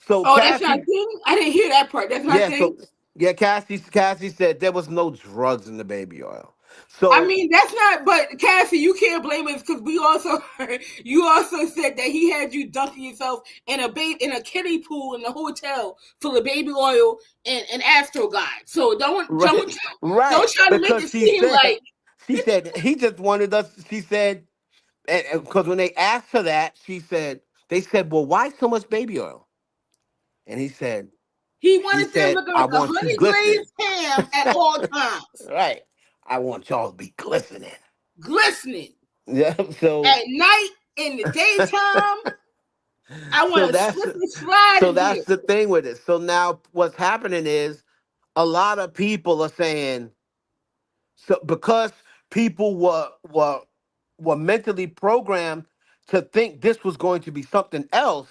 So Oh, that's not a Cassie, thing? I didn't hear that part. That's not a yeah, thing? so yeah, Cassie said there was no drugs in the baby oil. I So mean, that's not, but Cassie, you can't blame us because we also heard, you also said that he had you dunking yourself in a kiddie pool in the hotel full of baby oil and Astro God. So right, right, don't try to make because it seem like she said he just wanted us. She said, because when they asked her that, she said they said, well, why so much baby oil? And he he wanted them said, looking I like a want you honey glistening. glazed ham at all times, Right, I want y'all to be glistening. glistening Yeah, so at night in the daytime. I so want to that's slip and slide so in here. that's the thing with it. So now what's happening is a lot of people are saying, so because people were mentally programmed to think this was going to be something else,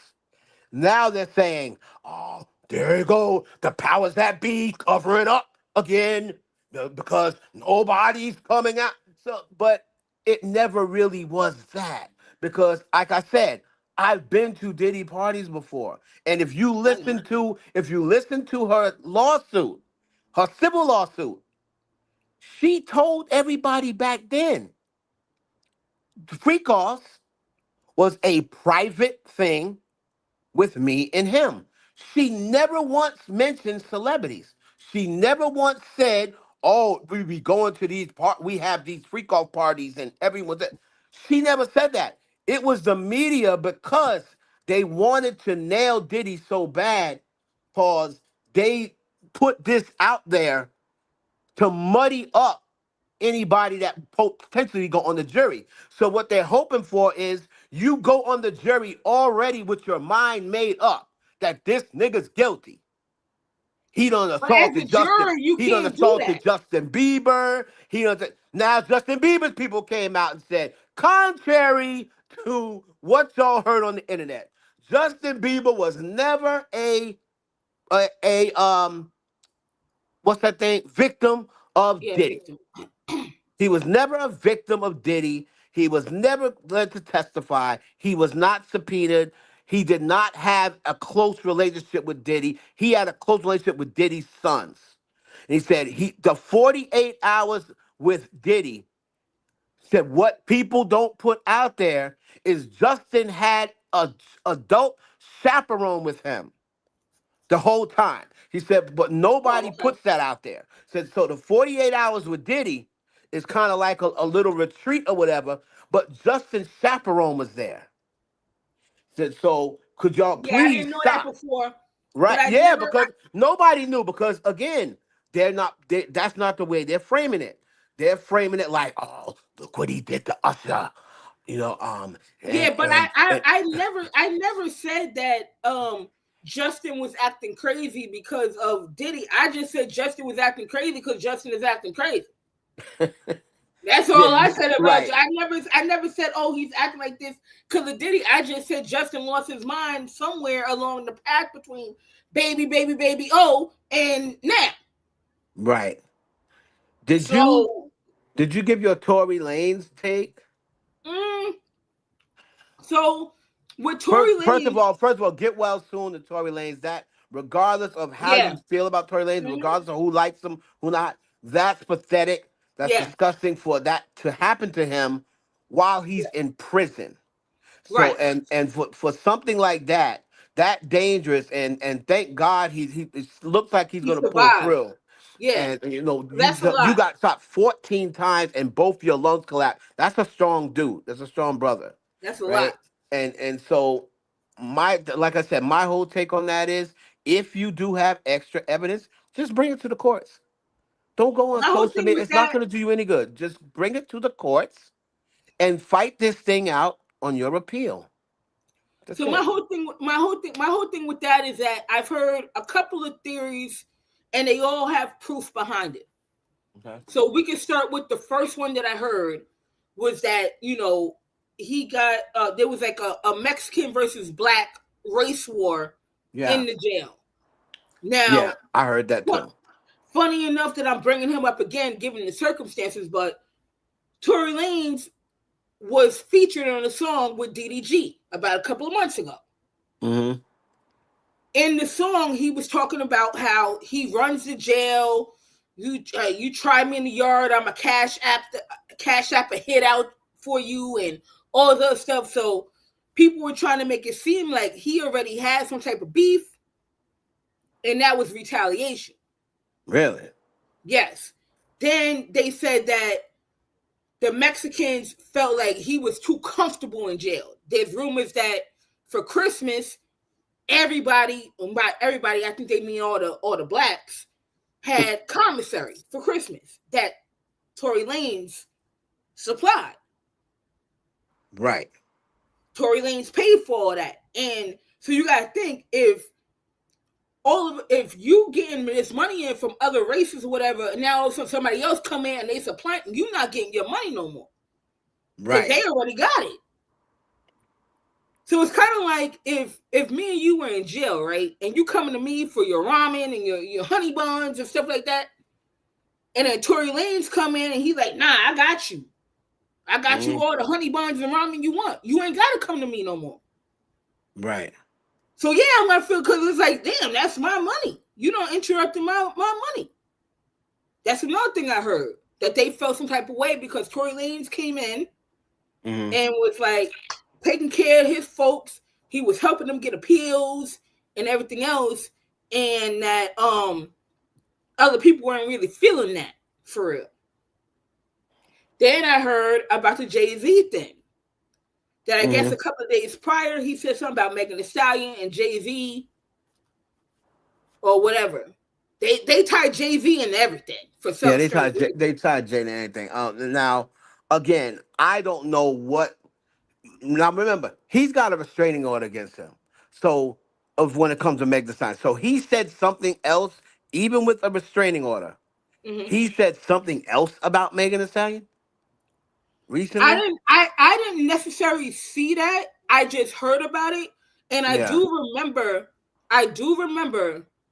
now they're saying, "Oh, there you go, the powers that be cover it up again because nobody's coming out." So, but it never really was that because, like I said, I've been to Diddy parties before, and I know. if you listen to her lawsuit, her civil lawsuit, she told everybody back then, Freak Offs was a private thing with me and him. She never once mentioned celebrities. She never once said, "Oh, we be going to we have these freak off parties and everyone's." She never said that. It was the media because they wanted to nail Diddy so bad, cause they put this out there to muddy up anybody that potentially go on the jury. So what they're hoping for is you go on the jury already with your mind made up that this nigga's guilty. He done But as a assaulted Justin. juror, you He done can't do assaulted that. Justin Bieber. Now Justin Bieber's people came out and said, contrary to what y'all heard on the internet, Justin Bieber was never a what's that thing? Victim of Yeah, Diddy. victim. He was never a victim of Diddy. He was never led to testify. He was not subpoenaed. He did not have a close relationship with Diddy. He had a close relationship with Diddy's sons. And he said the 48 hours with Diddy said what people don't put out there is Justin had a adult chaperone with him the whole time. He said, but Oh, nobody okay. puts that out there. Said so the 48 hours with Diddy is kind of like a little retreat or whatever, but Justin Chaperone was there. Said, so could y'all Yeah, I please didn't know that stop? before, but Right? I Yeah, never. because nobody knew. Because again, that's not the way they're framing it. They're framing it like, oh, look what he did to Usher. You know, Yeah, but and I never said that Justin was acting crazy because of Diddy. I just said Justin was acting crazy because Justin is acting crazy. That's yeah, all I said about you. right. I never said, oh, he's acting like this because of Diddy. I just said Justin lost his mind somewhere along the path between baby, oh, and now. Right. Did you So, did you give your Tory Lanez take? mm, so with First, Tory Lanez, first of all, get well soon to Tory Lanez. That regardless of how yeah, you feel about Tory Lanez, mhm, regardless of who likes him, who not, that's pathetic. That's yeah, disgusting for that to happen to him while he's yeah, in prison. So right. and for something like that, that dangerous and thank God it looks like he's He gonna pull survived. through. Yeah, And you know that's a you lot. got shot 14 times and both your lungs collapsed. That's a strong dude. That's a strong brother, That's a lot. right? And so my like I said, my whole take on that is if you do have extra evidence, just bring it to the courts. Don't go on My whole social thing media. with It's not that. going to do you any good. Just bring it to the courts and fight this thing out on your appeal. That's So it. my whole thing with that is that I've heard a couple of theories, and they all have proof behind it. Okay. So we can start with the first one that I heard was that he got there was like a Mexican versus black race war Yeah. in the jail. Yeah. Now, I heard that what? too. Funny enough that I'm bringing him up again, given the circumstances, but Tory Lanez was featured on a song with DDG about a couple of months ago. Hmm. in the song, he was talking about how he runs the jail. You try me in the yard, I'm a cash app a hit out for you, and all the other stuff. So people were trying to make it seem like he already had some type of beef, and that was retaliation. Really? Yes. Then they said that the Mexicans felt like he was too comfortable in jail. There's rumors that for Christmas, everybody, and by everybody, I think they mean all the blacks, had commissary for Christmas that Tory Lanez supplied. Right. Tory Lanez paid for all that. And so you gotta think, if you getting this money in from other races or whatever, and now somebody else come in and they supply, you not getting your money no more. Right. Because they already got it. So it's kind of like if me and you were in jail, right? And you coming to me for your ramen and your honey buns and stuff like that. And then Tory Lanez come in and he's like, nah, I got you. I got you all the honey buns and ramen you want. You ain't got to come to me no more. Right. So yeah, I'm going to feel, because it's like, damn, that's my money. You don't interrupt my money. That's another thing I heard, that they felt some type of way because Tory Lanez came in and was like taking care of his folks. He was helping them get appeals and everything else. And that other people weren't really feeling that for real. Then I heard about the Jay-Z thing. That I guess a couple of days prior, he said something about Megan Thee Stallion and Jay-Z or whatever. They tied Jay-Z in everything for some. Yeah, they tied Jay in anything. Now, again, I don't know what. Now remember, he's got a restraining order against him. So, of when it comes to Meg Thee Stallion, so he said something else, even with a restraining order. He said something else about Megan Thee Stallion recently. I didn't necessarily see that. I just heard about it, and I do remember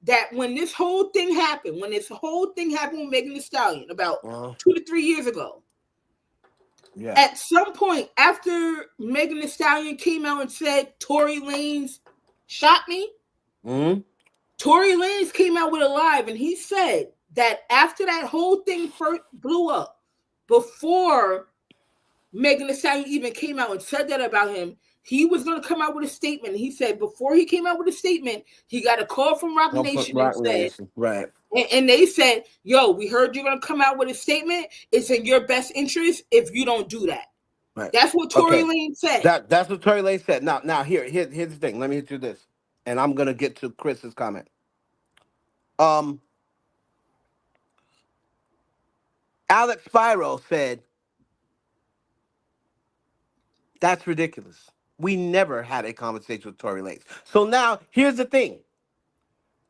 that when this whole thing happened, with Megan Thee Stallion about 2 to 3 years ago. Yeah. At some point after Megan Thee Stallion came out and said Tory Lanez shot me, Tory Lanez came out with a live, and he said that after that whole thing first blew up, before Megan Thee Stallion even came out and said that about him, he was going to come out with a statement. He said before he came out with a statement, he got a call from Rock Nation and said, right. And they said, yo, we heard you're going to come out with a statement. It's in your best interest if you don't do that. Right. That's what Tory Lanez said. That's what Tory Lanez said. Now here's the thing. Let me hit you this. And I'm going to get to Chris's comment. Alex Spiro said, that's ridiculous. We never had a conversation with Tory Lanez. So now, here's the thing.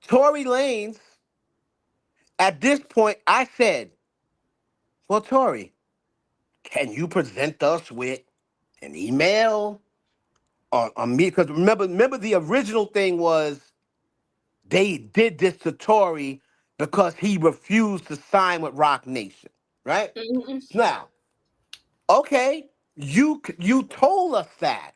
Tory Lanez, at this point, I said, well, Tory, can you present us with an email or me? Because remember the original thing was they did this to Tory because he refused to sign with Rock Nation, right? Now, okay, you told us that.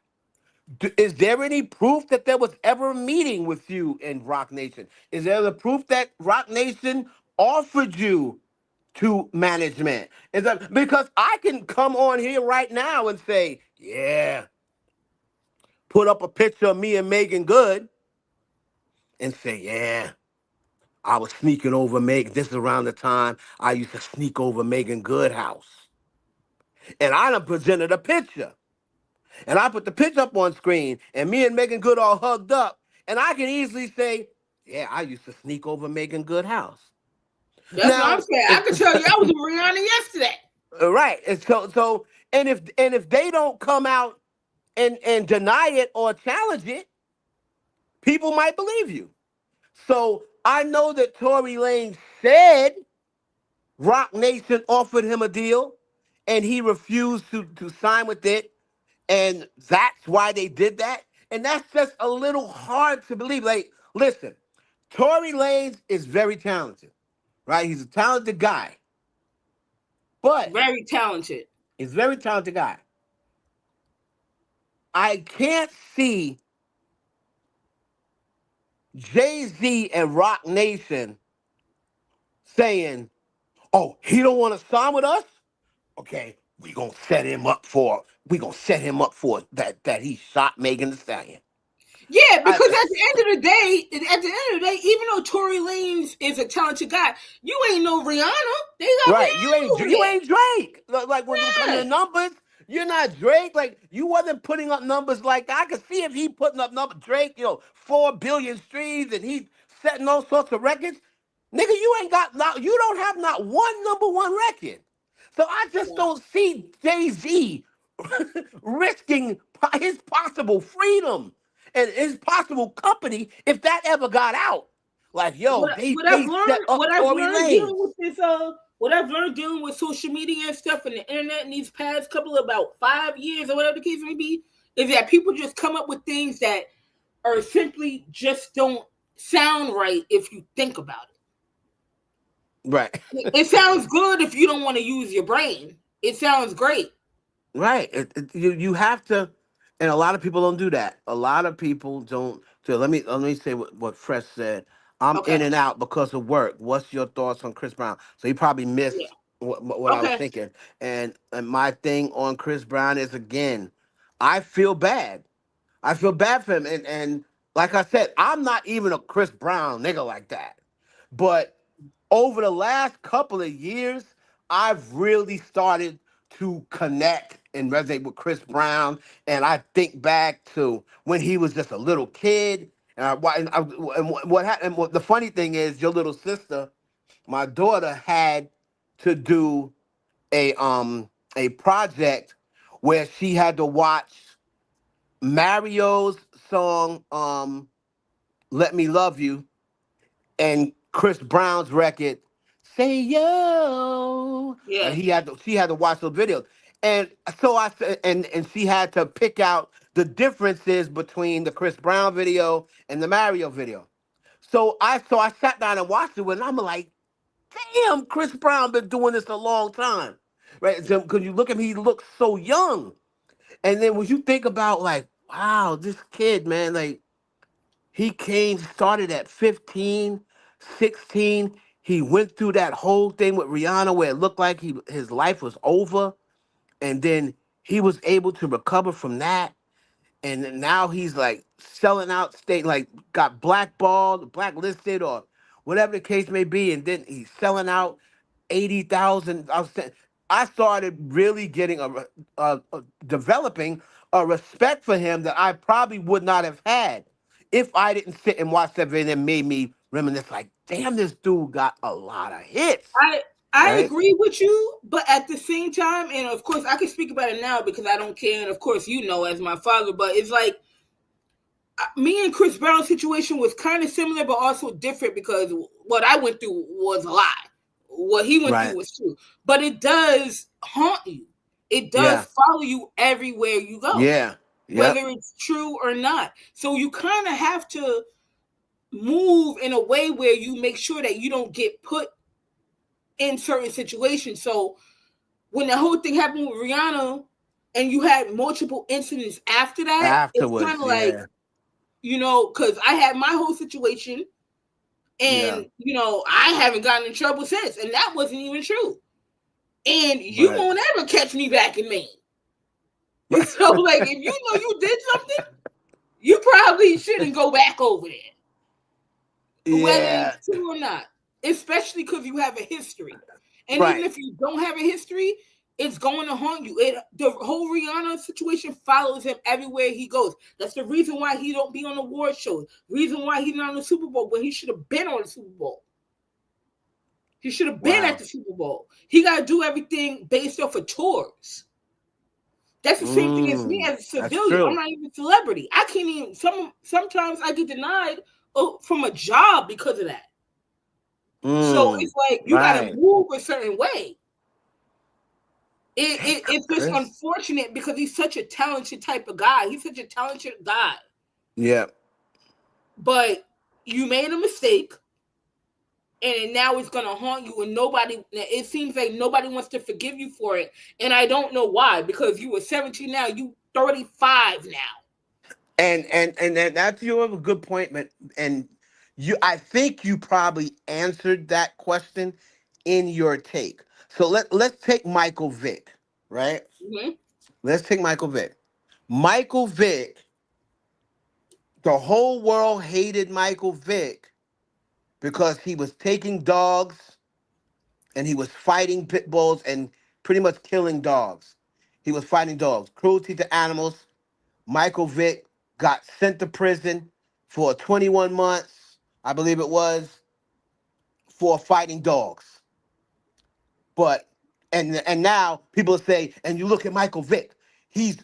Is there any proof that there was ever a meeting with you in Rock Nation? Is there the proof that Rock Nation offered you to management? Is that because I can come on here right now and say, yeah, put up a picture of me and Megan Good and say, yeah, I was sneaking over Megan. This is around the time I used to sneak over Megan Good house. And I done presented a picture. And I put the picture up on screen, and me and Megan Good all hugged up, and I can easily say, yeah, I used to sneak over Megan Good house. That's what I'm saying. I can tell you I was with Rihanna yesterday. Right. And so if they don't come out and deny it or challenge it, people might believe you. So I know that Tory Lanez said Rock Nation offered him a deal, and he refused to sign with it. And that's why they did that. And that's just a little hard to believe. Like, listen, Tory Lanez is very talented, right? He's a talented guy. But very talented. He's a very talented guy. I can't see Jay-Z and Rock Nation saying, "Oh, he don't want to sign with us? Okay, we gonna set him up for that he shot Megan Thee Stallion." Yeah, I, because at the end of the day, even though Tory Lanez is a talented guy, you ain't no Rihanna. They got right, Rihanna over you there. ain't Drake. Like when it comes to Yeah. numbers, you're not Drake. Like you wasn't putting up numbers like that. I could see if he putting up numbers. Drake, 4 billion streams and he setting all sorts of records. Nigga, you don't have not one number one record. So I just Yeah. don't see Jay-Z risking his possible freedom and his possible company if that ever got out. Like, yo, they set up Tory Lanez. What I've learned dealing with social media and stuff and the internet in these past couple of about 5 years or whatever the case may be, is that people just come up with things that are simply just don't sound right if you think about Right. it. It sounds good if you don't want to use your brain. It sounds great. Right. You have to, and a lot of people don't do that. A lot of people don't. So let me say what Fresh said. I'm in Okay. and out because of work. What's your thoughts on Chris Brown? So he probably Yeah. missed what I was Okay. thinking. And my thing on Chris Brown is, again, I feel bad. I feel bad for him. And like I said, I'm not even a Chris Brown nigga like that. But over the last couple of years, I've really started to connect and resonate with Chris Brown. And I think back to when he was just a little kid. And what happened? The funny thing is, your little sister, my daughter, had to do a project where she had to watch Mario's song "Let Me Love You" and Chris Brown's record "Say Yo." Yeah. She had to watch those videos, and so I said, and she had to pick out the differences between the Chris Brown video and the Mario video. So I sat down and watched it, and I'm like, damn, Chris Brown been doing this a long time, right? Because you look at him, he looks so young, and then when you think about like, wow, this kid, man, like started at 15, 16. He went through that whole thing with Rihanna where it looked like his life was over. And then he was able to recover from that. And then now he's like selling out state, like got blackballed, blacklisted, or whatever the case may be. And then he's selling out 80,000. I started really getting developing a respect for him that I probably would not have had if I didn't sit and watch that video and made me reminisce. Like, damn, this dude got a lot of hits, I I right? agree with you, but at the same time, and of course I can speak about it now because I don't care, and of course you know as my father, but it's like me and Chris Brown's situation was kind of similar, but also different because what I went through was a lie. What he went through Right. was true, but it does haunt you. It does Yeah. follow you everywhere you go, Yeah. whether Yep. it's true or not. So you kind of have to move in a way where you make sure that you don't get put in certain situations. So when the whole thing happened with Rihanna and you had multiple incidents after that, it's kind Afterwards. of like, Yeah. because I had my whole situation Yeah. and, I haven't gotten in trouble since. And that wasn't even true. And you Right. won't ever catch me back in Maine. So, like, if you know you did something, you probably shouldn't go back over there, whether Yeah. it's true or not, especially because you have a history. And even Right. if you don't have a history, it's going to haunt you. The whole Rihanna situation follows him everywhere he goes. That's the reason why he don't be on the award shows. Reason why he's not on the Super Bowl when he should have been on the Super Bowl. He should have been at Wow. the Super Bowl. He got to do everything based off of tours. That's the same thing as me as a That's civilian. I'm true. not even a celebrity. I can't even. Sometimes I get denied from a job because of that. So it's like you got to Right. move a certain way. Damn, It's just Chris. unfortunate because he's such a talented type of guy. He's such a talented guy. Yeah. But you made a mistake, and now it's gonna haunt you. And nobody, it seems like nobody wants to forgive you for it. And I don't know why. Because you were 17 now, you 35 now. And that's you have a good point, man. And I think you probably answered that question in your take. So let's take Michael Vick, right? Hmm. Let's take Michael Vick. Michael Vick, the whole world hated Michael Vick because he was taking dogs and he was fighting pit bulls and pretty much killing dogs. He was fighting dogs, cruelty to animals. Michael Vick got sent to prison for 21 months, I believe it was, for fighting dogs. But and now people say, and you look at Michael Vick, he's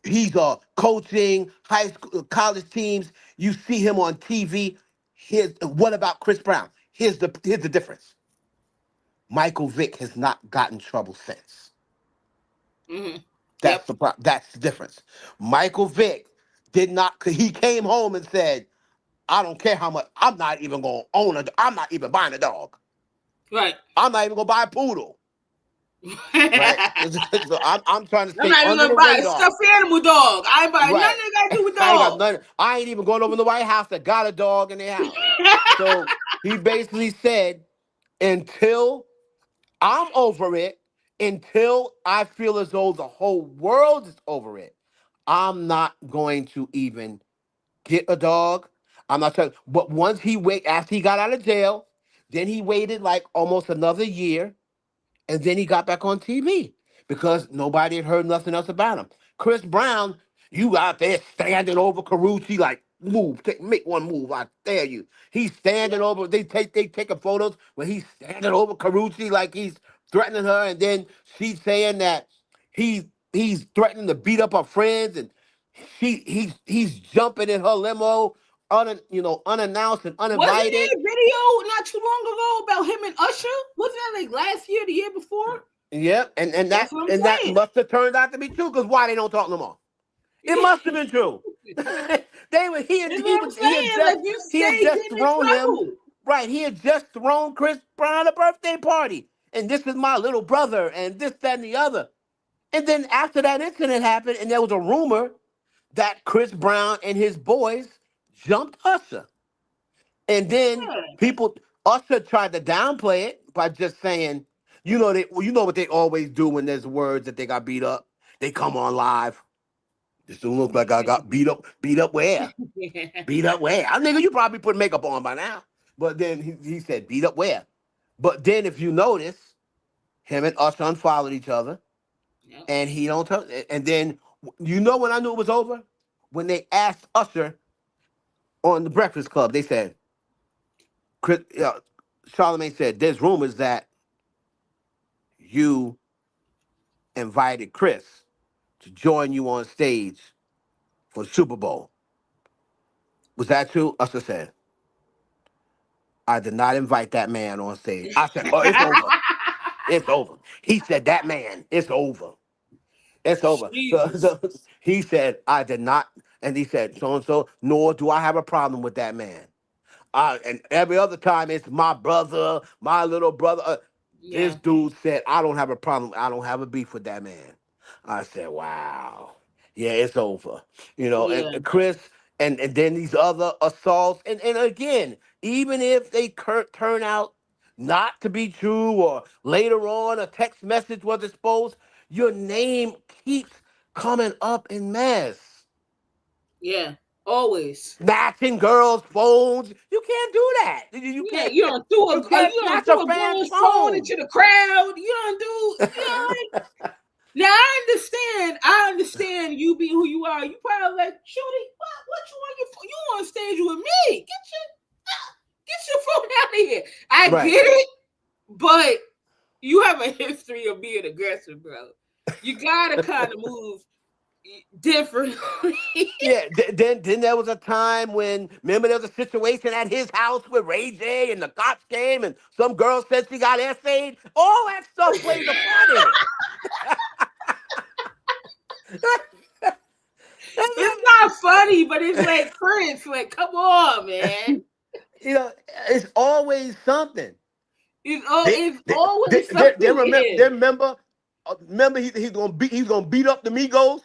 he's coaching high school, college teams. You see him on TV. Here's what about Chris Brown? Here's the difference. Michael Vick has not gotten trouble since. Hmm. That's Yep. that's the difference. Michael Vick did not. He came home and said, "I don't care how much. I'm not even gonna own a. I'm not even buying a dog. Right. I'm not even gonna buy a poodle." Right? So I'm trying to I'm stay not even under gonna the buy a radar. stuffed animal dog. I ain't buying nothing Right. that got to do with I ain't got dog. nothing. I ain't even going over to the White House that got a dog in their house. So he basically said, until I'm over it, until I feel as though the whole world is over it, I'm not going to even get a dog. I'm not trying. But once after he got out of jail, then he waited like almost another year, and then he got back on TV because nobody had heard nothing else about him. Chris Brown, you out there standing over Carucci like, move, make one move, I dare you. He's standing over. They taking photos when he's standing over Carucci like he's threatening her, and then she's saying that he's threatening to beat up her friends, and he's jumping in her limo, unannounced and Wasn't uninvited. there a video not too long ago about him and Usher? Wasn't that like last year, the year before? Yep, and That's that what I'm and that saying. must have turned out to be true. Because why they don't talk no more? It must have been true. They were That's what I'm he had saying. Like you stay just getting in thrown him, trouble. right. He had just thrown Chris Brown a birthday party, and this is my little brother, and this, that, and the other. And then after that incident happened, and there was a rumor that Chris Brown and his boys jumped Usher, and then Yeah. people Usher tried to downplay it by just saying, you know what they always do when there's words that they got beat up. They come on live. This don't look like I got beat up. Beat up where? Yeah. Beat up where? I nigga, you probably put makeup on by now. But then he said, beat up where? But then if you notice, him and Usher unfollowed each other, Yep. and he don't tell. And then when I knew it was over, when they asked Usher on the Breakfast Club, they said, Chris, Charlamagne said, there's rumors that you invited Chris to join you on stage for the Super Bowl. Was that true? Usher said, I did not invite that man on stage. I said, oh, it's over. It's over. He said, that man, it's over. It's over. Jesus. So he said, I did not. And he said, so and so, nor do I have a problem with that man. And every other time it's my brother, my little brother. This Yeah. dude said, I don't have a problem. I don't have a beef with that man. I said, wow. Yeah, it's over. Yeah. And Chris, and then these other assaults. And again, even if they turn out not to be true, or later on a text message was exposed, your name keeps coming up in mess. Yeah. Always. Snatching girls' phones. You can't do that. You Yeah, can't. you don't do You can't you don't snatch do a a fan's girl's phone phone. into the crowd. You don't do now I understand you being who you are. You probably like, Shorty, what you on your phone? You on stage with me. Get your phone out of here. I Right. get it, but you have a history of being aggressive, bro. You gotta kind of move differently. Yeah. Then there was a time when, remember, there was a situation at his house with Ray J, and the cops came, and some girl said she got essayed. All that stuff plays a part in it. It's not funny, but it's like Chris, like, come on, man. you know, it's always something. It's always something with They him. remember, remember he's gonna beat up the Migos.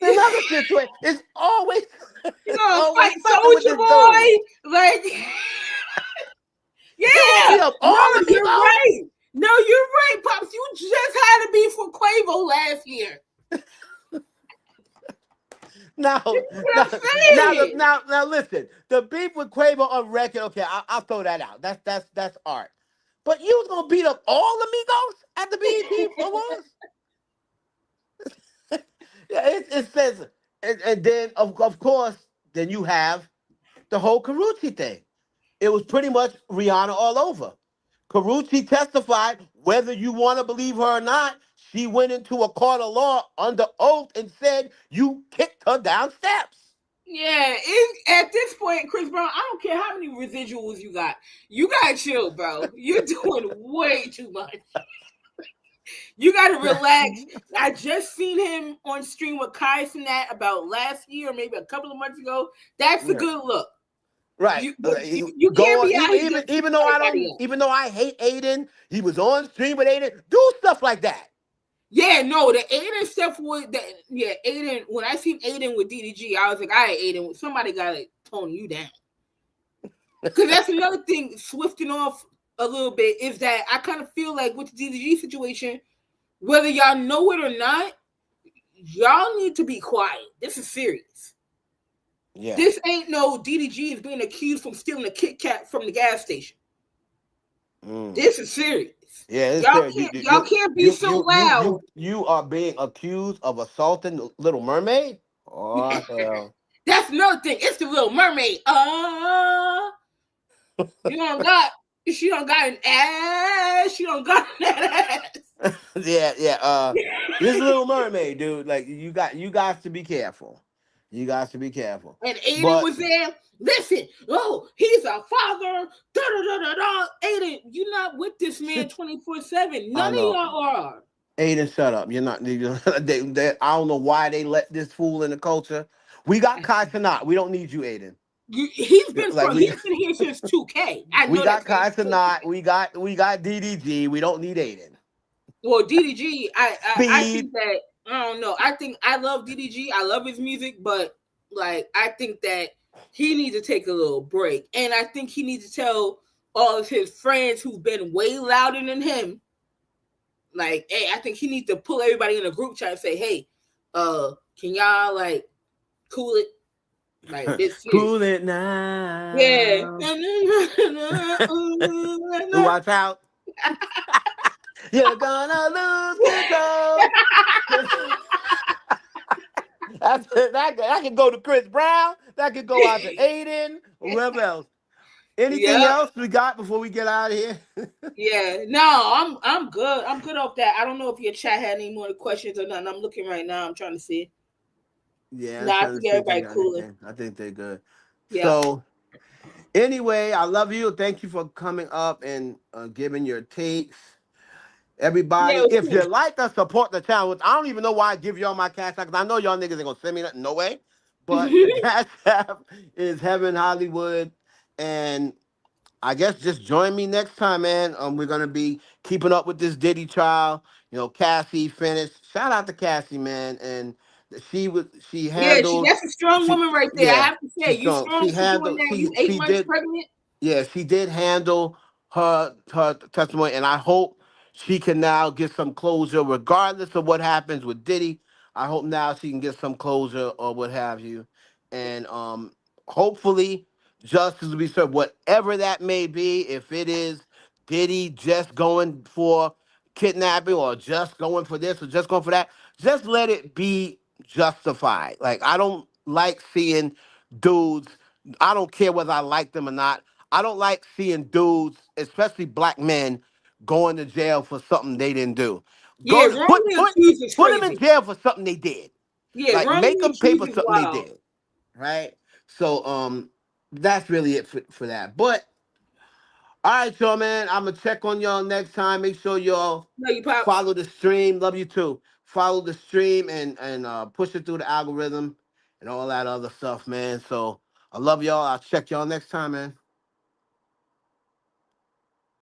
Another situation. It's always You it's gonna always fight something with Soldier this dude. Boy? Like, You gonna beat yeah. up No, all the you're Migos? right. No, you're right, Pops. You just had to be for Quavo last year. Now, What now, I'm saying. now, listen. The beef with Quavo on record. Okay, I'll throw that out. That's art. But you was gonna beat up all the Migos at the BET Awards? Yeah, it says, and then of course, then you have the whole Carucci thing. It was pretty much Rihanna all over. Carucci testified, whether you want to believe her or not, she went into a court of law under oath and said you kicked her down steps. Yeah, at this point, Chris Brown, I don't care how many residuals you got. You gotta chill, bro. You're doing way too much. You gotta relax. I just seen him on stream with Kai Cenat about last year, maybe a couple of months ago. That's a Yeah. good look. Right. You Go can't on. be out here getting Even though I everybody don't, else. even though I hate Aiden, he was on stream with Aiden. Do stuff like that. Yeah, no, the Aiden stuff was that. Yeah, Aiden. When I seen Aiden with DDG, I was like, "All right, Aiden, somebody gotta tone you down." Because that's another thing, swifting off a little bit, is that I kind of feel like with the DDG situation, whether y'all know it or not, y'all need to be quiet. This is serious. Yeah. This ain't no DDG is being accused from stealing a Kit Kat from the gas station. This is serious. Yeah, it's Y'all serious. can't be so loud. You are being accused of assaulting Little Mermaid. Oh hell. That's another thing. It's the Little Mermaid. You don't got. She don't got an ass. She don't got that ass. Yeah, yeah. This Little Mermaid, dude. Like you guys to be careful. You guys to be careful. And Aiden But was there. Listen, oh, he's a father. Da da da da da. Aiden, you're not with this man 24/7. I None of know. y'all are. Aiden, shut up. You're not. I don't know why they let this fool in the culture. We got Kai Cenat. We don't need you, Aiden. He's been Like here since 2K. I we know that. got Kai Cenat. We got DDG. We don't need Aiden. Well, DDG, I Speed. think that I don't know. I think I love DDG. I love his music, but like I think that he needs to take a little break, and I think he needs to tell all of his friends who've been way louder than him, like, hey, I think he needs to pull everybody in a group chat and say, hey, can y'all like cool it? Like this Cool it now. yeah. Watch out. You're gonna lose control. That could go to Chris Brown. That could go out to Aiden. Whoever else. Anything Yep. else we got before we get out of here? Yeah. No, I'm good. I'm good off that. I don't know if your chat had any more questions or nothing. I'm looking right now. I'm trying to see. Yeah, I'm Nah, I trying to think see if they everybody got cooler. anything. I think they're good. Yeah. So anyway, I love you. Thank you for coming up and giving your takes. Everybody, Yeah, if you like us, support the channel. I don't even know why I give y'all my cash app because I know y'all niggas ain't gonna send me nothing. No way. But the cash app is Heaven Hollywood, and I guess just join me next time, man. We're gonna be keeping up with this Diddy trial. You know, Cassie finished. Shout out to Cassie, man, and she yeah, handled. that's a strong She woman right there. I yeah, have to say, she's you strong. She strong for doing handled. that. You eight She months did. pregnant. Yeah, she did handle her testimony, and I hope she can now get some closure, regardless of what happens with Diddy. I hope now she can get some closure or what have you, and hopefully justice will be served, whatever that may be. If it is Diddy just going for kidnapping, or just going for this, or just going for that, just let it be justified. Like I don't like seeing dudes. I don't care whether I like them or not. I don't like seeing dudes, especially black men, going to jail for something they didn't do. Yeah, Go wrongly accused is put them in crazy. jail for something they did. Yeah, Like make wrongly them pay accused for is something they wild. did. Right? So that's really it for that. But all right, y'all, man. I'm gonna check on y'all next time. Make sure y'all No, you pops. follow the stream. Love you too. Follow the stream and push it through the algorithm and all that other stuff, man. So I love y'all. I'll check y'all next time, man.